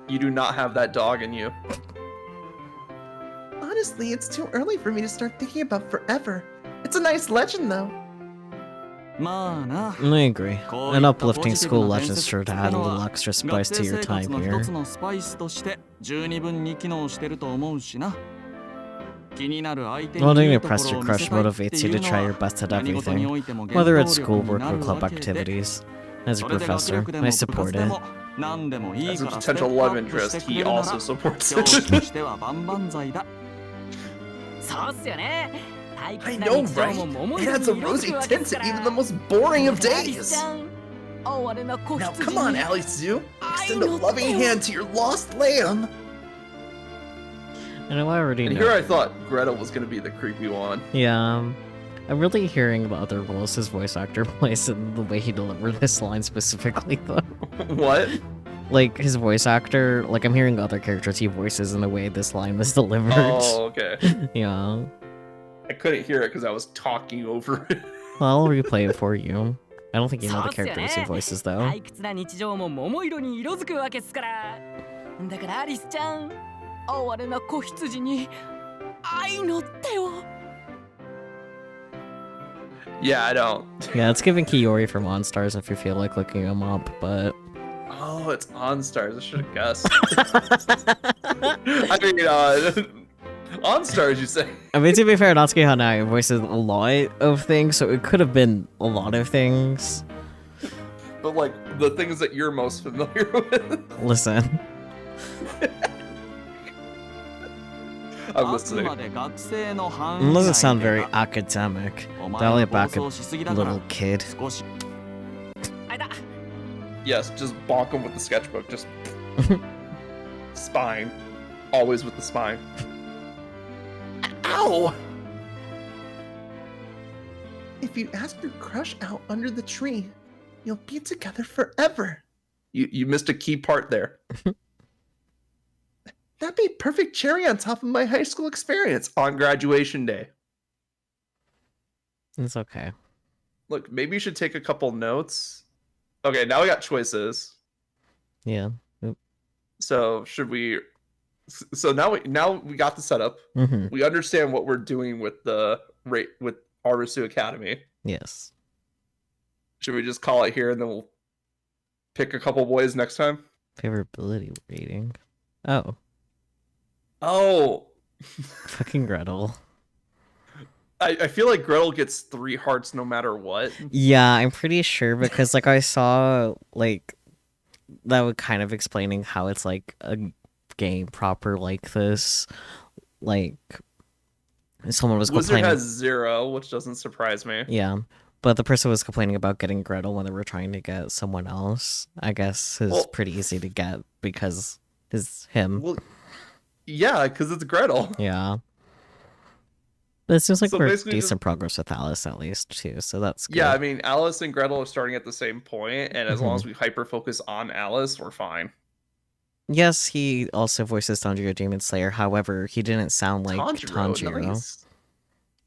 B: You do not have that dog in you.
C: Honestly, it's too early for me to start thinking about forever. It's a nice legend, though.
D: まあな。
A: I agree.
D: こうい
A: An
D: ったポジ
A: uplifting
D: ティブ
A: school
D: な
A: legend
D: 伝
A: is
D: 説
A: sure
D: って
A: to
D: いう
A: add a
D: の
A: little
D: は
A: extra
D: 学
A: spice
D: 生
A: to your
D: 生活
A: time
D: の一
A: here.
D: つのスパイスとして十二分に機能してると思うしな。気になる相手に
A: Wanting
D: い
A: to
D: いとこ
A: impress
D: ろ
A: your
D: を見せ
A: crush
D: たいって
A: motivates
D: い
A: you
D: う
A: to
D: の
A: try your
D: は
A: best at
D: 何事に
A: everything,
D: おいても
A: whether
D: 原
A: it's
D: 動力に
A: schoolwork
D: な
A: or
D: る
A: club
D: わけで。
A: activities. As a
D: それで学
A: professor,
D: 力で
A: I
D: も部
A: support
D: 活で
A: it.
D: も何でもいい
B: As
D: か
B: a
D: らステッ
B: potential
D: プ
B: love
D: アップし
B: interest,
D: てくれ
B: he
D: るなら
B: also supports
D: 教師
B: it.
D: としては万々歳だ。
F: そうっすよね。退
C: I
F: 屈な
C: know,
F: 日常
C: right?
F: も桃
C: It
F: 色
C: adds
F: に
C: a
F: 色づ
C: rosy
F: くわけで
C: tint
F: す
C: to
F: から。
C: even the most boring of
F: アリス
C: days.
F: ちゃん、哀れな子
C: Now,
F: 羊
C: come on,
F: に
C: Alice Extend a
F: know.
C: loving hand to your lost lamb.
A: I know I already
B: And
A: know.
B: here I thought Greta was gonna be the creepy one.
A: Yeah, I'm really hearing the other roles his voice actor plays and the way he delivered this line specifically, though.
B: What?
A: Like, his voice actor, like, I'm hearing other characters he voices in the way this line was delivered.
B: Oh, okay.
A: Yeah.
B: I couldn't hear it because I was talking over it.
A: Well, I'll replay it for you. I don't think you know the
F: そうっすよ
A: characters he
F: ね。
A: voices, though.
F: 退屈な日常も桃色に色づくわけっすから。だからアリスちゃん、哀れな子羊に愛の手を。
B: Yeah, I don't.
A: Yeah, it's giving Kiori from OnStars if you feel like looking him up, but...
B: Oh, it's OnStars. I should have guessed. I mean, OnStars, you say?
A: I mean, to be fair, Natsuki Hanai voices a lot of things, so it could have been a lot of things.
B: But, like, the things that you're most familiar with.
A: Listen.
B: I'm listening.
A: It doesn't sound very academic. Dial it back a little kid.
B: Yes, just bonk him with the sketchbook. Just spine. Always with the spine. Ow!
C: If you ask your crush out under the tree, you'll be together forever.
B: You missed a key part there.
C: That'd be a perfect cherry on top of my high school experience.
B: On graduation day.
A: It's okay.
B: Look, maybe you should take a couple notes. Okay, now we got choices.
A: Yeah.
B: So should we? So now we got the setup.
A: Mm-hmm.
B: We understand what we're doing with the with Arisu Academy.
A: Yes.
B: Should we just call it here and then we'll pick a couple boys next time?
A: Favorability rating. Oh.
B: Oh.
A: Fucking Gretel.
B: I feel like Gretel gets 3 hearts no matter what.
A: Yeah, I'm pretty sure because like I saw like that was kind of explaining how it's like a game proper like this. Like someone was
B: Wizard
A: complaining.
B: has 0, which doesn't surprise me.
A: Yeah. But the person was complaining about getting Gretel when they were trying to get someone else. I guess is pretty easy to get because it's him.
B: Well, yeah, because it's Gretel.
A: Yeah. But it seems like
B: So
A: we're
B: basically
A: decent progress with Alice at least too, so that's good.
B: Yeah, I mean, Alice and Gretel are starting at the same point, and as long as we hyper focus on Alice, we're fine.
A: Yes, he also voices Tanjiro Demon Slayer. However, he didn't sound like Tanjiro
B: nice.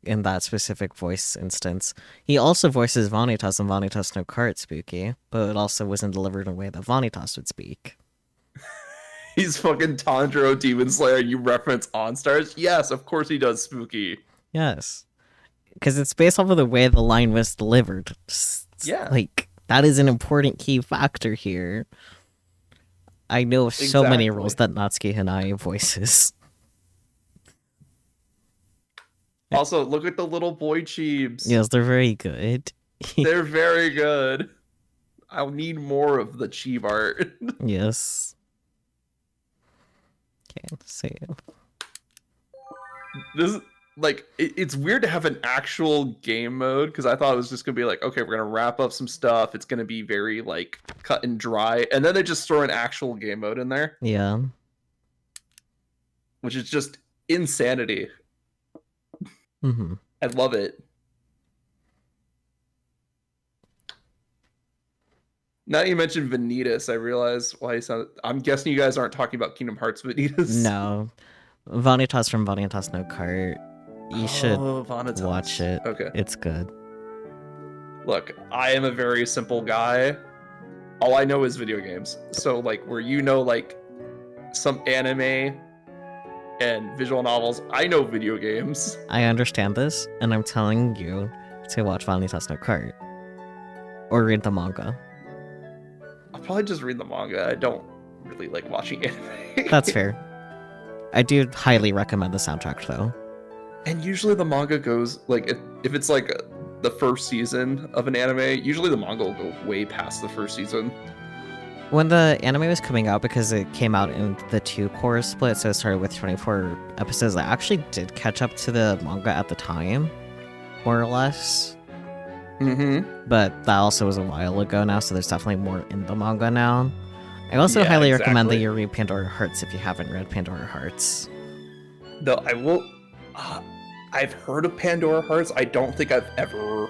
A: in that specific voice instance. He also voices Vanitas in Vanitas no Cart Spooky, but it also wasn't delivered in a way that Vanitas would speak.
B: He's fucking Tanjiro Demon Slayer. You reference OnStars? Yes, of course he does Spooky.
A: Yes. Because it's based off of the way the line was delivered.
B: Yeah.
A: Like, that is an important key factor here. I know of so many roles that Natsuki Hanai voices.
B: Also, look at the little boy Cheebs.
A: Yes, they're very good.
B: They're very good. I'll need more of the Cheeb art.
A: Yes. Okay, let's see.
B: This like it's weird to have an actual game mode because I thought it was just gonna be like, okay, we're gonna wrap up some stuff. It's gonna be very like cut and dry, and then they just throw an actual game mode in there.
A: Yeah.
B: Which is just insanity.
A: Mm-hmm.
B: I love it. Now you mentioned Vanitas, I realize why you sound. I'm guessing you guys aren't talking about Kingdom Hearts Vanitas.
A: No. Vanitas from Vanitas no Cart. You should
B: Vanitas.
A: watch it.
B: Okay.
A: It's good.
B: Look, I am a very simple guy. All I know is video games. So, like, where you know, like, some anime and visual novels, I know video games.
A: I understand this, and I'm telling you to watch Vanitas no Cart. Or read the manga.
B: I'll probably just read the manga. I don't really like watching anime.
A: That's fair. I do highly recommend the soundtrack, though.
B: And usually the manga goes, like, if it's, like, the first season of an anime, usually the manga will go way past the first season.
A: When the anime was coming out, because it came out in the 2-core split, so it started with 24 episodes, I actually did catch up to the manga at the time, more or less.
B: Mm-hmm.
A: But that also was a while ago now, so there's definitely more in the manga now. I also highly recommend that you read Pandora Hearts if you haven't read Pandora Hearts.
B: No, I will. I've heard of Pandora Hearts. I don't think I've ever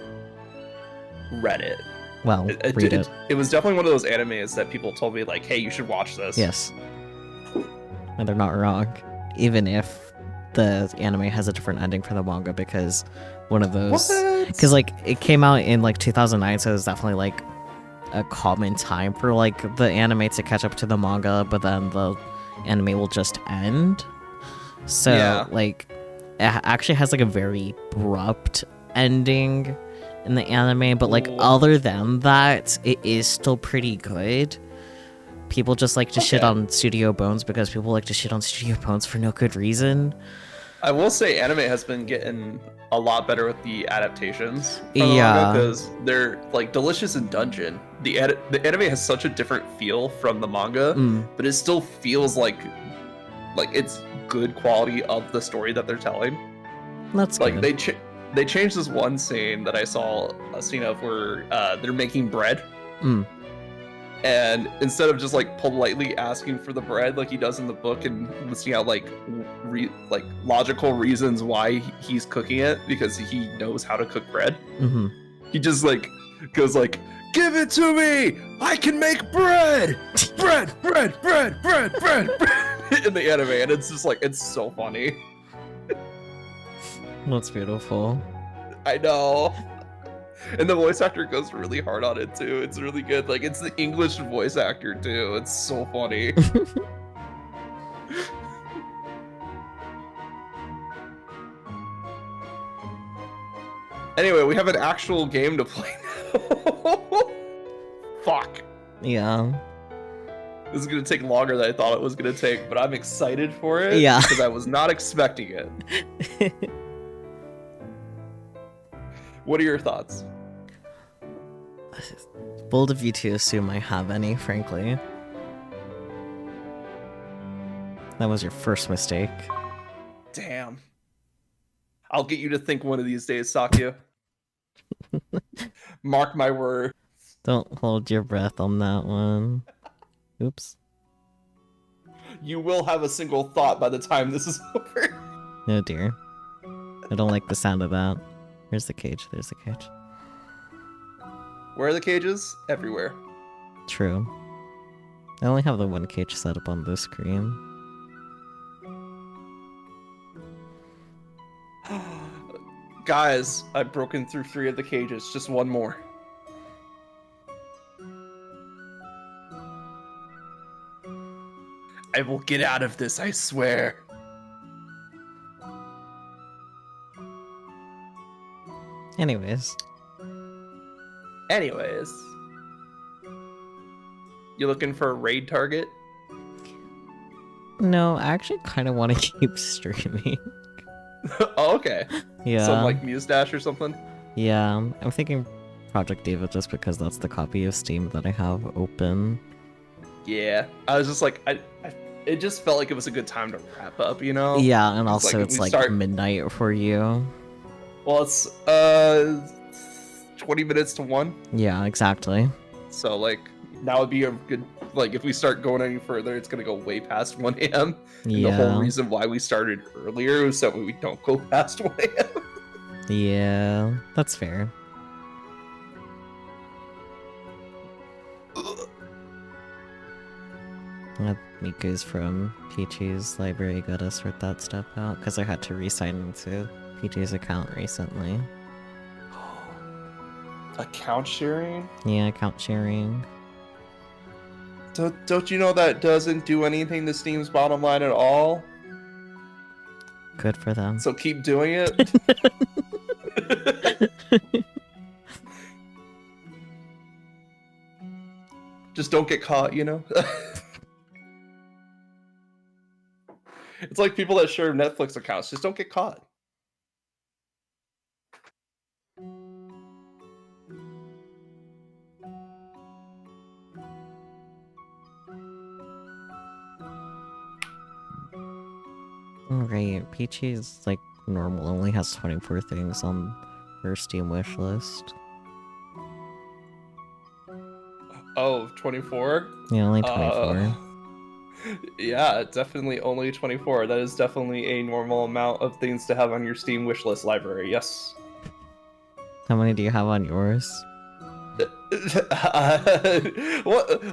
B: read it.
A: Well, read it.
B: It was definitely one of those animes that people told me, like, hey, you should watch this.
A: Yes. And they're not wrong. Even if the anime has a different ending for the manga, because one of those... Because, like, it came out in, like, 2009, so it was definitely, like, a common time for, like, the anime to catch up to the manga, but then the anime will just end. So, like, it actually has, like, a very abrupt ending in the anime, but, like, other than that, it is still pretty good. People just like to shit on Studio Bones because people like to shit on Studio Bones for no good reason.
B: I will say anime has been getting a lot better with the adaptations from the
A: Yeah.
B: manga, because they're like Delicious in Dungeon. The anime has such a different feel from the manga, but it still feels like it's good quality of the story that they're telling.
A: That's
B: like
A: good.
B: They changed this one scene that I saw a scene of where they're making bread. And instead of just like politely asking for the bread like he does in the book and listing out like logical reasons why he's cooking it because he knows how to cook bread, he just like goes like, "Give it to me! I can make bread! Bread, bread, bread, bread, bread, bread!" in the anime, and it's just like, it's so funny.
A: That's beautiful.
B: I know. And the voice actor goes really hard on it too. It's really good. Like, it's the English voice actor too. It's so funny. Anyway, we have an actual game to play now. Fuck.
A: Yeah.
B: This is gonna take longer than I thought it was gonna take, but I'm excited for it.
A: Yeah.
B: Because I was not expecting it. What are your thoughts?
A: Bold of you to assume I have any, frankly. That was your first mistake.
B: Damn. I'll get you to think one of these days, Sakya. Mark my word.
A: Don't hold your breath on that one. Oops.
B: You will have a single thought by the time this is over.
A: Oh dear. I don't like the sound of that. Where's the cage? There's the cage.
B: Where are the cages? Everywhere.
A: True. I only have the one cage set up on this screen.
B: Guys, I've broken through 3 of the cages. Just one more. I will get out of this, I swear.
A: Anyways.
B: You looking for a raid target?
A: No, I actually kind of want to keep streaming.
B: Oh, okay.
A: Yeah.
B: Some like Mustache or something?
A: Yeah, I'm thinking Project Diva just because that's the copy of Steam that I have open.
B: Yeah. I was just like, it just felt like it was a good time to wrap up, you know?
A: Yeah, and also
B: like,
A: it's like midnight for you.
B: Well, it's 20 minutes to 1.
A: Yeah, exactly.
B: So like now would be a good, like, if we start going any further, it's gonna go way past 1 a.m.
A: Yeah.
B: And the whole reason why we started earlier was so we don't go past 1 a.m.
A: Yeah, that's fair. Miku's from Peachy's library got to sort that stuff out because I had to re-sign into Peachy's account recently.
B: Account sharing?
A: Yeah, account sharing.
B: Don't you know that doesn't do anything to Steam's bottom line at all?
A: Good for them.
B: So keep doing it. Just don't get caught, you know? It's like people that share Netflix accounts. Just don't get caught.
A: Right, Peachy's like normal only has 24 things on her Steam wish list.
B: Oh, 24?
A: Yeah, only 24.
B: Yeah, definitely only 24. That is definitely a normal amount of things to have on your Steam wishlist library, yes.
A: How many do you have on yours?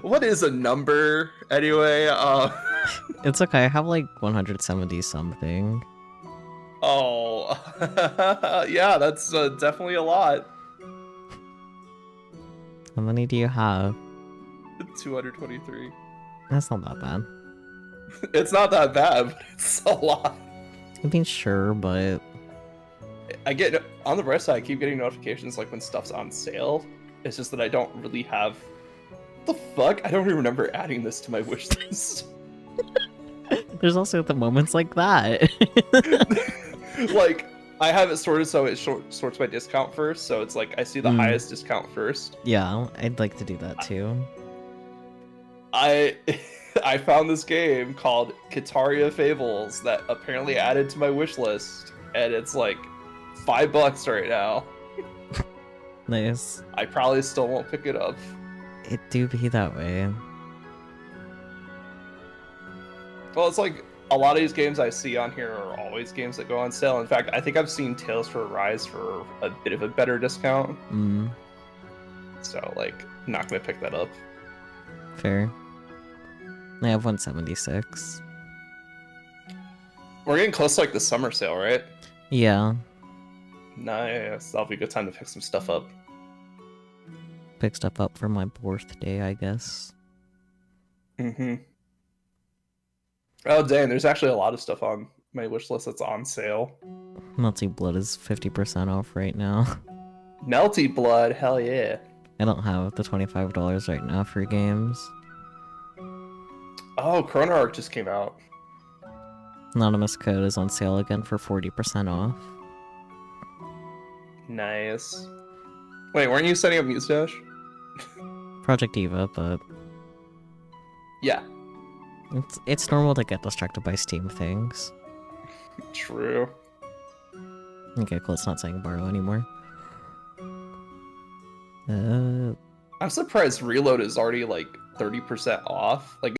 B: What is a number, anyway?
A: It's okay, I have like 170 something.
B: Oh, yeah, that's definitely a lot.
A: How many do you have?
B: 223.
A: That's not that bad.
B: It's not that bad, but it's a lot.
A: I mean, sure, but
B: I get on the bright side, I keep getting notifications like when stuff's on sale. It's just that I don't really have. What the fuck? I don't even remember adding this to my wish list.
A: there's also the moments like that.
B: Like, I have it sorted so it sorts by discount first, so it's like I see the highest discount first.
A: Yeah, I'd like to do that too.
B: I found this game called Kitaria Fables that apparently added to my wish list, and it's like $5 right now.
A: Nice.
B: I probably still won't pick it up.
A: It do be that way.
B: Well, it's like a lot of these games I see on here are always games that go on sale. In fact, I think I've seen Tales for Arise for a bit of a better discount. So, like, not gonna pick that up.
A: Fair. I have 176.
B: We're getting close to like the summer sale, right?
A: Yeah.
B: Nice. That'll be a good time to pick some stuff up.
A: Pick stuff up for my birthday, I guess.
B: Oh, dang. There's actually a lot of stuff on my wish list that's on sale.
A: Melty Blood is 50% off right now.
B: Melty Blood, hell yeah.
A: I don't have the $25 right now for games.
B: Oh, Chrono Arc just came out.
A: Anonymous Code is on sale again for 40% off.
B: Nice. Wait, weren't you setting up Mustache?
A: Project Eva, but
B: Yeah.
A: it's normal to get distracted by Steam things.
B: True.
A: Okay, cool. It's not saying borrow anymore.
B: I'm surprised Reload is already like 30% off. Like,